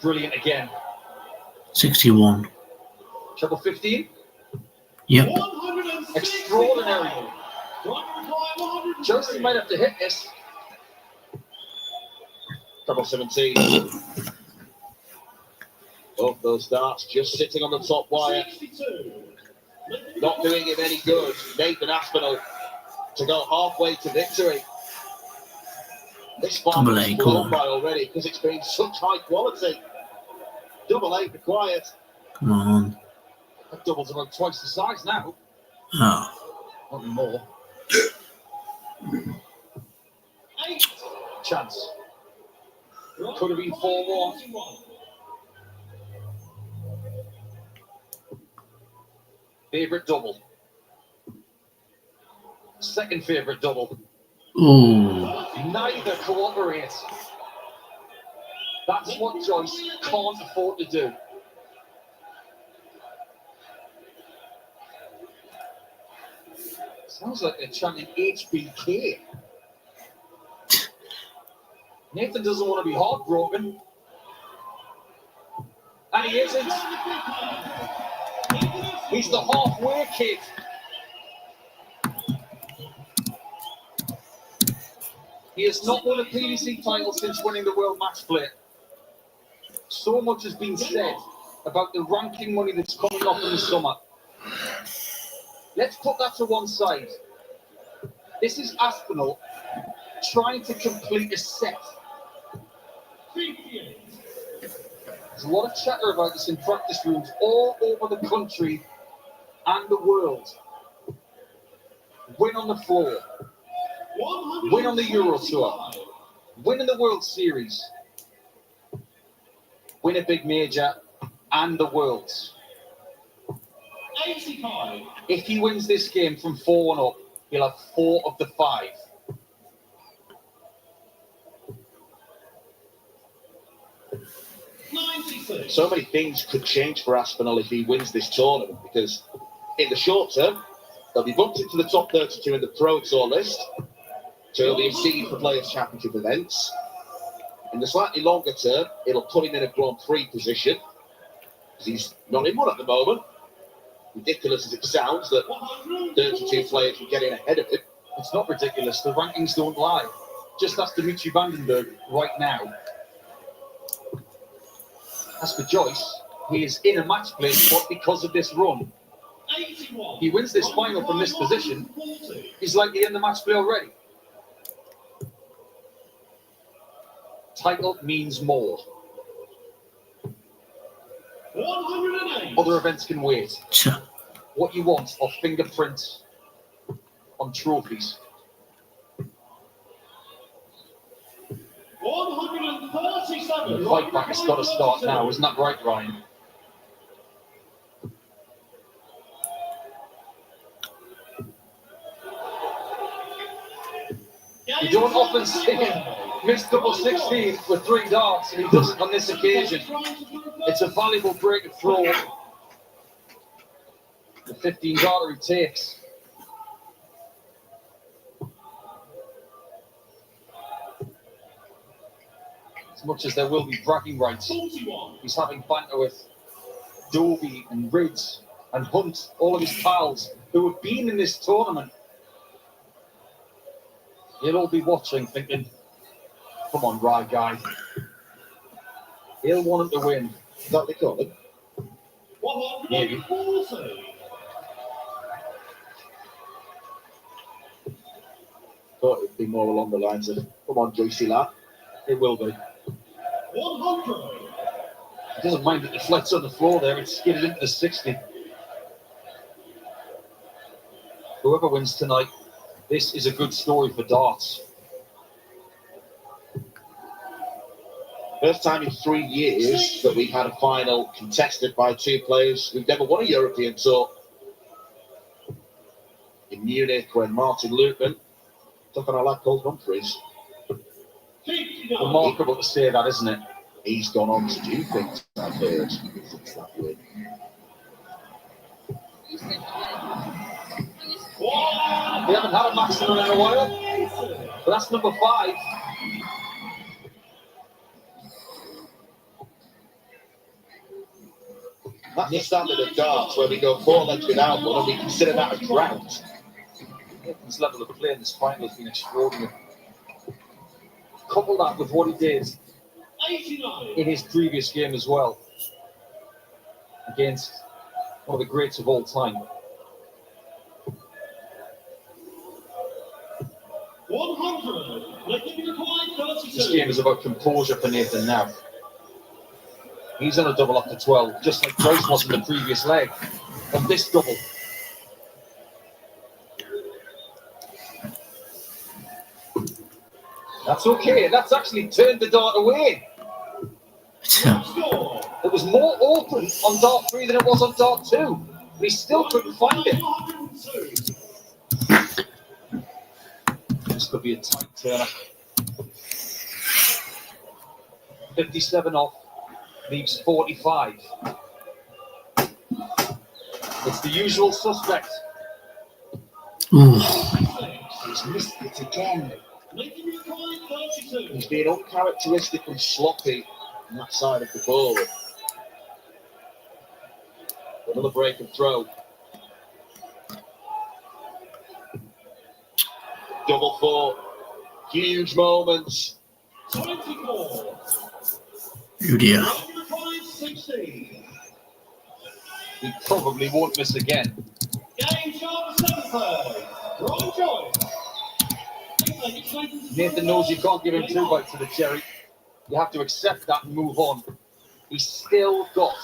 Brilliant again. 61. Treble 15. Yep. Extraordinary. Joyce might have to hit this. Treble 17. Both those darts just sitting on the top wire. Not doing him any good. Nathan Aspinall to go halfway to victory. This Double fight A, is come full on. on by already because it's been such high quality. Double 8 required. Come on. That double's about twice the size now. Oh. Not anymore. Chance. Could have been 4-1. Favourite double. Second favourite double. Ooh. Neither cooperate. That's what Joyce can't afford to do. Sounds like they're chanting HBK. Nathan doesn't want to be heartbroken. And he isn't. He's the halfway kid. He has not won a PDC title since winning the World Match Play. So much has been said about the ranking money that's coming up in the summer. Let's put that to one side. This is Aspinall trying to complete a set. There's a lot of chatter about this in practice rooms all over the country and the world. Win on the floor. Win on the Euro Tour. Win in the World Series. Win a big major and the Worlds. 85. If he wins this game from 4-1 up, he'll have 4 of the 5. So many things could change for Aspinall if he wins this tournament because in the short term, they'll be bumped into the top 32 in the Pro Tour list, so he'll be a seed for Players' Championship events. In the slightly longer term, it'll put him in a Grand Prix position because he's not in one at the moment. Ridiculous as it sounds that 32 players will get in ahead of him. It's not ridiculous. The rankings don't lie. Just ask Dimitri Vandenberg right now. As for Joyce, he is in a match play spot because of this run. 81. He wins this final from this position, he's likely in the match play already. Title means more. 108. Other events can wait. Ch- What you want are fingerprints on trophies. 137. The fight back has got to start now, isn't that right, Ryan? You don't often see him miss double 16 with 3 darts, and he does it on this occasion. It's a valuable break of throw. The 15 darter he takes. As much as there will be bragging rights, 41. he's having banter with Dovey and Ridge and Hunt, all of his pals who have been in this tournament. They'll all be watching thinking, come on, Rye guy. He'll want him to win. Is that what they call it? 140. Thought it'd be more along the lines of, come on, Joyce, lad. It will be. 100. He doesn't mind it deflects on the floor there. It's skidded into the 60. Whoever wins tonight, this is a good story for darts. First time in 3 years that we've had a final contested by two players who've never won a European Tour. In Munich, when Martin Lutman took on a lad called Humphries. Remarkable to say that, isn't it? He's gone on to do things, I've heard, since that win. We haven't had a maximum in a while, but that's number 5. That's the standard of darts, where we go 4 legs without one, and we consider that a drought. His level of play in this final has been extraordinary. Couple that with what he did 89. in his previous game as well, against one of the greats of all time. 100. Let them be required 32. This game is about composure for Nathan now. He's on a double after 12, just like Joyce was in the previous leg. On this double. That's okay. That's actually turned the dart away. Score. It was more open on dart 3 than it was on dart 2. But he still couldn't find it. 102. This could be a tight turner. 57 off. Leaves 45. It's the usual suspect. Ooh. He's missed it again. Let them be required 32. He's been uncharacteristically sloppy on that side of the board. Another break and throw. Double 4. Huge moments. 24. Oh dear. Let them be required 16. He probably won't miss again. Game sharp 7-3. Ron Joyce. Nathan knows you can't give him 2 bites of the cherry. You have to accept that and move on. He's still got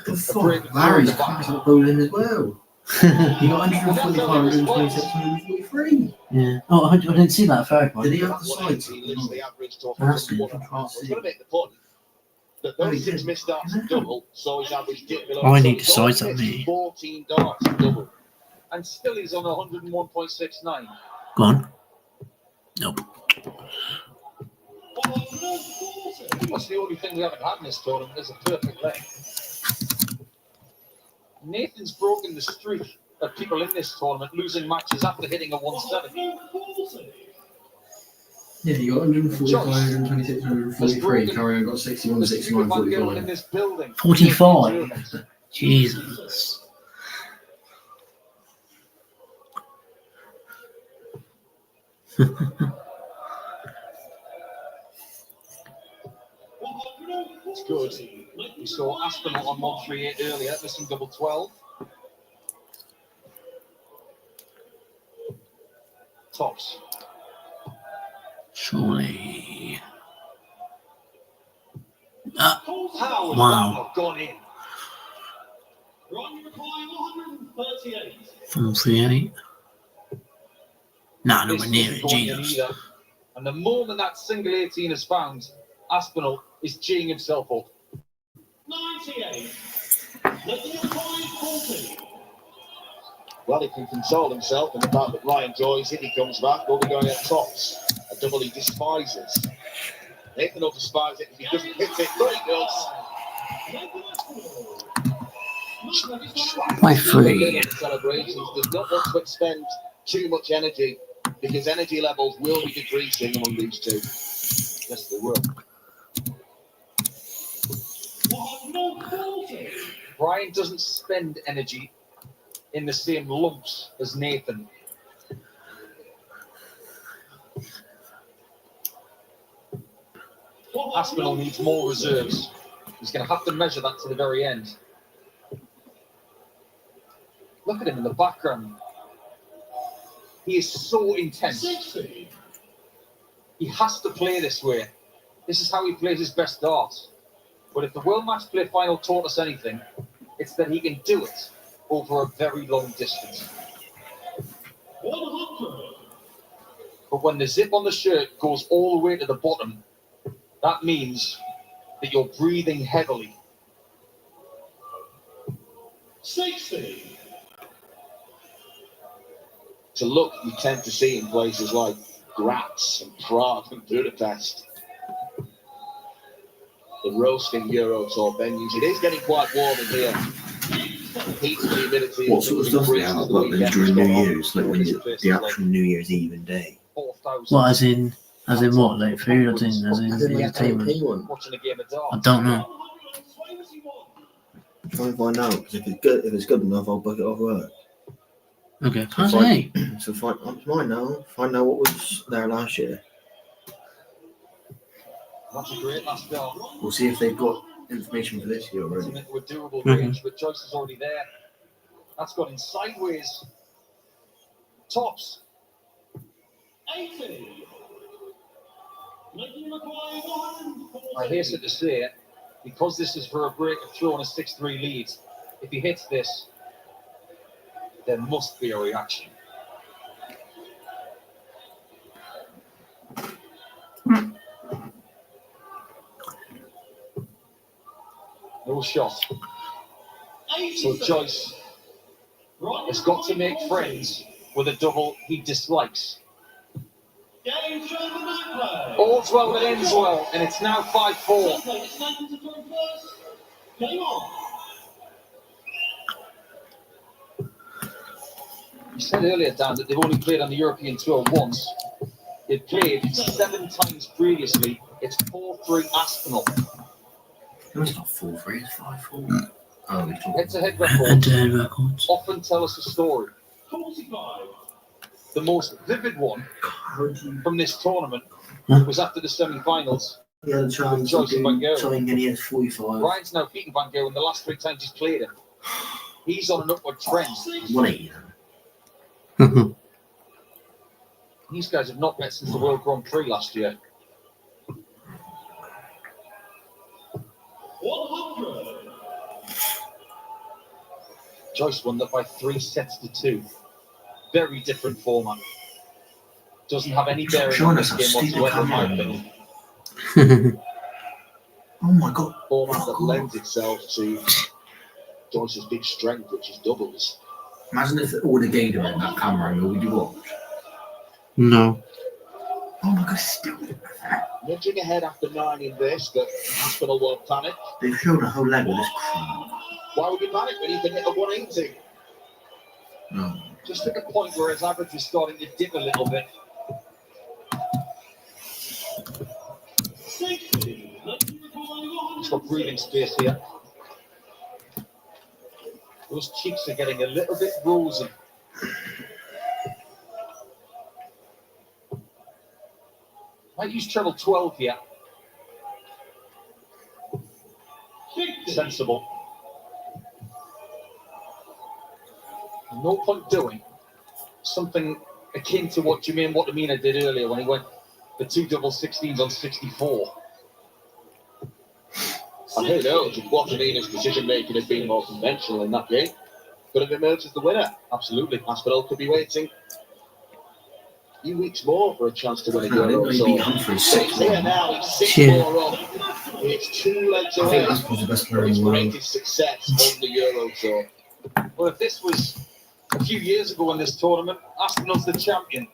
The a fuck? break and throw in Larry's the back. class got bowling as well. He got 145, 126, 143. Yeah. Oh, I didn't see that third one. Did he have the sides? He lifts the average to That's good. 1.5. I was going to make the point that those 6 missed darts in double, so his average dipped below. Oh, I so need he's to size only up missed me. 14 darts in double. And still he's on 101.69. Go on. Nope. 140. That's the only thing we haven't had in this tournament is a perfect leg. Nathan's broken the streak of people in this tournament losing matches after hitting a 170. 140. Yeah, you got 145, 126, 143. Carrier got 61, There's 61, Van Gerwen in 45. this building. 45. Jesus. It's good. We saw Aspinall on 138 earlier, missing double 12. Tops. Surely. How has Wow. that not gone in? Ron required 138. From 38. Nah, This nowhere near isn't it. going in Jesus. either. And the moment that single 18 is found, Aspinall is geeing himself up. 98. Let them be required 40. Well, he can console himself in the fact that Ryan Joyce, if he comes back, will be going at tops. A double he despises. Nathan will despise it if he doesn't hit it, but he does. By 3. Celebrations does not want to expend too much energy because energy levels will be decreasing among these two. Yes, they will. 140. Brian doesn't spend energy in the same lumps as Nathan. Aspinall needs more reserves. He's going to have to measure that to the very end. Look at him in the background. He is so intense. 60. He has to play this way. This is how he plays his best darts. But if the World Match Play Final taught us anything, it's that he can do it over a very long distance. 100. But when the zip on the shirt goes all the way to the bottom, that means that you're breathing heavily. 60. It's a look you tend to see in places like Graz and Prague and Budapest. The roasting Euro Tour venues. It is getting quite warm in here. Heat and humidity. What sort of stuff do you have like then during New Year's, like when the actual New Year's Eve and day? 4,000. What, as in what, like food, or as in As in like entertainment? AP one. Watching a game of I darts. don't know. 121. Try and find out, because if it's good enough, I'll book it off work. Okay, how's it? So find it's mine now. Find out what was there last year. That's a great last dart. We'll see if they've got information for this year already. Into a doable Mhm. range, but Joyce is already there. That's gone in sideways. Tops. 80. Making him acquire 140. I hasten to say it, because this is for a break of throw on a 6-3 lead, if he hits this, there must be a reaction. No shot. 80. So Joyce has got to make friends with a double he dislikes. Game show the back row. All's well that ends well, and it's now 5-4. It's taken to throw first. Game on. You said earlier, Dan, that they've only played on the European Tour once. They've played 7 times previously. It's 4-3 Aspinall. No, it's not 4-3, it's 5-4. Oh, we're talking. Head-to-head records Head-to-head records. often tell us a story. 45. The most vivid one from this tournament Huh? was after the semi-finals. He had a chance Joyce to and Van do Gerwen. something and he has 45. Ryan's now beaten Van Gerwen the last 3 times he's played him. He's on an upward trend. 180 These guys have not met since the World Grand Prix last year. 100. Joyce won that by 3-2. Very different format. Doesn't have any bearing Showing on us this how game stupid whatsoever, in my camera. opinion. Oh my god. Format that lends itself to Joyce's big strength, which is doubles. Imagine if all the gator in that camera angle, would you watch? No. Oh my god, still. Nudging ahead after 9 in this, that Aspinall won't panic. They've shown a whole leg with this crap. Why would you panic when you can hit a 180? No. Just at the point where his average is starting to dip a little bit. 60. Making him acquire He's got breathing space here. Those cheeks are getting a little bit rosy. Might use treble 12 here. 50. Sensible. No point doing something akin to what Jermaine Wattamina did earlier when he went the 2 double 16s on 64. And who knows if Guatamina's decision making had been more conventional in that game, could have emerged as the winner. Absolutely. Aspinall could be waiting a few weeks more for a chance to win a No, I didn't Euro know he beat Tour. Humphries But it's here 6-1. now, he's 6 Yeah. more up. It's 2 legs I away think Aspinall's the best player for in his the world. greatest success on the Euro Tour. Well, if this was a few years ago in this tournament, Aspinall's the champion.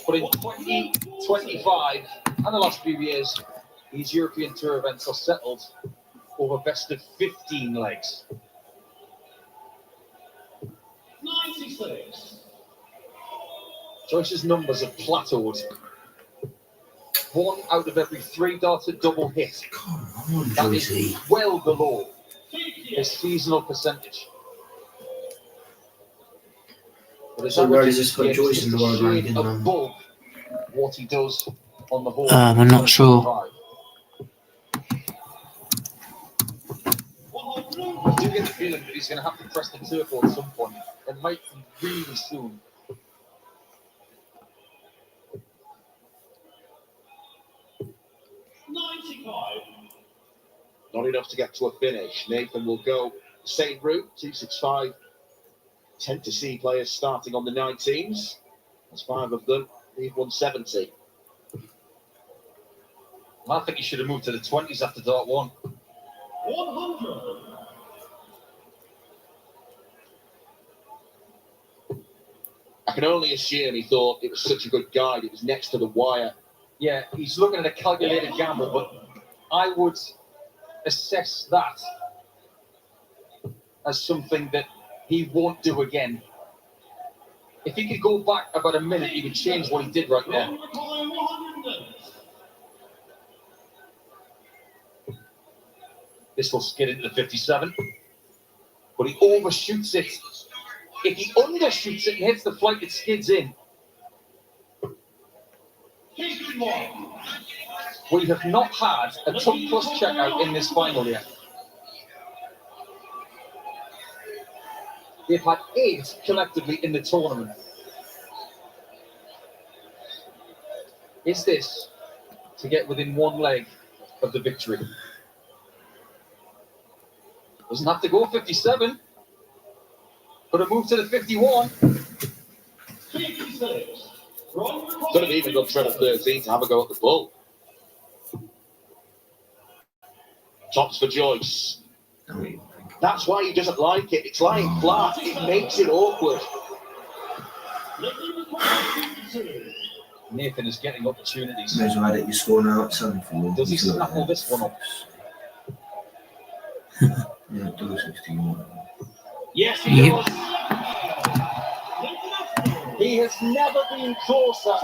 But in 2025 and the last few years, these European Tour events are settled over best of 15 legs. 96. Joyce's numbers have plateaued. 1 out of every 3 darted double hit. Come on, That Joyce. is well below 50. his seasonal percentage. But his So where average does this is put Joyce in the world shade ranking, above what he does on the whole. I'm not sure. 25. 100. I do get the feeling that he's going to have to press the turbo at some point. It might be really soon. Not enough to get to a finish. Nathan will go the same route, 265. Tend to see players starting on the 19s. There's 5 of them. Leave 170. Well, I think he should have moved to the 20s after dart 1. 100. I can only assume he thought it was such a good guide. It was next to the wire. Yeah, he's looking at a calculated gamble, but I would assess that as something that he won't do again. If he could go back about a minute, he would change what he did right there. This will skid into the 57, but he overshoots it. If he undershoots it and hits the flight, it skids in. We have not had a top plus checkout in this final yet. They've had 8 collectively in the tournament. Is this to get within 1 leg of the victory? Doesn't have to go 57. Could have moved to the 51. 56. Could have even gone treble 13 to have a go at the bull. Tops for Joyce. That's why he doesn't like it. It's lying flat. It makes it awkward. Nathan is getting opportunities. May as well edit your score now at 7 for you. Does he snaffle this one up? Yeah, double 61. Yes, he Yep. does. He has never been closer I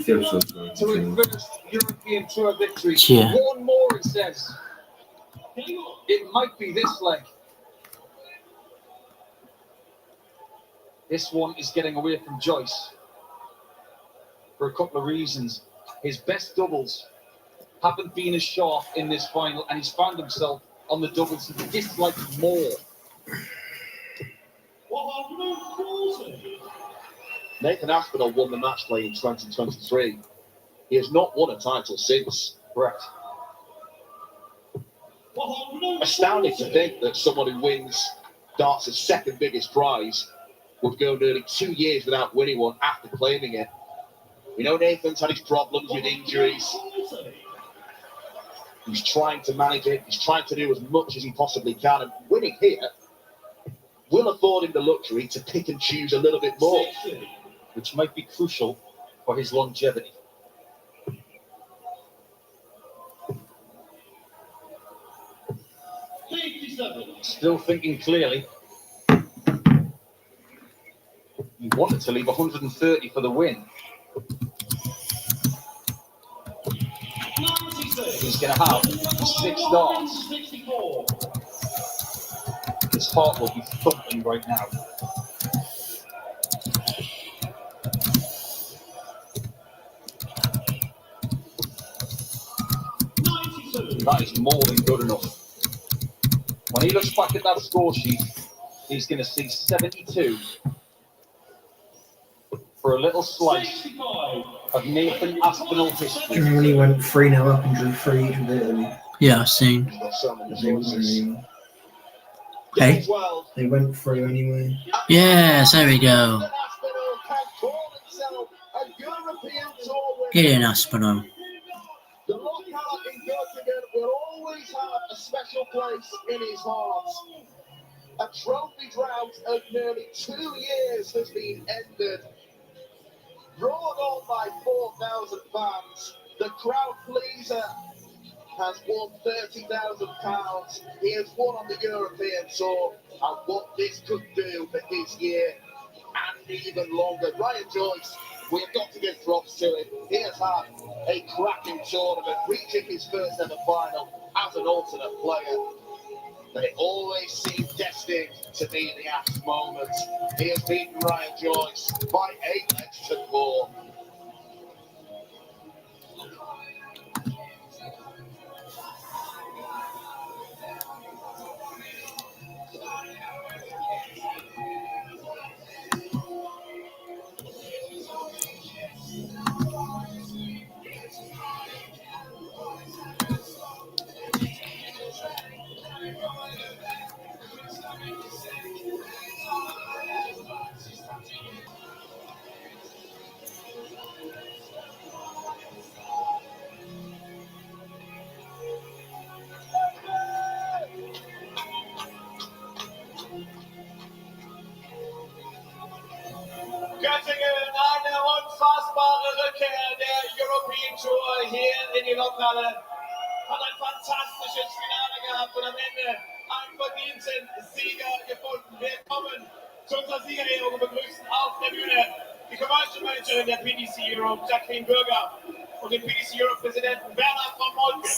feel so sorry. to his first European Tour victory. Yeah. 1 more, it says. It might be this leg. This one is getting away from Joyce for a couple of reasons. His best doubles haven't been as sharp in this final, and he's found himself on the doubles he dislikes more. 140. Nathan Aspinall won the match play in 2023. He has not won a title since. Correct. Astounding to think that someone who wins darts' second biggest prize would go nearly 2 years without winning one after claiming it. We know Nathan's had his problems with injuries. He's trying to manage it. He's trying to do as much as he possibly can. And winning here will afford him the luxury to pick and choose a little bit more, Which might be crucial for his longevity. Still thinking clearly. He wanted to leave 130 for the win. He's going to have 6 darts. His heart will be thumping right now. That is more than good enough. When he looks back at that score sheet, he's going to see 72 for a little slice of Nathan Aspinall history. Germany went 3-0 up and drew 3 each with Italy. Yeah, I've seen. He's got so many They choices. won. Hey. Well, They went through anyway. Yes, there we go. Nathan Aspinall can call himself a European Tour winner. Get in, Aspinall. The lockout in Gottingen will always have a special place in his heart. A trophy drought of nearly 2 years has been ended. Roared on by 4,000 fans, the crowd pleaser has won £30,000. He has won on the European Tour, and what this could do for his year and even longer. Ryan Joyce, we have got to give props to him. He has had a cracking tournament, reaching his first ever final as an alternate player. But it always seemed destined to be the Ashe moment. He has beaten Ryan Joyce by 8 legs to 4. European Tour hier in die Lokale. Hat ein fantastisches Finale gehabt und am Ende einen verdienten Sieger gefunden. Wir kommen zu unserer Siegerehrung und begrüßen auf der Bühne die Commercial Managerin der PDC Europe, Jacqueline Bürger, und den PDC Europe Präsidenten Bernhard von Moltke.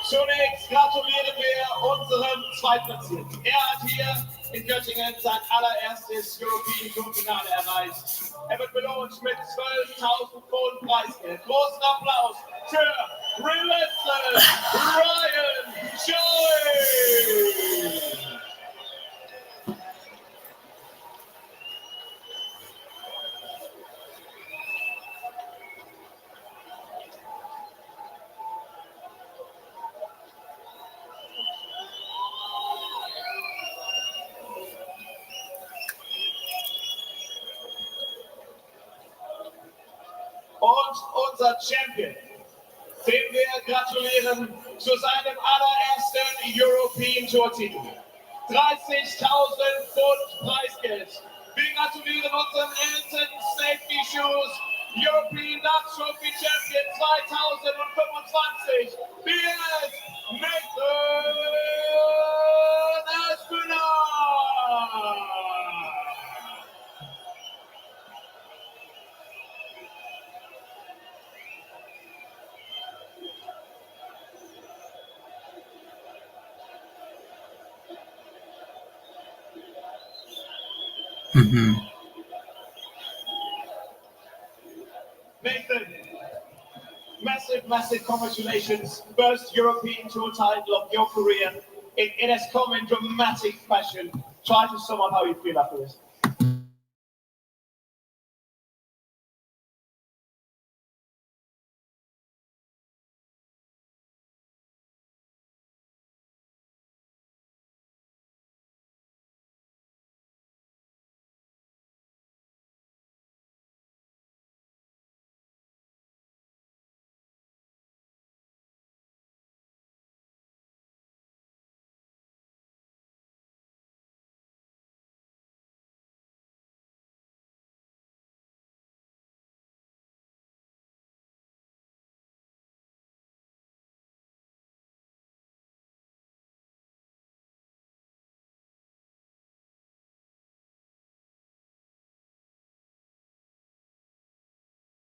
Zunächst gratulieren wir unserem Zweitplatzierten. Er hat hier in Göttingen sein allererstes European Tour Finale erreicht. Er wird belohnt mit 12.000 Pfund Preisgeld. Großen Applaus für Relentless Ryan Joyce! Und unser Champion, dem wir gratulieren zu seinem allerersten European Tour Titel. 30.000 Pfund Preisgeld. Wir gratulieren unserem Elton Safety Shoes European Dart Trophy Champion 2025. Beard Nathan Aspinall. Nathan, massive congratulations. First European Tour title of your career. It has come in dramatic fashion. Try to sum up how you feel after this.